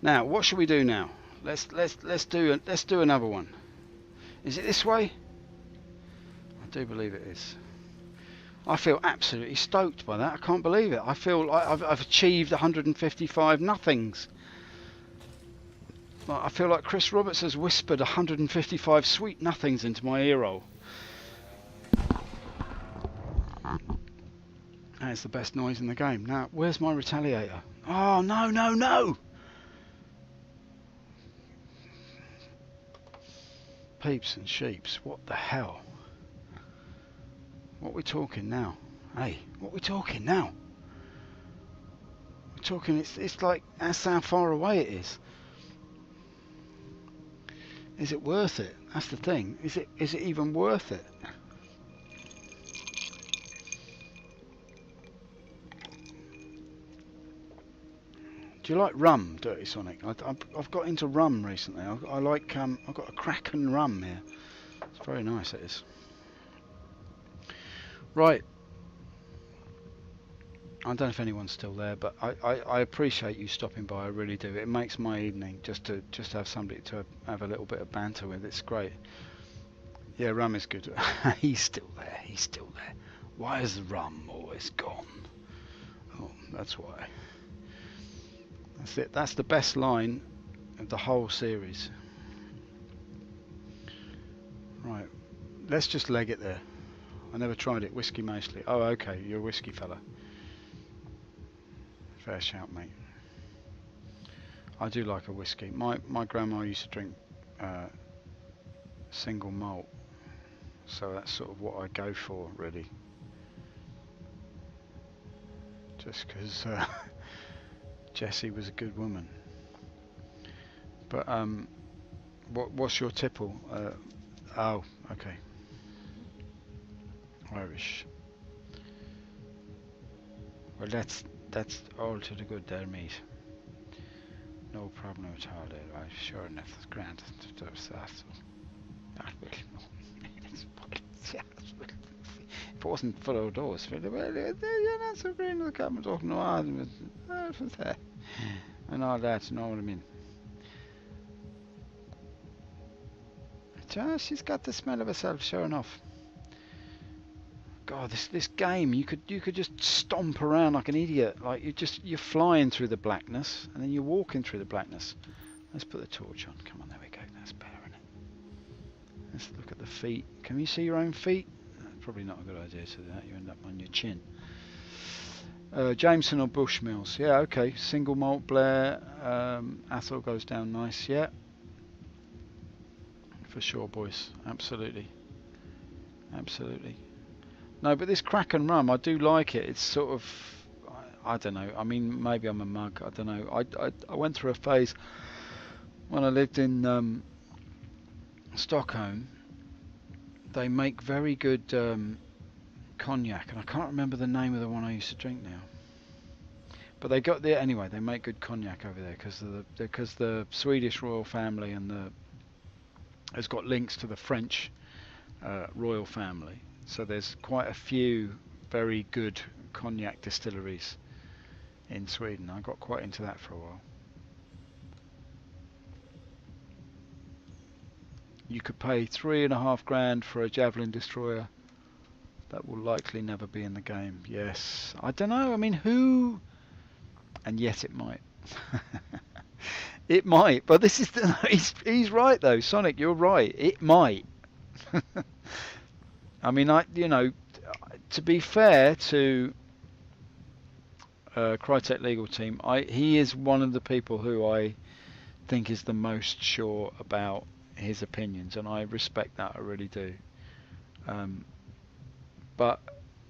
Now, what should we do now? Let's do another one. Is it this way? I do believe it is. I feel absolutely stoked by that. I can't believe it. I feel like I've achieved 155 nothings. I feel like Chris Roberts has whispered 155 sweet nothings into my earhole. That's the best noise in the game. Now, where's my retaliator? Oh, no, no, no! Peeps and sheeps, what the hell? What we talking now? Hey, what we talking now? We're talking, it's like, that's how far away it is. Is it worth it? That's the thing. Is it even worth it? Do you like rum, Dirty Sonic? I've got into rum recently. I like I've got a Kraken rum here. It's very nice. It is. Right. I don't know if anyone's still there, but I appreciate you stopping by. I really do. It makes my evening just to have somebody to have a little bit of banter with. It's great. Yeah, rum is good. He's still there. He's still there. Why is the rum always gone? Oh, that's why. That's it. That's the best line of the whole series. Right, let's just leg it there. I never tried it. Whiskey mostly. Oh, okay, you're a whiskey fella. Fair shout, mate. I do like a whiskey. My grandma used to drink single malt, so that's sort of what I go for, really. Just because Jessie was a good woman. But what's your tipple? Oh, okay. Irish. Well, that's all to the good there, mate. No problem at all there. I'm sure enough. That's grand. That will. It's fucking. If it wasn't for all those, well, you're not so green in the comments. Oh no, and all that. You know what I mean? She's got the smell of herself, sure enough. God, this game, you could just stomp around like an idiot. Like you're flying through the blackness, and then you're walking through the blackness. Let's put the torch on. Come on, there we go. That's better, isn't it? Let's look at the feet. Can you see your own feet? Probably not a good idea to do that. You end up on your chin. Jameson or Bushmills? Yeah, okay. Single malt Blair. Athol goes down nice. Yeah. For sure, boys. Absolutely. Absolutely. No, but this Kraken rum, I do like it. It's sort of, I don't know. I mean, maybe I'm a mug. I don't know. I went through a phase when I lived in Stockholm. They make very good cognac, and I can't remember the name of the one I used to drink now. But they got there anyway. They make good cognac over there because the Swedish royal family has got links to the French royal family. So there's quite a few very good cognac distilleries in Sweden. I got quite into that for a while. You could pay $3,500 for a Javelin destroyer. That will likely never be in the game. Yes, I don't know. I mean, who? And yet it might. It might. But this is he's right though. Sonic, you're right. It might. I mean, to be fair to Crytek legal team, he is one of the people who I think is the most sure about his opinions, and I respect that. I really do. But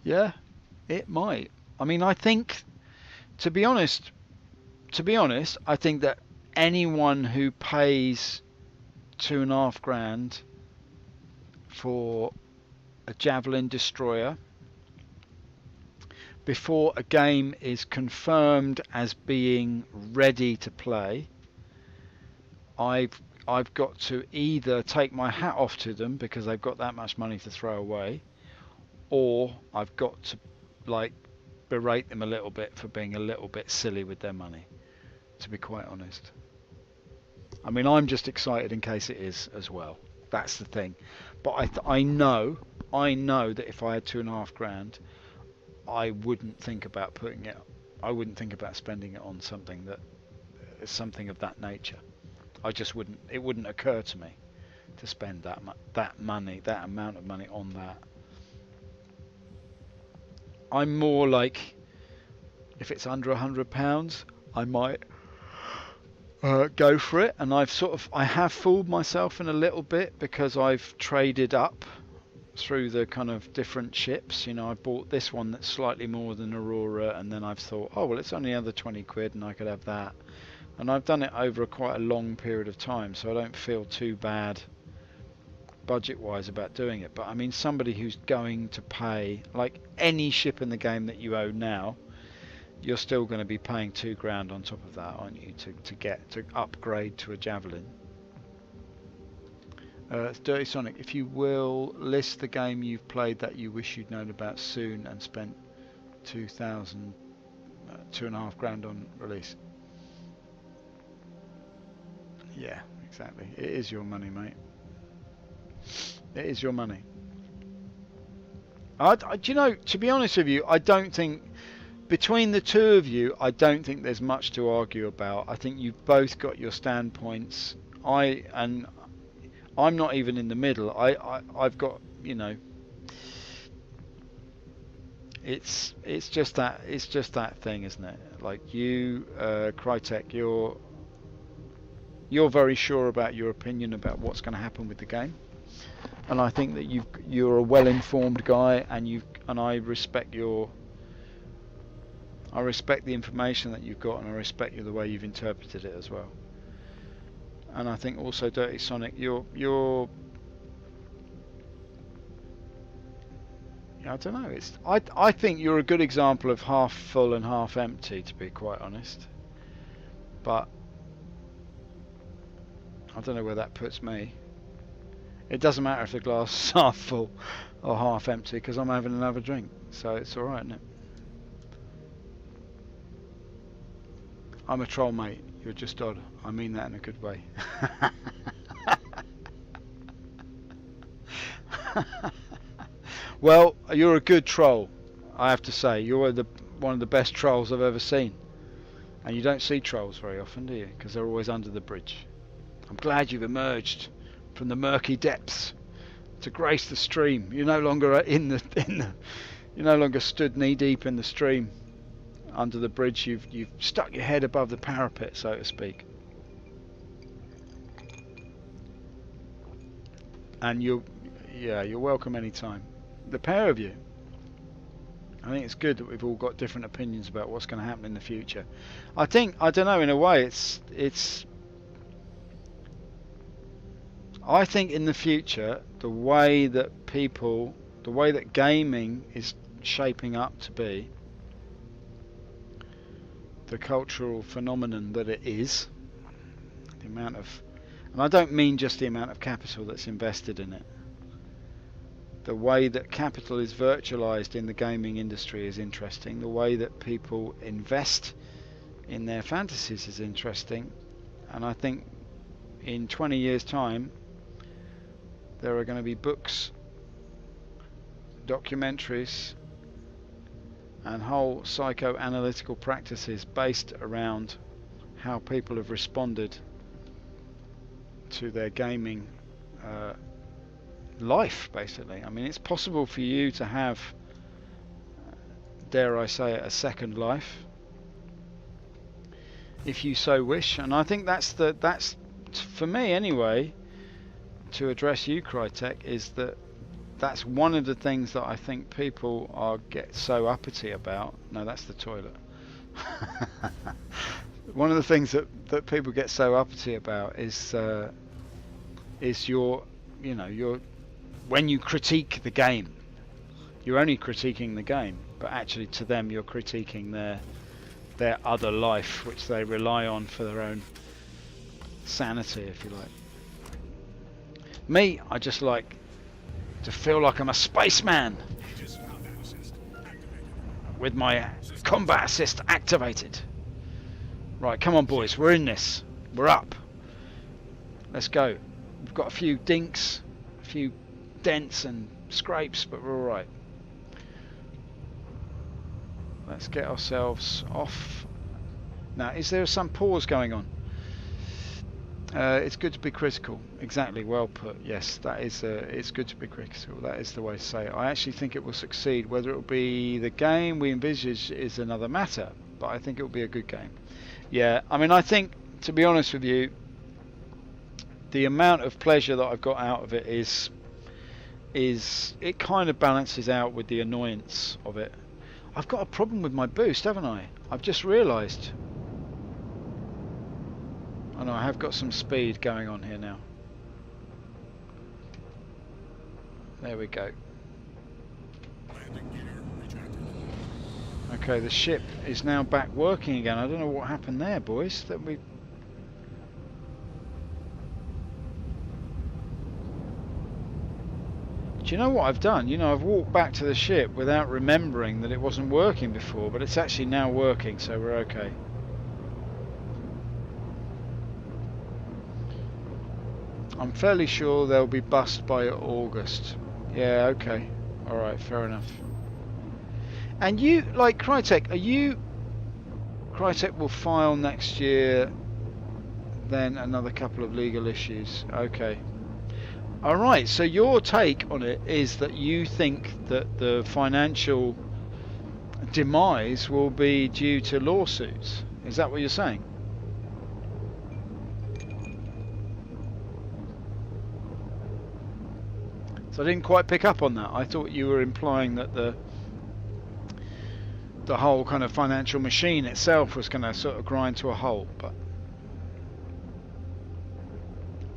yeah, it might. I mean, I think, to be honest, I think that anyone who pays $2,500 for a Javelin destroyer before a game is confirmed as being ready to play, I've got to either take my hat off to them because they've got that much money to throw away, or I've got to berate them a little bit for being a little bit silly with their money, to be quite honest. I mean, I'm just excited in case it is as well. That's the thing. But I know that if I had $2,500, I wouldn't think about spending it on something of that nature. I just wouldn't. It wouldn't occur to me to spend that amount of money on that. I'm more like, if it's under £100, I might go for it. And I have fooled myself in a little bit because I've traded up through the kind of different ships. You know, I bought this one that's slightly more than Aurora, and then I've thought, oh well, it's only another 20 quid and I could have that. And I've done it over quite a long period of time, so I don't feel too bad budget wise about doing it. But I mean, somebody who's going to pay, like any ship in the game that you own now, you're still going to be paying $2,000 on top of that, aren't you, to upgrade to a Javelin. Dirty Sonic, if you will list the game you've played that you wish you'd known about soon and spent $2,500 on release. Yeah, exactly. It is your money, mate. It is your money. Do you know, to be honest with you, I don't think between the two of you, I don't think there's much to argue about. I think you've both got your standpoints. I'm not even in the middle. I've got, you know, it's just that thing, isn't it? Like you, Crytek, you're very sure about your opinion about what's going to happen with the game, and I think that you're a well-informed guy, and I respect the information that you've got, and I respect the way you've interpreted it as well. And I think also, Dirty Sonic, you're I don't know. I think you're a good example of half full and half empty, to be quite honest. But I don't know where that puts me. It doesn't matter if the glass is half full or half empty, because I'm having another drink, so it's all right, isn't it? I'm a troll, mate. You're just odd. I mean that in a good way. Well, you're a good troll, I have to say. You're one of the best trolls I've ever seen. And you don't see trolls very often, do you? Because they're always under the bridge. I'm glad you've emerged from the murky depths to grace the stream. You're no longer you're no longer stood knee deep in the stream under the bridge. You've stuck your head above the parapet, so to speak. And you're welcome anytime. The pair of you, I think it's good that we've all got different opinions about what's going to happen in the future. I don't know, in a way I think in the future, the way that gaming is shaping up to be, the cultural phenomenon that it is, and I don't mean just the amount of capital that's invested in it. The way that capital is virtualized in the gaming industry is interesting. The way that people invest in their fantasies is interesting. And I think in 20 years' time, there are going to be books, documentaries, and whole psychoanalytical practices based around how people have responded to their gaming life, basically. I mean, it's possible for you to have, dare I say it, a second life, if you so wish. And I think that's for me anyway, to address you, Crytek, is that's one of the things that I think people get so uppity about. No, that's the toilet. One of the things that people get so uppity about is your when you critique the game, you're only critiquing the game, but actually to them you're critiquing their other life, which they rely on for their own sanity, if you like. Me, I just like to feel like I'm a spaceman with my combat assist activated. Right, come on boys, we're in this. We're up. Let's go. We've got a few dinks, a few dents and scrapes, but we're alright. Let's get ourselves off. Now, is there some pause going on? It's good to be critical. Exactly, well put. Yes, that is. It's good to be critical. That is the way to say it. I actually think it will succeed. Whether it will be the game we envisage is another matter, but I think it will be a good game. Yeah, I mean, I think, to be honest with you, the amount of pleasure that I've got out of it is it kind of balances out with the annoyance of it. I've got a problem with my boost, haven't I? I've just realised. I know I have got some speed going on here now. There we go. Landing gear rejected. Okay, the ship is now back working again. I don't know what happened there, boys. Do you know what I've done? You know, I've walked back to the ship without remembering that it wasn't working before, but it's actually now working, so we're okay. I'm fairly sure they'll be bust by August. Yeah, okay. Alright, fair enough. And you, like Crytek, are you... Crytek will file next year, then another couple of legal issues. Okay. Alright, so your take on it is that you think that the financial demise will be due to lawsuits. Is that what you're saying? So I didn't quite pick up on that. I thought you were implying that the whole kind of financial machine itself was going to sort of grind to a halt. But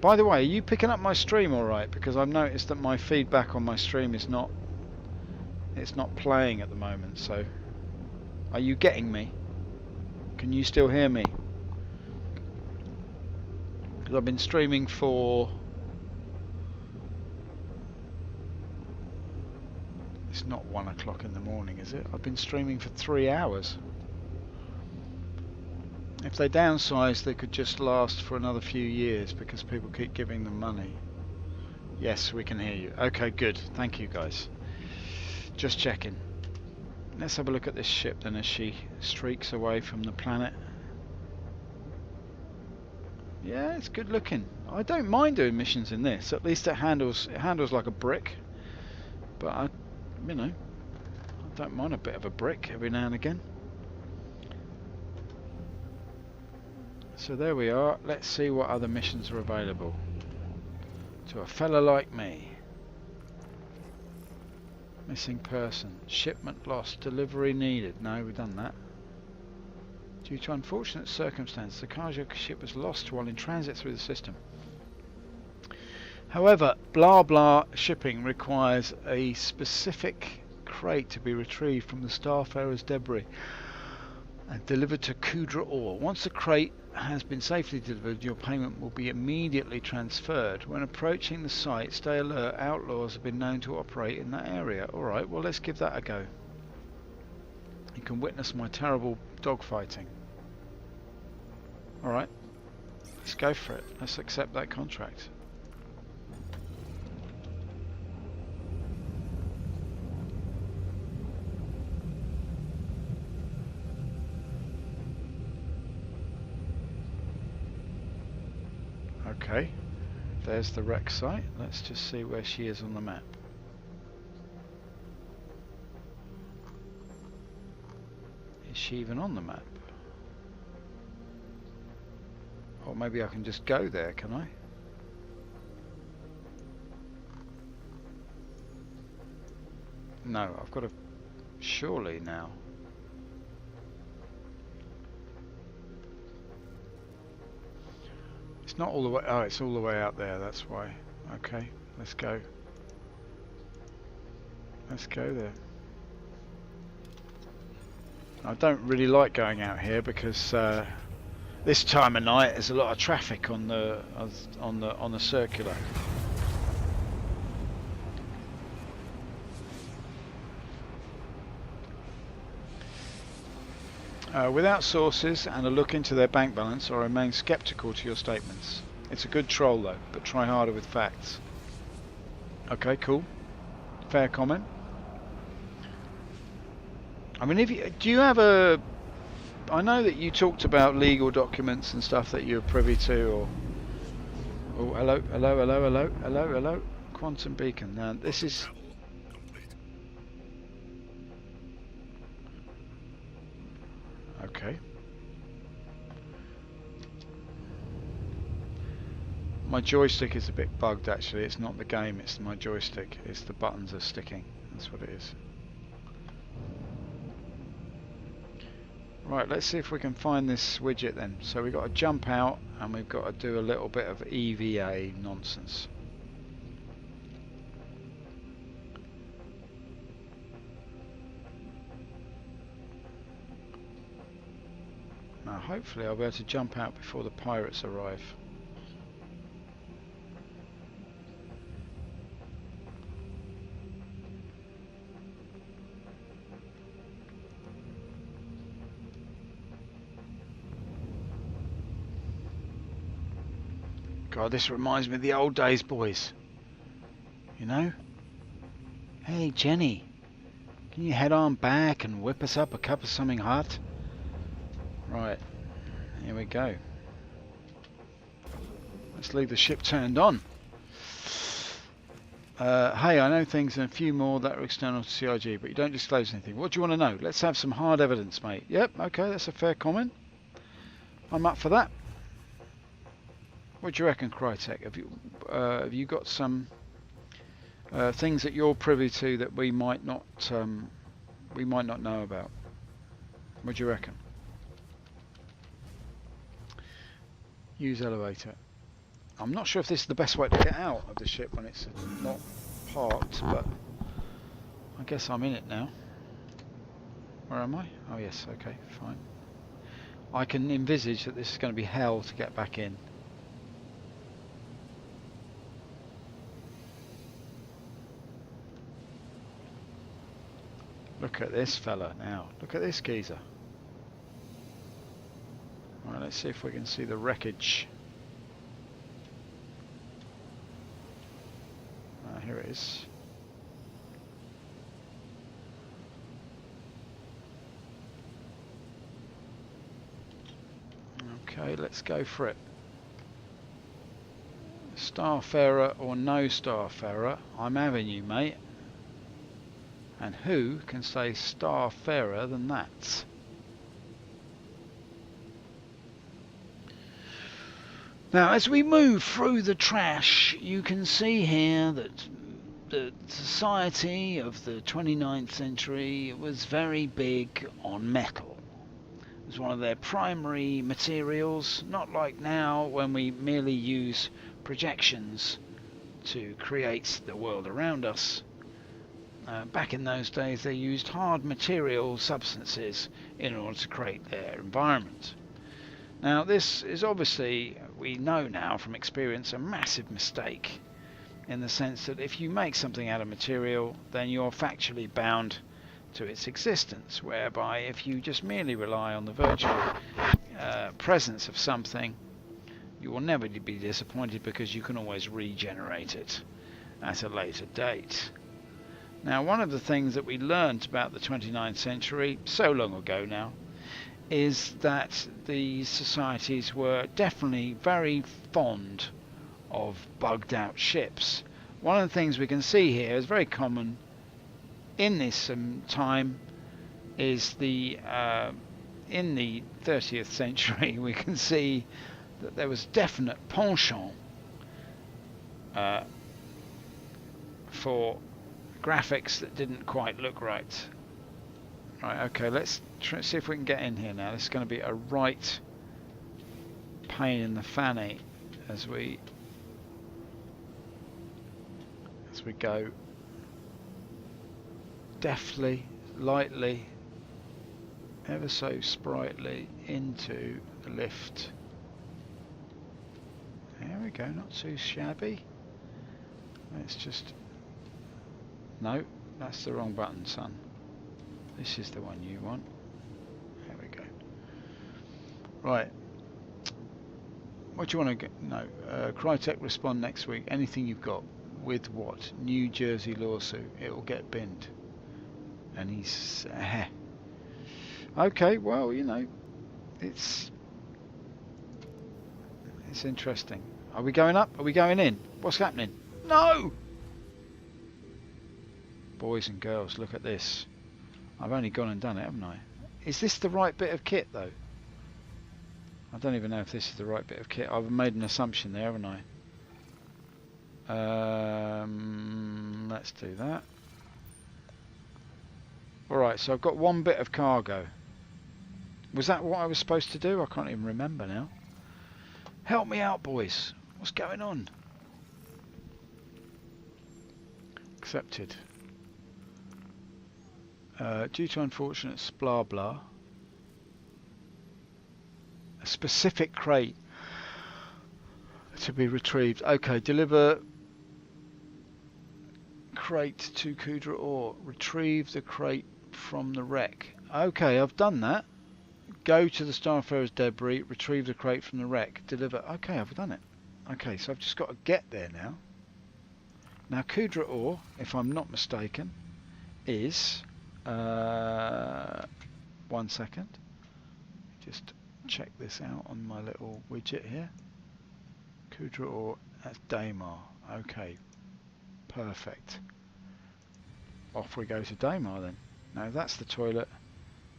by the way, are you picking up my stream all right? Because I've noticed that my feedback on my stream is not, it's not playing at the moment. So are you getting me? Can you still hear me? Because I've been streaming for... It's not 1 o'clock in the morning, is it? I've been streaming for 3 hours. If they downsize, they could just last for another few years because people keep giving them money. Yes, we can hear you. Okay, good. Thank you, guys. Just checking. Let's have a look at this ship then as she streaks away from the planet. Yeah, it's good looking. I don't mind doing missions in this. At least it handles like a brick. But I don't mind a bit of a brick every now and again. So there we are. Let's see what other missions are available to a fella like me. Missing person, shipment lost, delivery needed. No, we've done that. Due to unfortunate circumstances, the cargo ship was lost while in transit through the system. However, blah blah shipping requires a specific crate to be retrieved from the Starfarer's debris and delivered to Kudra Ore. Once the crate has been safely delivered, your payment will be immediately transferred. When approaching the site, stay alert. Outlaws have been known to operate in that area. Alright, well let's give that a go. You can witness my terrible dogfighting. Alright, let's go for it. Let's accept that contract. Okay, there's the wreck site. Let's just see where she is on the map. Is she even on the map? Or maybe I can just go there, can I? No, I've got to... Surely now. It's not all the way... Oh, it's all the way out there, that's why. Okay, let's go. Let's go there. I don't really like going out here because this time of night there's a lot of traffic on the circular. Without sources and a look into their bank balance, I remain sceptical to your statements. It's a good troll though, but try harder with facts. Okay, cool. Fair comment. I mean, do you have a... I know that you talked about legal documents and stuff that you're privy to, or... Oh, hello. Quantum beacon. Now, this is... Okay. My joystick is a bit bugged actually. It's not the game, it's my joystick. It's the buttons are sticking. That's what it is. Right, let's see if we can find this widget then. So we've got to jump out and we've got to do a little bit of EVA nonsense. Now hopefully I'll be able to jump out before the pirates arrive. God, this reminds me of the old days, boys. You know? Hey, Jenny. Can you head on back and whip us up a cup of something hot? Right, here we go. Let's leave the ship turned on. Hey, I know things and a few more that are external to CIG, but you don't disclose anything. What do you want to know? Let's have some hard evidence, mate. Yep, okay, that's a fair comment. I'm up for that. What do you reckon, Crytek? Have you got some things that you're privy to that we might not know about? What do you reckon? Use elevator. I'm not sure if this is the best way to get out of the ship when it's not parked, but I guess I'm in it now. Where am I? Oh yes, okay, fine. I can envisage that this is going to be hell to get back in. Look at this fella now. Look at this geezer. Right, let's see if we can see the wreckage. Here it is. Okay, let's go for it. Starfarer or no Starfarer, I'm having you, mate. And who can say Starfarer than that? Now, as we move through the trash, you can see here that the society of the 29th century was very big on metal. It was one of their primary materials, not like now when we merely use projections to create the world around us. Back in those days they used hard material substances in order to create their environment. Now this is obviously, we know now from experience, a massive mistake, in the sense that if you make something out of material, then you're factually bound to its existence, whereby if you just merely rely on the virtual presence of something, you will never be disappointed because you can always regenerate it at a later date. Now, one of the things that we learned about the 29th century so long ago now is that these societies were definitely very fond of bugged out ships. One of the things we can see here is very common in this time is the in the 30th century we can see that there was definite penchant for graphics that didn't quite look right. Right, okay, let's see if we can get in here now. This is going to be a right pain in the fanny as we go deftly, lightly, ever so sprightly into the lift. There we go, not too shabby. Let's just... No, that's the wrong button, son. This is the one you want. There we go. Right. What do you want to get? No. Crytek respond next week. Anything you've got. With what? New Jersey lawsuit. It will get binned. And he's... Okay, well, you know, it's interesting. Are we going up? Are we going in? What's happening? No! Boys and girls, look at this. I've only gone and done it, haven't I? Is this the right bit of kit, though? I don't even know if this is the right bit of kit. I've made an assumption there, haven't I? Let's do that. Alright, so I've got one bit of cargo. Was that what I was supposed to do? I can't even remember now. Help me out, boys. What's going on? Accepted. Due to unfortunate blah blah. A specific crate to be retrieved. Okay, deliver crate to Kudra Ore. Retrieve the crate from the wreck. Okay, I've done that. Go to the Starfarer's debris, retrieve the crate from the wreck, deliver. Okay, I've done it. Okay, so I've just got to get there now. Now Kudra Ore, if I'm not mistaken, is 1 second. Just check this out on my little widget here. Kudra or that's Daymar. Okay, perfect. Off we go to Daymar then. No, that's the toilet.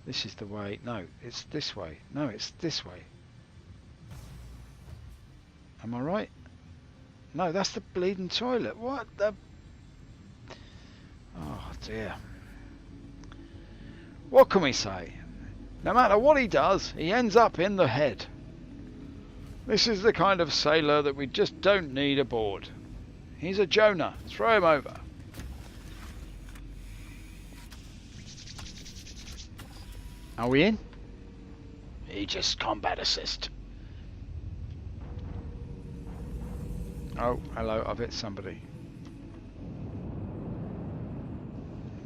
This is the way. No, it's this way. No, it's this way. Am I right? No, that's the bleeding toilet. What the... Oh dear. What can we say? No matter what he does, he ends up in the head. This is the kind of sailor that we just don't need aboard. He's a Jonah. Throw him over. Are we in? Aegis combat assist. Oh, hello, I've hit somebody.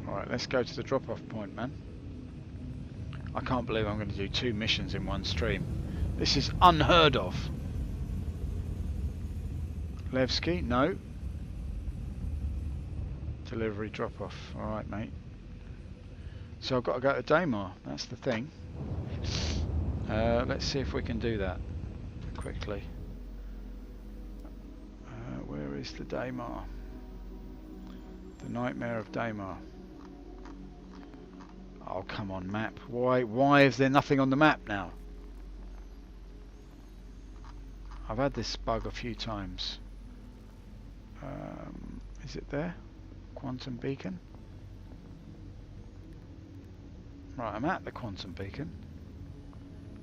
Alright, let's go to the drop-off point, man. I can't believe I'm going to do 2 missions in one stream. This is unheard of. Levski, no. Delivery drop-off. Alright, mate. So I've got to go to Daymar. That's the thing. Let's see if we can do that quickly. Where is the Daymar? The Nightmare of Daymar. Oh, come on, map. Why is there nothing on the map now? I've had this bug a few times. Is it there? Quantum beacon? Right, I'm at the quantum beacon.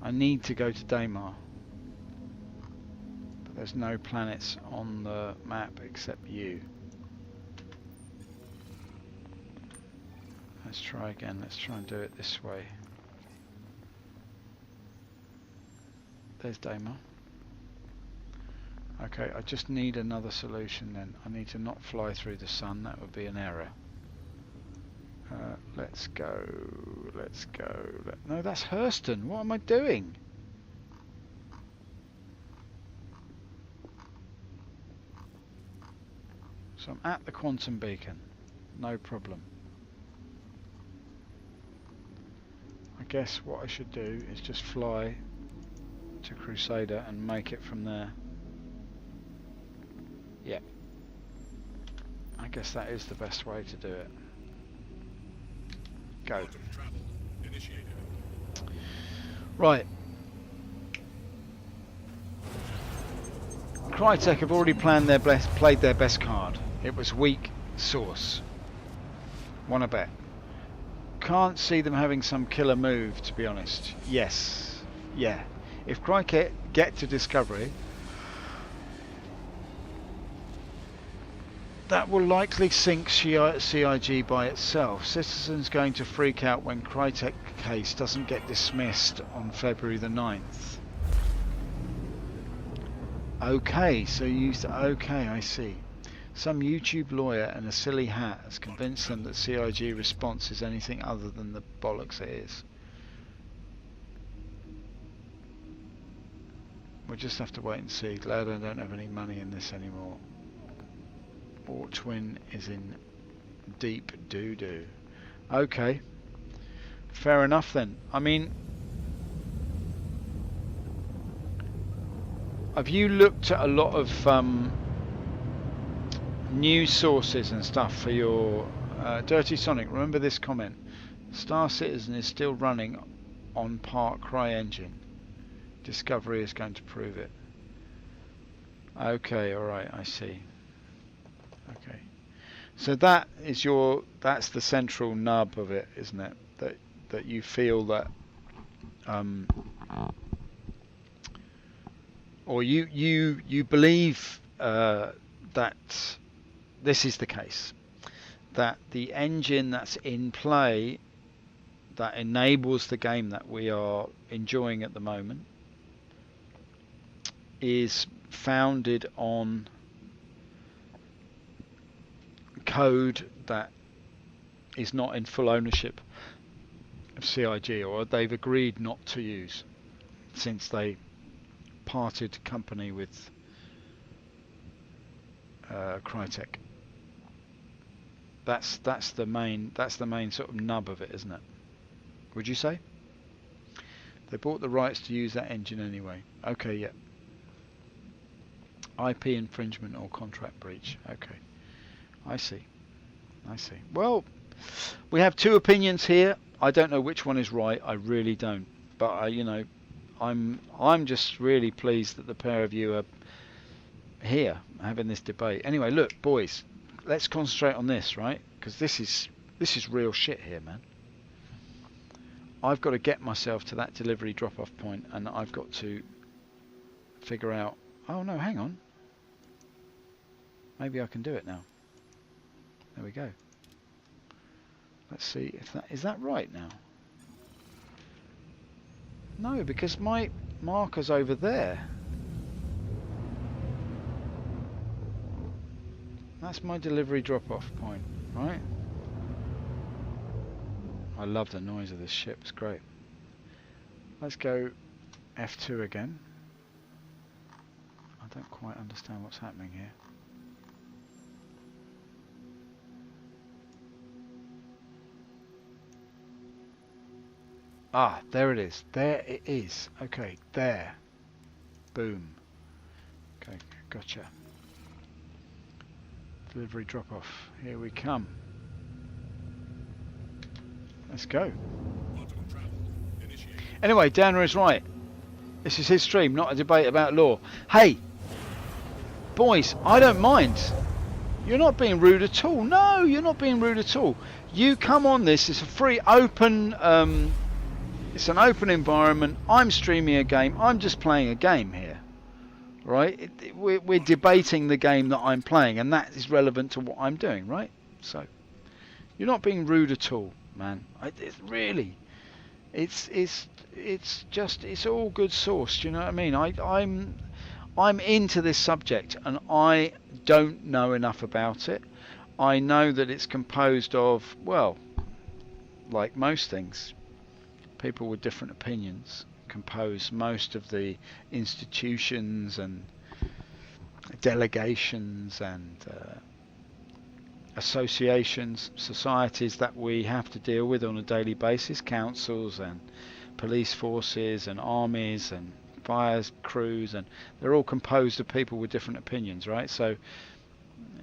I need to go to Daymar. But there's no planets on the map except you. Let's try again. Let's try and do it this way. There's Daymar. Okay, I just need another solution then. I need to not fly through the sun. That would be an error. Let's go. Let's go. No, that's Hurston. What am I doing? So I'm at the quantum beacon. No problem. I guess what I should do is just fly to Crusader and make it from there. Yeah. I guess that is the best way to do it. Go. Right. Crytek have already played their best card. It was weak source. Wanna bet? Can't see them having some killer move, to be honest. Yes. Yeah. If Crytek get to Discovery, that will likely sink CIG by itself. Citizens going to freak out when Crytek case doesn't get dismissed on February the 9th. Okay, so you used... Okay, I see. Some YouTube lawyer and a silly hat has convinced them that CIG response is anything other than the bollocks it is. We'll just have to wait and see. Glad I don't have any money in this anymore. Ortwin is in deep doo-doo. Okay. Fair enough then. I mean, have you looked at a lot of news sources and stuff for your Dirty Sonic? Remember this comment. Star Citizen is still running on Park Cry engine. Discovery is going to prove it. Okay, alright, I see. Okay, so that is that's the central nub of it, isn't it? That you feel that, or you believe that this is the case, that the engine that's in play that enables the game that we are enjoying at the moment is founded on code that is not in full ownership of CIG, or they've agreed not to use since they parted company with Crytek. That's the main sort of nub of it, isn't it? Would you say? They bought the rights to use that engine anyway. Okay, yeah. IP infringement or contract breach. Okay, I see. Well, we have two opinions here. I don't know which one is right. I really don't. But you know, I'm just really pleased that the pair of you are here having this debate. Anyway, look, boys, let's concentrate on this, right? Because this is real shit here, man. I've got to get myself to that delivery drop-off point, and I've got to figure out. Oh no, hang on. Maybe I can do it now. There we go. Let's see if that is that right now. No, because my marker's over there. That's my delivery drop-off point, right? I love the noise of this ship, it's great. Let's go F2 again. I don't quite understand what's happening here. Ah, there it is. There it is. Okay, there. Boom. Okay, gotcha. Delivery drop-off. Here we come. Let's go. Anyway, Downer is right. This is his stream, not a debate about law. Hey, boys, I don't mind. You're not being rude at all. No, you're not being rude at all. You come on this. It's a free, open... it's an open environment. I'm streaming a game. I'm just playing a game here. Right? We're debating the game that I'm playing, and that is relevant to what I'm doing, right? So, you're not being rude at all, man. It's really... It's just, it's all good sauce. Do you know what I mean? I'm into this subject, and I don't know enough about it. I know that it's composed of, well, like most things, people with different opinions compose most of the institutions and delegations and associations, societies that we have to deal with on a daily basis, councils and police forces and armies and fire crews, and they're all composed of people with different opinions, right? So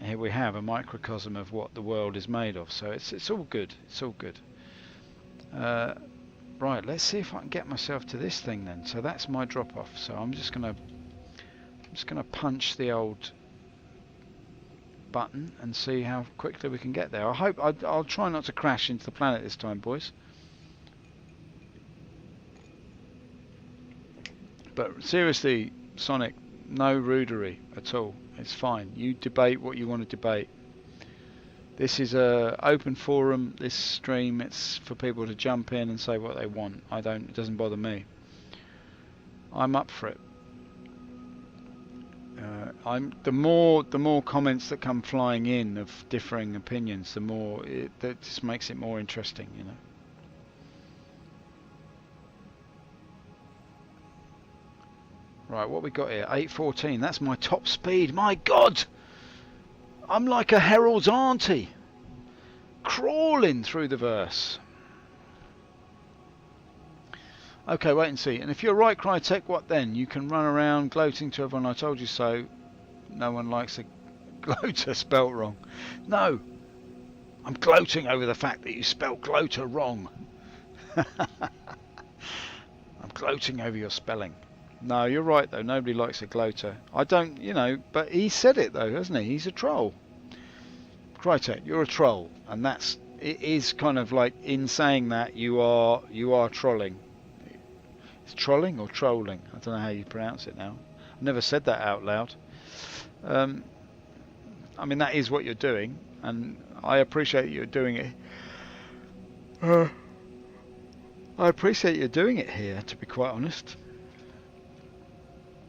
here we have a microcosm of what the world is made of. So it's all good. It's all good. Right, let's see if I can get myself to this thing then. So that's my drop off. So I'm just gonna punch the old button and see how quickly we can get there. I'll try not to crash into the planet this time, boys. But seriously, Sonic, no rudery at all. It's fine. You debate what you want to debate. This is a open forum. This stream, it's for people to jump in and say what they want. It doesn't bother me. I'm up for it. The more comments that come flying in of differing opinions, the more that just makes it more interesting, you know. Right, what we got here? 8:14. That's my top speed. My God, I'm like a herald's auntie, crawling through the verse. Okay, wait and see. And if you're right, Crytek, what then? You can run around gloating to everyone, I told you so. No one likes a gloater spelt wrong. No, I'm gloating over the fact that you spelt gloater wrong. I'm gloating over your spelling. No, you're right though. Nobody likes a gloater. I don't, you know, but he said it though, hasn't he? He's a troll. Crytek, you're a troll, and it is kind of like in saying that you are trolling. It's trolling or trolling? I don't know how you pronounce it now. I've never said that out loud. I mean, that is what you're doing, and I appreciate you're doing it. I appreciate you're doing it here, to be quite honest.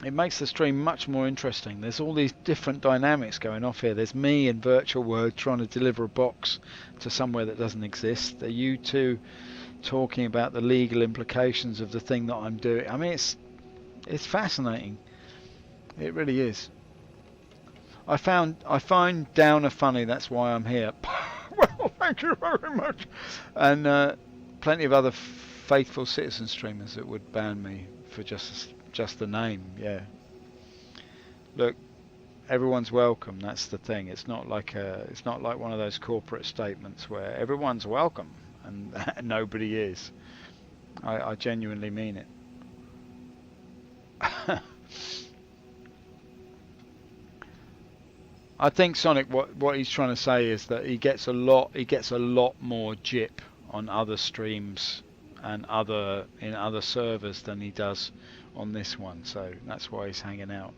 It makes the stream much more interesting. There's all these different dynamics going off here. There's me in virtual world trying to deliver a box to somewhere that doesn't exist. There are you two talking about the legal implications of the thing that I'm doing. I mean, it's fascinating. It really is. I find Downer funny. That's why I'm here. Well, Thank you very much. And plenty of other faithful citizen streamers that would ban me for just the name. Yeah. Look, everyone's welcome. That's the thing. It's not like one of those corporate statements where everyone's welcome and nobody is. I genuinely mean it. I think Sonic, what he's trying to say is that he gets a lot more jip on other streams and in other servers than he does on this one. So that's why he's hanging out.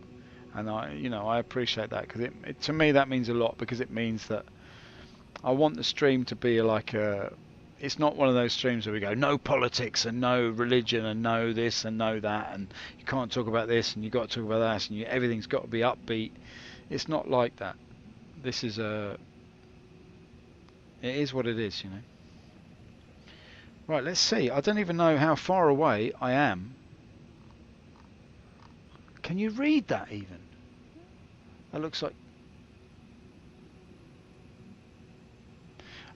And I appreciate that, because to me that means a lot, because it means that I want the stream to be like it's not one of those streams where we go no politics and no religion and no this and no that and you can't talk about this and you got to talk about that and everything's got to be upbeat. It's not like that. This is it is what it is, you know. Right, let's see. I don't even know how far away I am. Can you read that even? That looks like...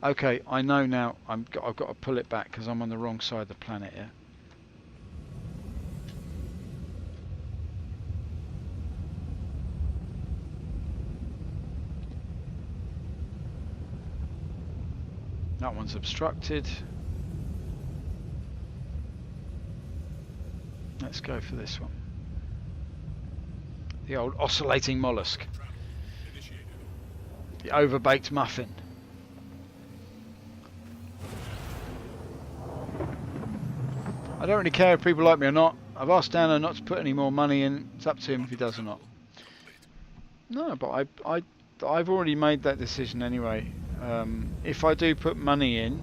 Okay, I know now. I've got to pull it back because I'm on the wrong side of the planet here. That one's obstructed. Let's go for this one. The old oscillating mollusk. The overbaked muffin. I don't really care if people like me or not. I've asked Dano not to put any more money in. It's up to him if he does or not. No, but I've already made that decision anyway. If I do put money in,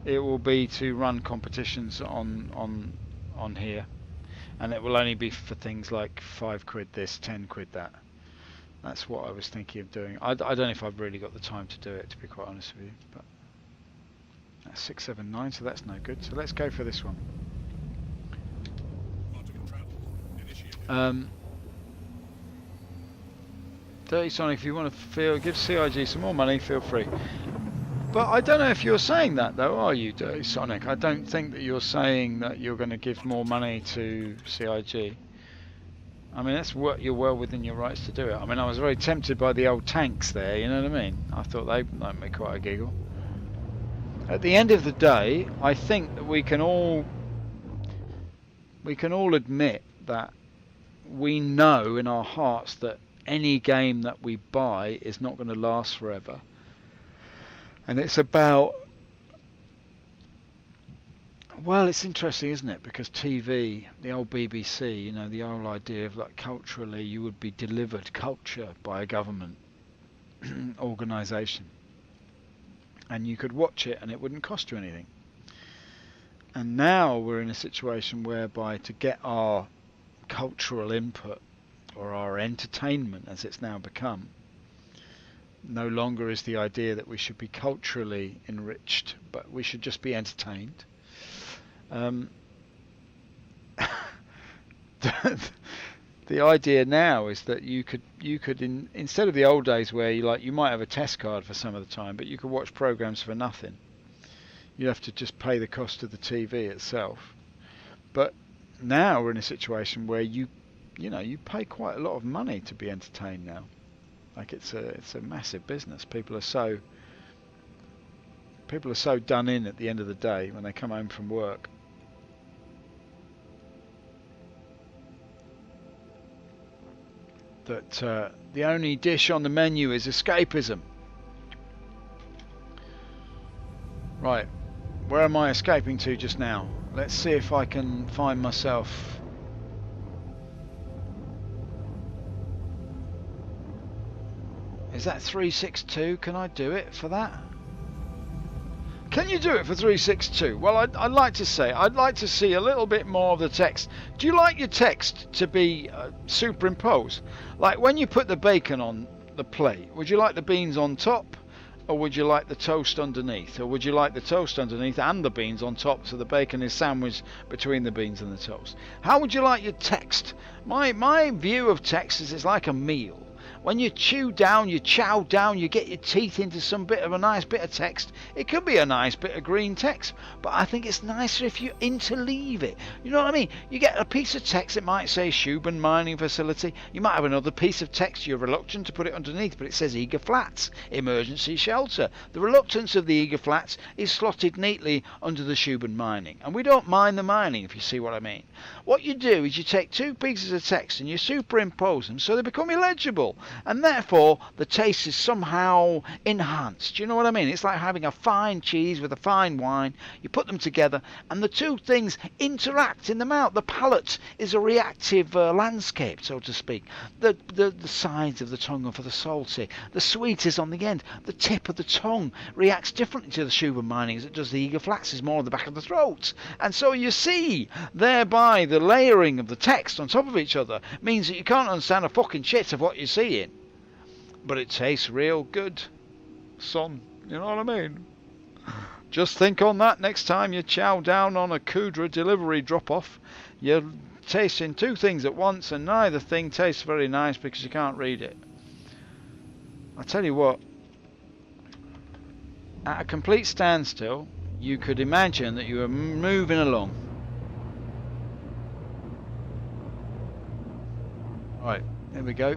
it will be to run competitions on here, and it will only be for things like 5 quid this, 10 quid that. That's what I was thinking of doing. I don't know if I've really got the time to do it, to be quite honest with you, but that's 679, so that's no good. So let's go for this one. Dirty Sonic, if you want to give CIG some more money, feel free. But I don't know if you're saying that though, are you, Dirty Sonic? I don't think that you're saying that you're going to give more money to CIG. I mean, you're well within your rights to do it. I mean, I was very tempted by the old tanks there, you know what I mean? I thought they might make quite a giggle. At the end of the day, I think that we can all admit that we know in our hearts that any game that we buy is not going to last forever. And it's about, well, it's interesting, isn't it? Because TV, the old BBC, you know, the whole idea of like culturally you would be delivered culture by a government organisation. And you could watch it and it wouldn't cost you anything. And now we're in a situation whereby to get our cultural input, or our entertainment as it's now become, no longer is the idea that we should be culturally enriched, but we should just be entertained. The idea now is that you could instead of the old days where you might have a test card for some of the time, but you could watch programs for nothing. You have to just pay the cost of the TV itself. But now we're in a situation where you pay quite a lot of money to be entertained now. Like it's a massive business. People are so done in at the end of the day when they come home from work. That the only dish on the menu is escapism. Right, where am I escaping to just now? Let's see if I can find myself. Is that 362? Can I do it for that? Can you do it for 362? Well, I'd like to say, I'd like to see a little bit more of the text. Do you like your text to be superimposed? Like when you put the bacon on the plate, would you like the beans on top? Or would you like the toast underneath? Or would you like the toast underneath and the beans on top so the bacon is sandwiched between the beans and the toast? How would you like your text? My view of text is it's like a meal. when you chow down, you get your teeth into some bit of a nice bit of text. It could be a nice bit of green text, but I think it's nicer if you interleave it. You know what I mean? You get a piece of text that might say Shuben Mining Facility. You might have another piece of text you're reluctant to put it underneath, but it says Eager Flats, Emergency Shelter. The reluctance of the Eager Flats is slotted neatly under the Shuben Mining, and we don't mind the mining, if you see what I mean. What you do is you take two pieces of text and you superimpose them so they become illegible, and therefore the taste is somehow enhanced. You know what I mean? It's like having a fine cheese with a fine wine. You put them together and the two things interact in the mouth. The palate is a reactive landscape, so to speak. The sides of the tongue are for the salty. The sweet is on the end. The tip of the tongue reacts differently to the Shuben Mining as it does the Eager Flats, is more on the back of the throat. And so you see, thereby the layering of the text on top of each other means that you can't understand a fucking shit of what you're seeing. But it tastes real good, son. You know what I mean? Just think on that next time you chow down on a Kudra delivery drop-off. You're tasting two things at once and neither thing tastes very nice because you can't read it. I tell you what, at a complete standstill, you could imagine that you were moving along. Right, here we go.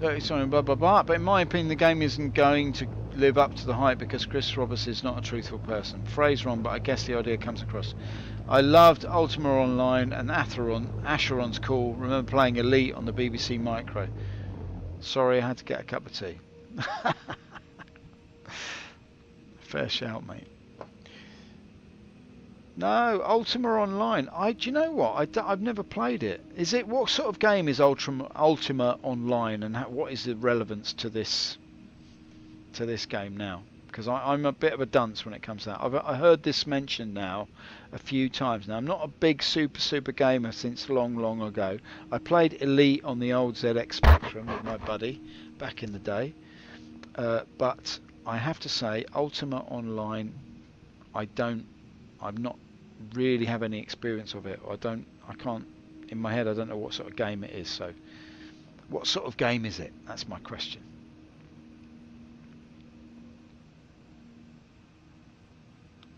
30 something, blah blah blah. But in my opinion, the game isn't going to live up to the hype because Chris Roberts is not a truthful person. Phrase wrong, but I guess the idea comes across. I loved Ultima Online and Acheron's cool. Remember playing Elite on the BBC Micro. Sorry, I had to get a cup of tea. Fair shout, mate. No, Ultima Online. Do you know what? I've never played it. Is it, what sort of game is Ultima Online, and what is the relevance to this game now? Because I'm a bit of a dunce when it comes to that. I heard this mentioned now a few times. Now I'm not a big super gamer since long ago. I played Elite on the old ZX Spectrum with my buddy back in the day, but I have to say Ultima Online, I'm not really have any experience of it. I can't in my head. I don't know what sort of game it is. So, what sort of game is it? That's my question.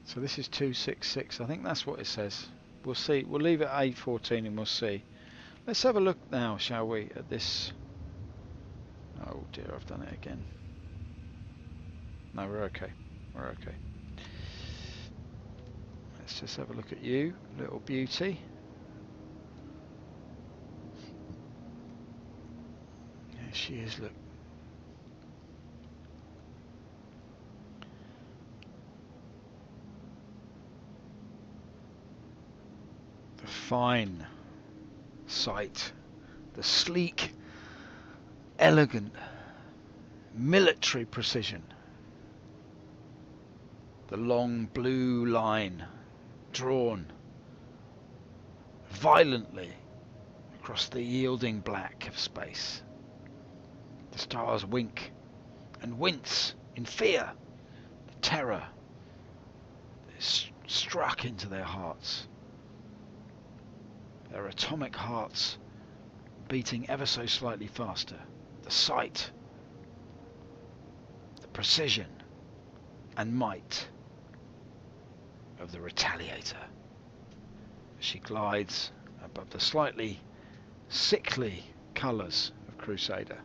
So this is 266. I think that's what it says. We'll see. We'll leave it at 814 and we'll see. Let's have a look now, shall we, at this? Oh dear, I've done it again. No, we're okay. We're okay. Let's just have a look at you, little beauty. There she is, look. The fine sight, the sleek, elegant, military precision, the long blue line drawn violently across the yielding black of space. The stars wink and wince in fear. The terror is struck into their hearts. Their atomic hearts beating ever so slightly faster. The sight, the precision and might of the Retaliator as she glides above the slightly sickly colours of Crusader.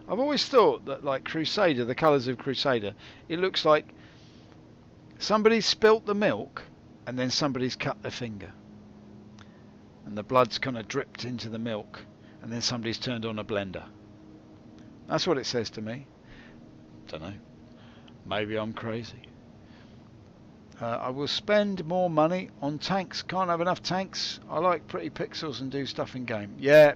I've always thought that, like Crusader, the colours of Crusader, it looks like somebody's spilt the milk and then somebody's cut their finger. And the blood's kind of dripped into the milk and then somebody's turned on a blender. That's what it says to me. Don't know. Maybe I'm crazy. I will spend more money on tanks. Can't have enough tanks. I like pretty pixels and do stuff in game. Yeah,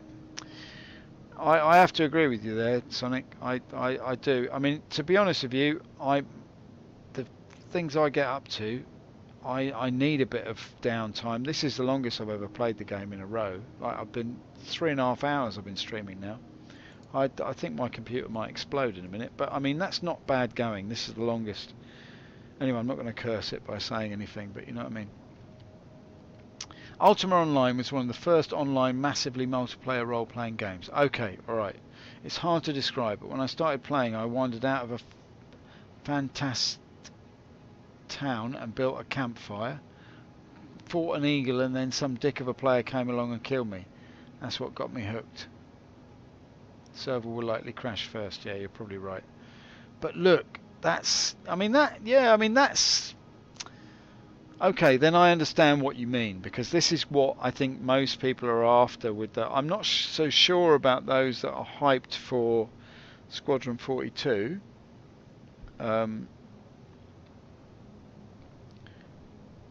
I have to agree with you there, Sonic. I do. I mean, to be honest with you, the things I get up to, I need a bit of downtime. This is the longest I've ever played the game in a row. Like, I've been 3.5 hours I've been streaming now. I think my computer might explode in a minute, but I mean, that's not bad going. This is the longest. Anyway, I'm not going to curse it by saying anything, but you know what I mean. Ultima Online was one of the first online massively multiplayer role-playing games. Okay, alright. It's hard to describe, but when I started playing, I wandered out of a fantastic town and built a campfire, fought an eagle, and then some dick of a player came along and killed me. That's what got me hooked. Server will likely crash first. Yeah, you're probably right. But look, that's... I mean, that's... Okay, then I understand what you mean, because this is what I think most people are after with the... I'm not so sure about those that are hyped for Squadron 42.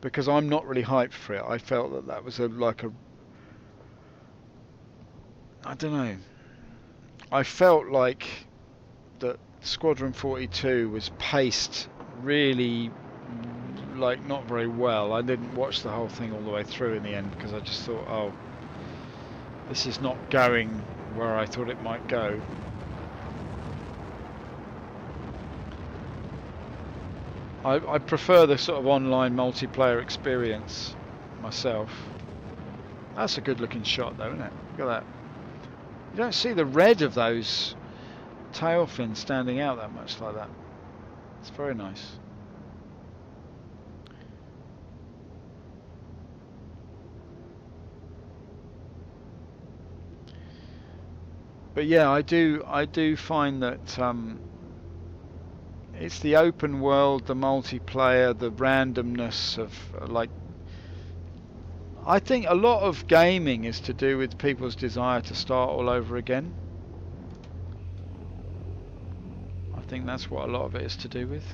Because I'm not really hyped for it. I felt that that was I don't know. I felt like that Squadron 42 was paced really like not very well. I didn't watch the whole thing all the way through in the end because I just thought, oh, this is not going where I thought it might go. I prefer the sort of online multiplayer experience myself. That's a good looking shot though, isn't it? Look at that. You don't see the red of those tail fins standing out that much like that. It's very nice. But yeah, I do find that it's the open world, the multiplayer, the randomness of like. I think a lot of gaming is to do with people's desire to start all over again. I think that's what a lot of it is to do with.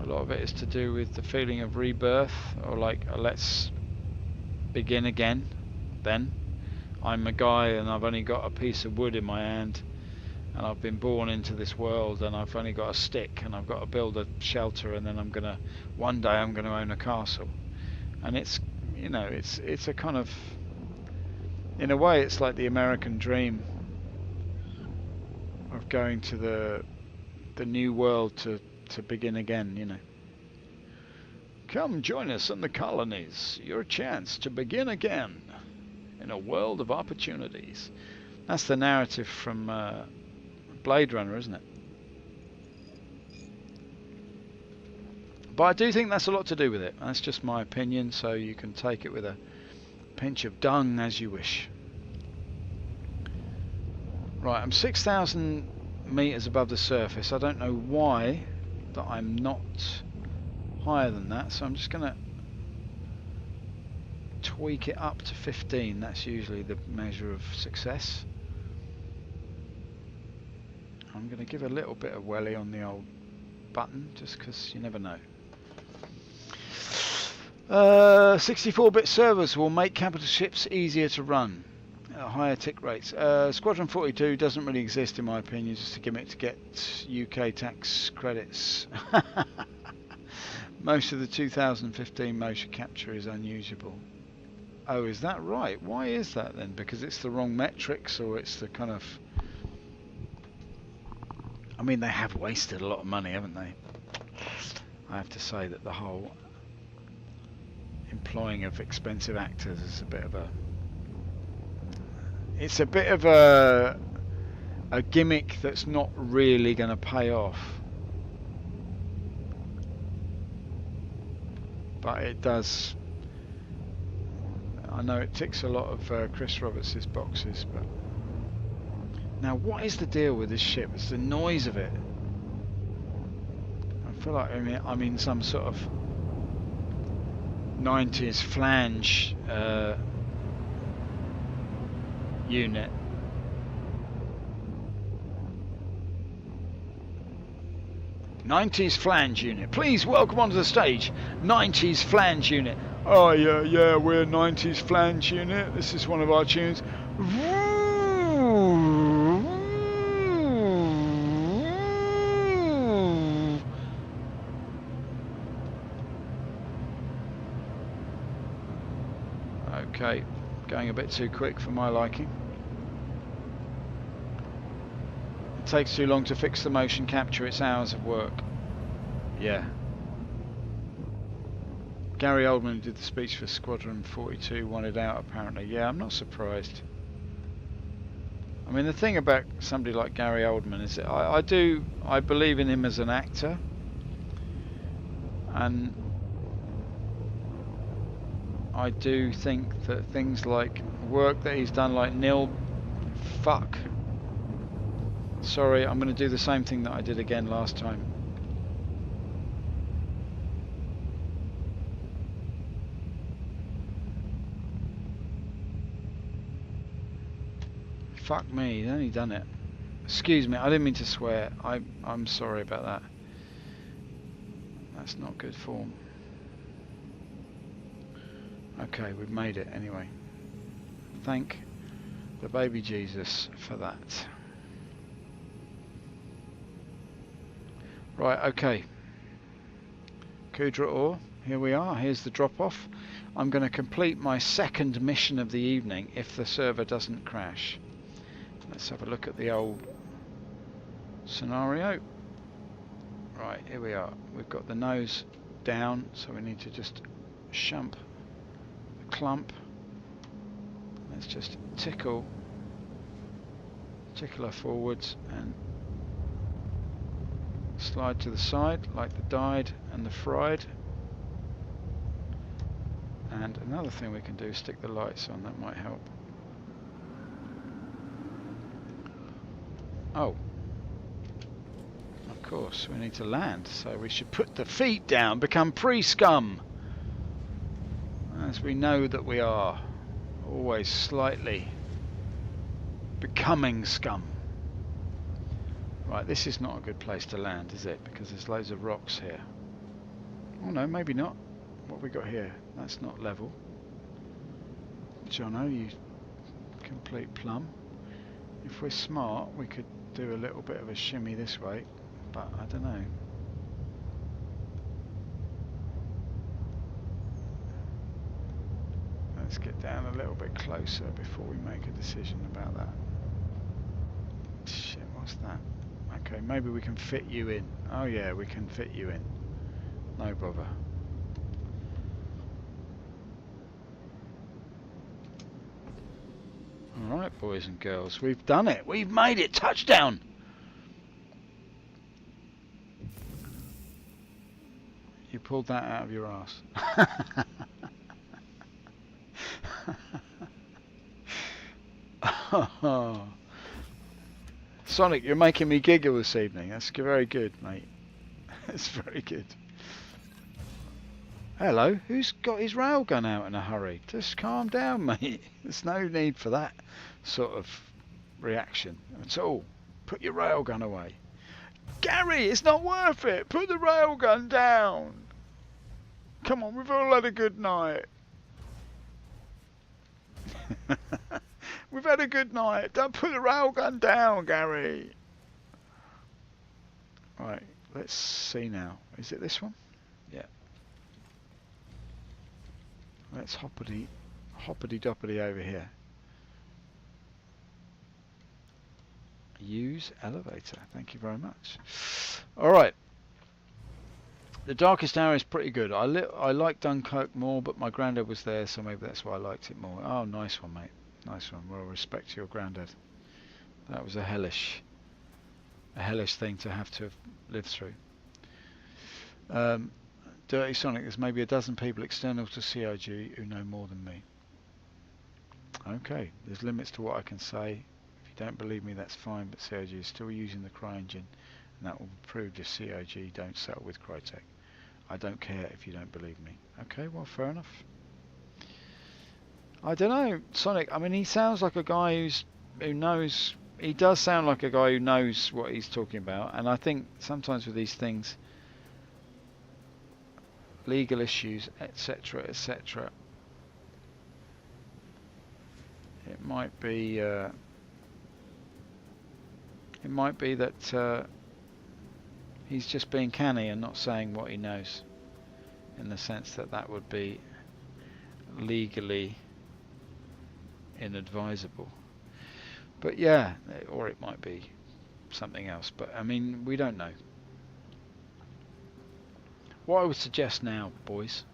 A lot of it is to do with the feeling of rebirth, or like let's begin again. Then I'm a guy and I've only got a piece of wood in my hand, and I've been born into this world, and I've only got a stick, and I've got to build a shelter, and then one day I'm gonna own a castle. And it's, you know, it's a kind of, in a way, it's like the American dream of going to the new world to begin again, you know. Come join us in the colonies. Your chance to begin again in a world of opportunities. That's the narrative from Blade Runner, isn't it? But I do think that's a lot to do with it. That's just my opinion, so you can take it with a pinch of dung as you wish. Right, I'm 6,000 meters above the surface. I don't know why that I'm not higher than that, so I'm just going to tweak it up to 15. That's usually the measure of success. I'm going to give a little bit of welly on the old button, just because you never know. 64-bit servers will make capital ships easier to run at higher tick rates. Squadron 42 doesn't really exist in my opinion, just a gimmick to get UK tax credits. Most of the 2015 motion capture is unusable. Oh, is that right? Why is that then? Because it's the wrong metrics, or it's the kind of... I mean, they have wasted a lot of money, haven't they? I have to say that the whole employing of expensive actors is a bit of a... It's a bit of a gimmick that's not really going to pay off. But it does... I know it ticks a lot of Chris Roberts' boxes, but... Now, what is the deal with this ship? It's the noise of it. I feel like I'm in some sort of 90s flange unit. '90s flange unit. Please welcome onto the stage. '90s flange unit. Oh yeah, we're a '90s flange unit. This is one of our tunes. Okay, going a bit too quick for my liking. takes too long to fix the motion capture, it's hours of work. Yeah. Gary Oldman did the speech for Squadron 42, wanted out apparently. Yeah, I'm not surprised. I mean, the thing about somebody like Gary Oldman is that I believe in him as an actor, and I do think that things like work that he's done, like fuck. Sorry, I'm going to do the same thing that I did again last time. Fuck me, he's only done it. Excuse me, I didn't mean to swear. I'm sorry about that. That's not good form. Okay, we've made it anyway. Thank the baby Jesus for that. Right, okay. Kudra Ore, here we are. Here's the drop-off. I'm going to complete my second mission of the evening if the server doesn't crash. Let's have a look at the old scenario. Right, here we are. We've got the nose down, so we need to just shump the clump. Let's just tickle her forwards and slide to the side like the dyed and the fried. And another thing we can do is stick the lights on, that might help. Oh, of course, we need to land, so we should put the feet down, become pre-scum, as we know that we are, always slightly becoming scum. Right, this is not a good place to land, is it? Because there's loads of rocks here. Oh no, maybe not. What have we got here? That's not level. Jono, you complete plum. If we're smart, we could do a little bit of a shimmy this way, but I don't know. Let's get down a little bit closer before we make a decision about that. Shit, what's that? Okay, maybe we can fit you in. Oh yeah, we can fit you in. No bother. Alright, boys and girls, we've done it. We've made it. Touchdown! You pulled that out of your ass. Oh. Sonic, you're making me giggle this evening. That's very good, mate. That's very good. Hello, who's got his railgun out in a hurry? Just calm down, mate. There's no need for that sort of reaction at all. Put your railgun away. Gary, it's not worth it. Put the railgun down. Come on, we've all had a good night. We've had a good night. Don't put the railgun down, Gary. Right, let's see now. Is it this one? Yeah. Let's hoppity doppity over here. Use elevator. Thank you very much. All right. The Darkest Hour is pretty good. I like Dunkirk more, but my granddad was there, so maybe that's why I liked it more. Oh, nice one, mate. Nice one. Well, respect to your granddad. That was a hellish thing to have lived through. Dirty Sonic, there's maybe a dozen people external to CIG who know more than me. Okay, there's limits to what I can say. If you don't believe me, that's fine, but CIG is still using the CryEngine, and that will be proved if CIG don't settle with Crytek. I don't care if you don't believe me. Okay, well, fair enough. I don't know, Sonic, I mean, he sounds like a guy who knows, he does sound like a guy who knows what he's talking about, and I think sometimes with these things, legal issues, etc., etc., it might be that he's just being canny and not saying what he knows, in the sense that that would be legally inadvisable. But yeah, or it might be something else. But I mean, we don't know. What I would suggest now, boys,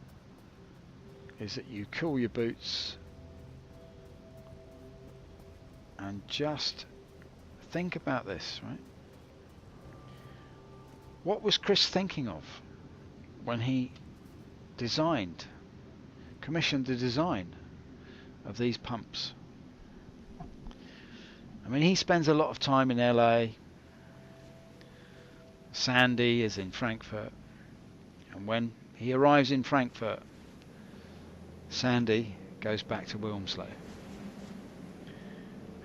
is that you cool your boots and just think about this, right? What was Chris thinking of when he commissioned the design of these pumps? I mean, he spends a lot of time in LA. Sandy is in Frankfurt. And when he arrives in Frankfurt, Sandy goes back to Wilmslow.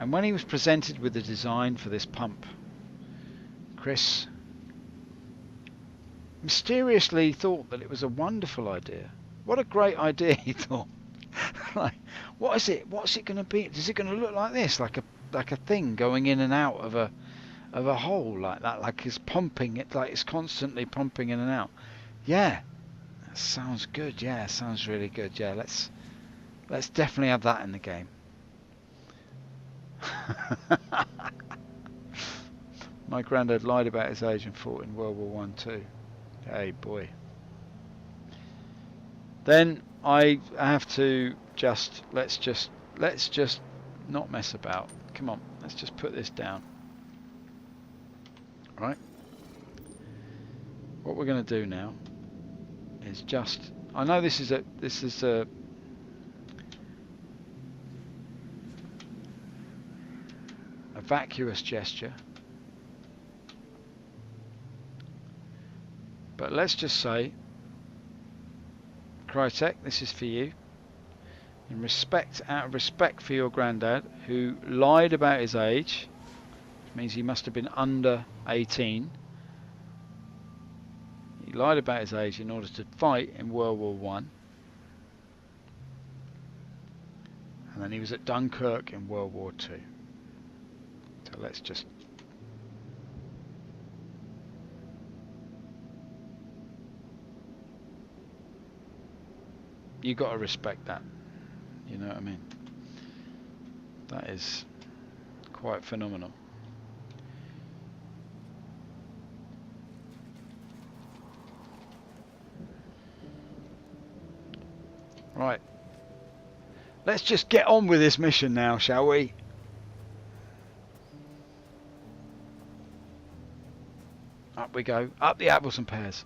And when he was presented with the design for this pump, Chris mysteriously thought that it was a wonderful idea. What a great idea, he thought. Like, what is it? What's it going to be? Is it going to look like this? Like a thing going in and out of a hole like that, like it's pumping it, like it's constantly pumping in and out. Yeah, that sounds good. Yeah, sounds really good. Yeah, let's definitely have that in the game. My granddad lied about his age and fought in World War One too. Hey boy. Then I have to let's just not mess about. Come on, let's just put this down. Right. What we're going to do now is just, I know this is a vacuous gesture, but let's just say, Crytek, this is for you. Out of respect for your granddad, who lied about his age, which means he must have been under 18. He lied about his age in order to fight in World War One, and then he was at Dunkirk in World War Two. So let's just you got to respect that. You know what I mean? That is quite phenomenal. Right. Let's just get on with this mission now, shall we? Up we go. Up the apples and pears.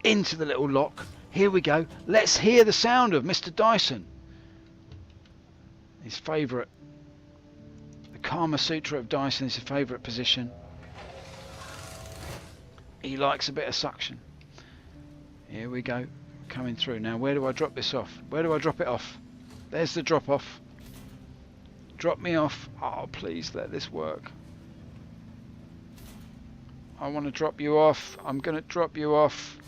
Into the little lock. Here we go. Let's hear the sound of Mr. Dyson. His favourite. The Kama Sutra of Dyson is his favourite position. He likes a bit of suction. Here we go. Coming through. Now, where do I drop this off? Where do I drop it off? There's the drop off. Drop me off. Oh, please let this work. I want to drop you off. I'm going to drop you off.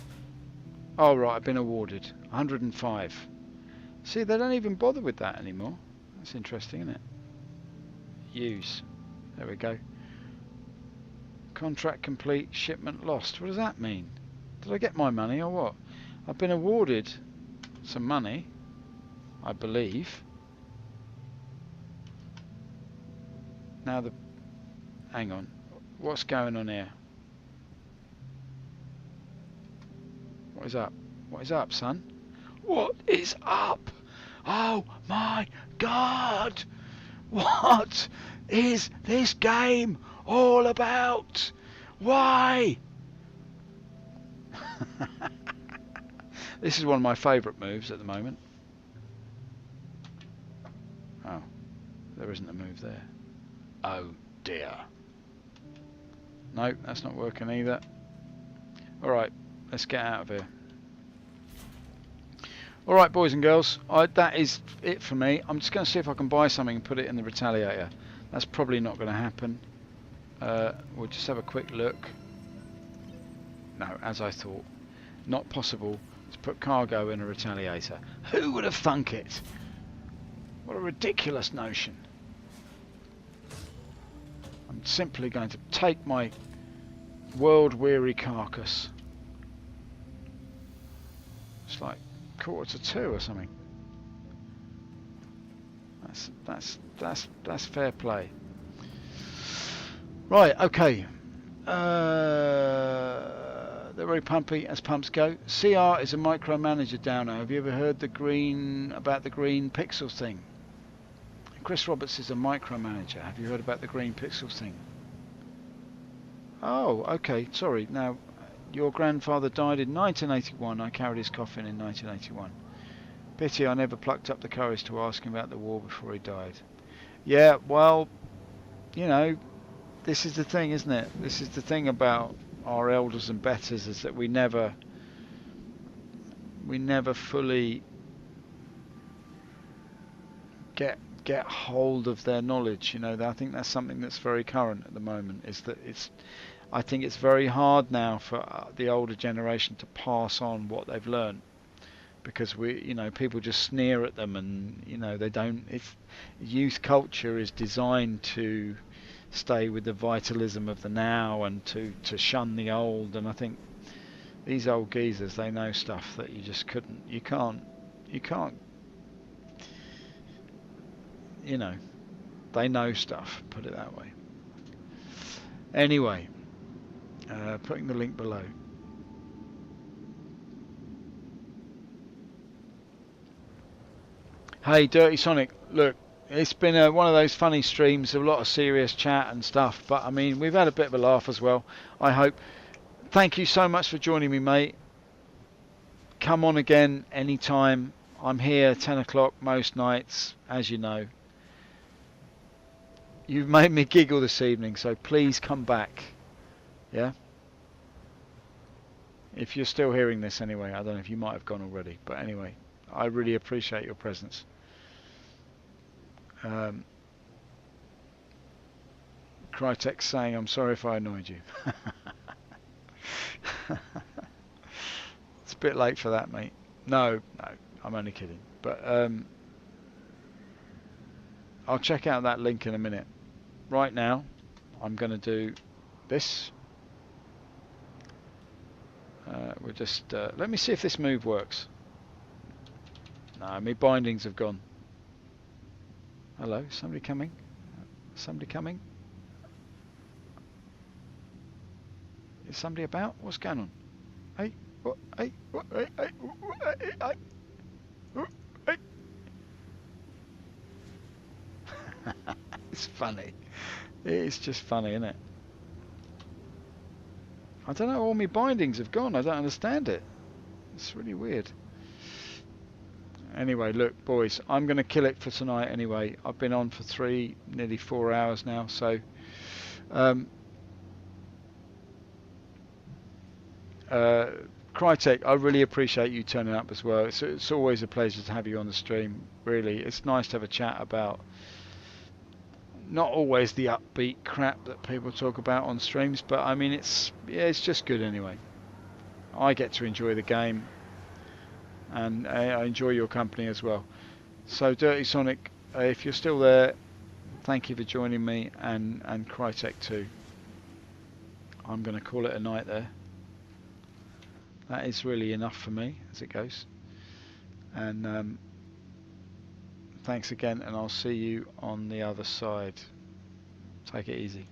Oh, right. I've been awarded 105. See, they don't even bother with that anymore. That's interesting, isn't it? Use. There we go. Contract complete. Shipment lost. What does that mean? Did I get my money or what? I've been awarded some money, I believe. Now hang on. What's going on here? What is up? What is up, son? What is up? Oh my God! What is this game all about? Why? This is one of my favourite moves at the moment. Oh, there isn't a move there. Oh dear. No, that's not working either. Alright, let's get out of here. Alright, boys and girls, that is it for me. I'm just going to see if I can buy something and put it in the Retaliator. That's probably not going to happen. We'll just have a quick look. No, as I thought. Not possible to put cargo in a Retaliator. Who would have thunk it? What a ridiculous notion. I'm simply going to take my world-weary carcass. It's like 1:45 or something. That's fair play. Right, okay. They're very pumpy as pumps go. CR is a micromanager downer. Have you ever heard about the green pixel thing? Chris Roberts is a micromanager. Have you heard about the green pixel thing? Oh, okay. Sorry. Now, your grandfather died in 1981. I carried his coffin in 1981. Pity I never plucked up the courage to ask him about the war before he died. Yeah, well, you know, this is the thing, isn't it? This is the thing about our elders and betters, is that we never fully get hold of their knowledge. You know, I think that's something that's very current at the moment. Is that I think it's very hard now for the older generation to pass on what they've learned, because people just sneer at them, and they don't. Youth culture is designed to stay with the vitalism of the now and to shun the old. And I think these old geezers, they know stuff that you can't. They know stuff. Put it that way. Anyway, putting the link below. Hey, Dirty Sonic, look, it's been one of those funny streams, a lot of serious chat and stuff, but I mean, we've had a bit of a laugh as well, I hope. Thank you so much for joining me, mate. Come on again anytime. I'm here 10 o'clock most nights, as you know. You've made me giggle this evening, so please come back. Yeah? If you're still hearing this anyway, I don't know if you might have gone already, but anyway, I really appreciate your presence. Crytek saying, I'm sorry if I annoyed you. It's a bit late for that, mate. No, I'm only kidding. But I'll check out that link in a minute. Right now, I'm going to do this. We'll just let me see if this move works. No, my bindings have gone. Hello, somebody coming? Somebody coming? Is somebody about? What's going on? Hey, what? Hey, what? Hey, hey, hey, hey, hey. It's funny. It's just funny, isn't it? I don't know, all my bindings have gone. I don't understand it. It's really weird. Anyway, look, boys, I'm going to kill it for tonight anyway. I've been on for nearly 4 hours now, so Crytek, I really appreciate you turning up as well. It's always a pleasure to have you on the stream. Really, it's nice to have a chat about not always the upbeat crap that people talk about on streams, but I mean, it's just good anyway. I get to enjoy the game, and I enjoy your company as well. So Dirty Sonic, if you're still there, thank you for joining me, and Crytek too. I'm going to call it a night there. That is really enough for me as it goes. And thanks again, and I'll see you on the other side. Take it easy.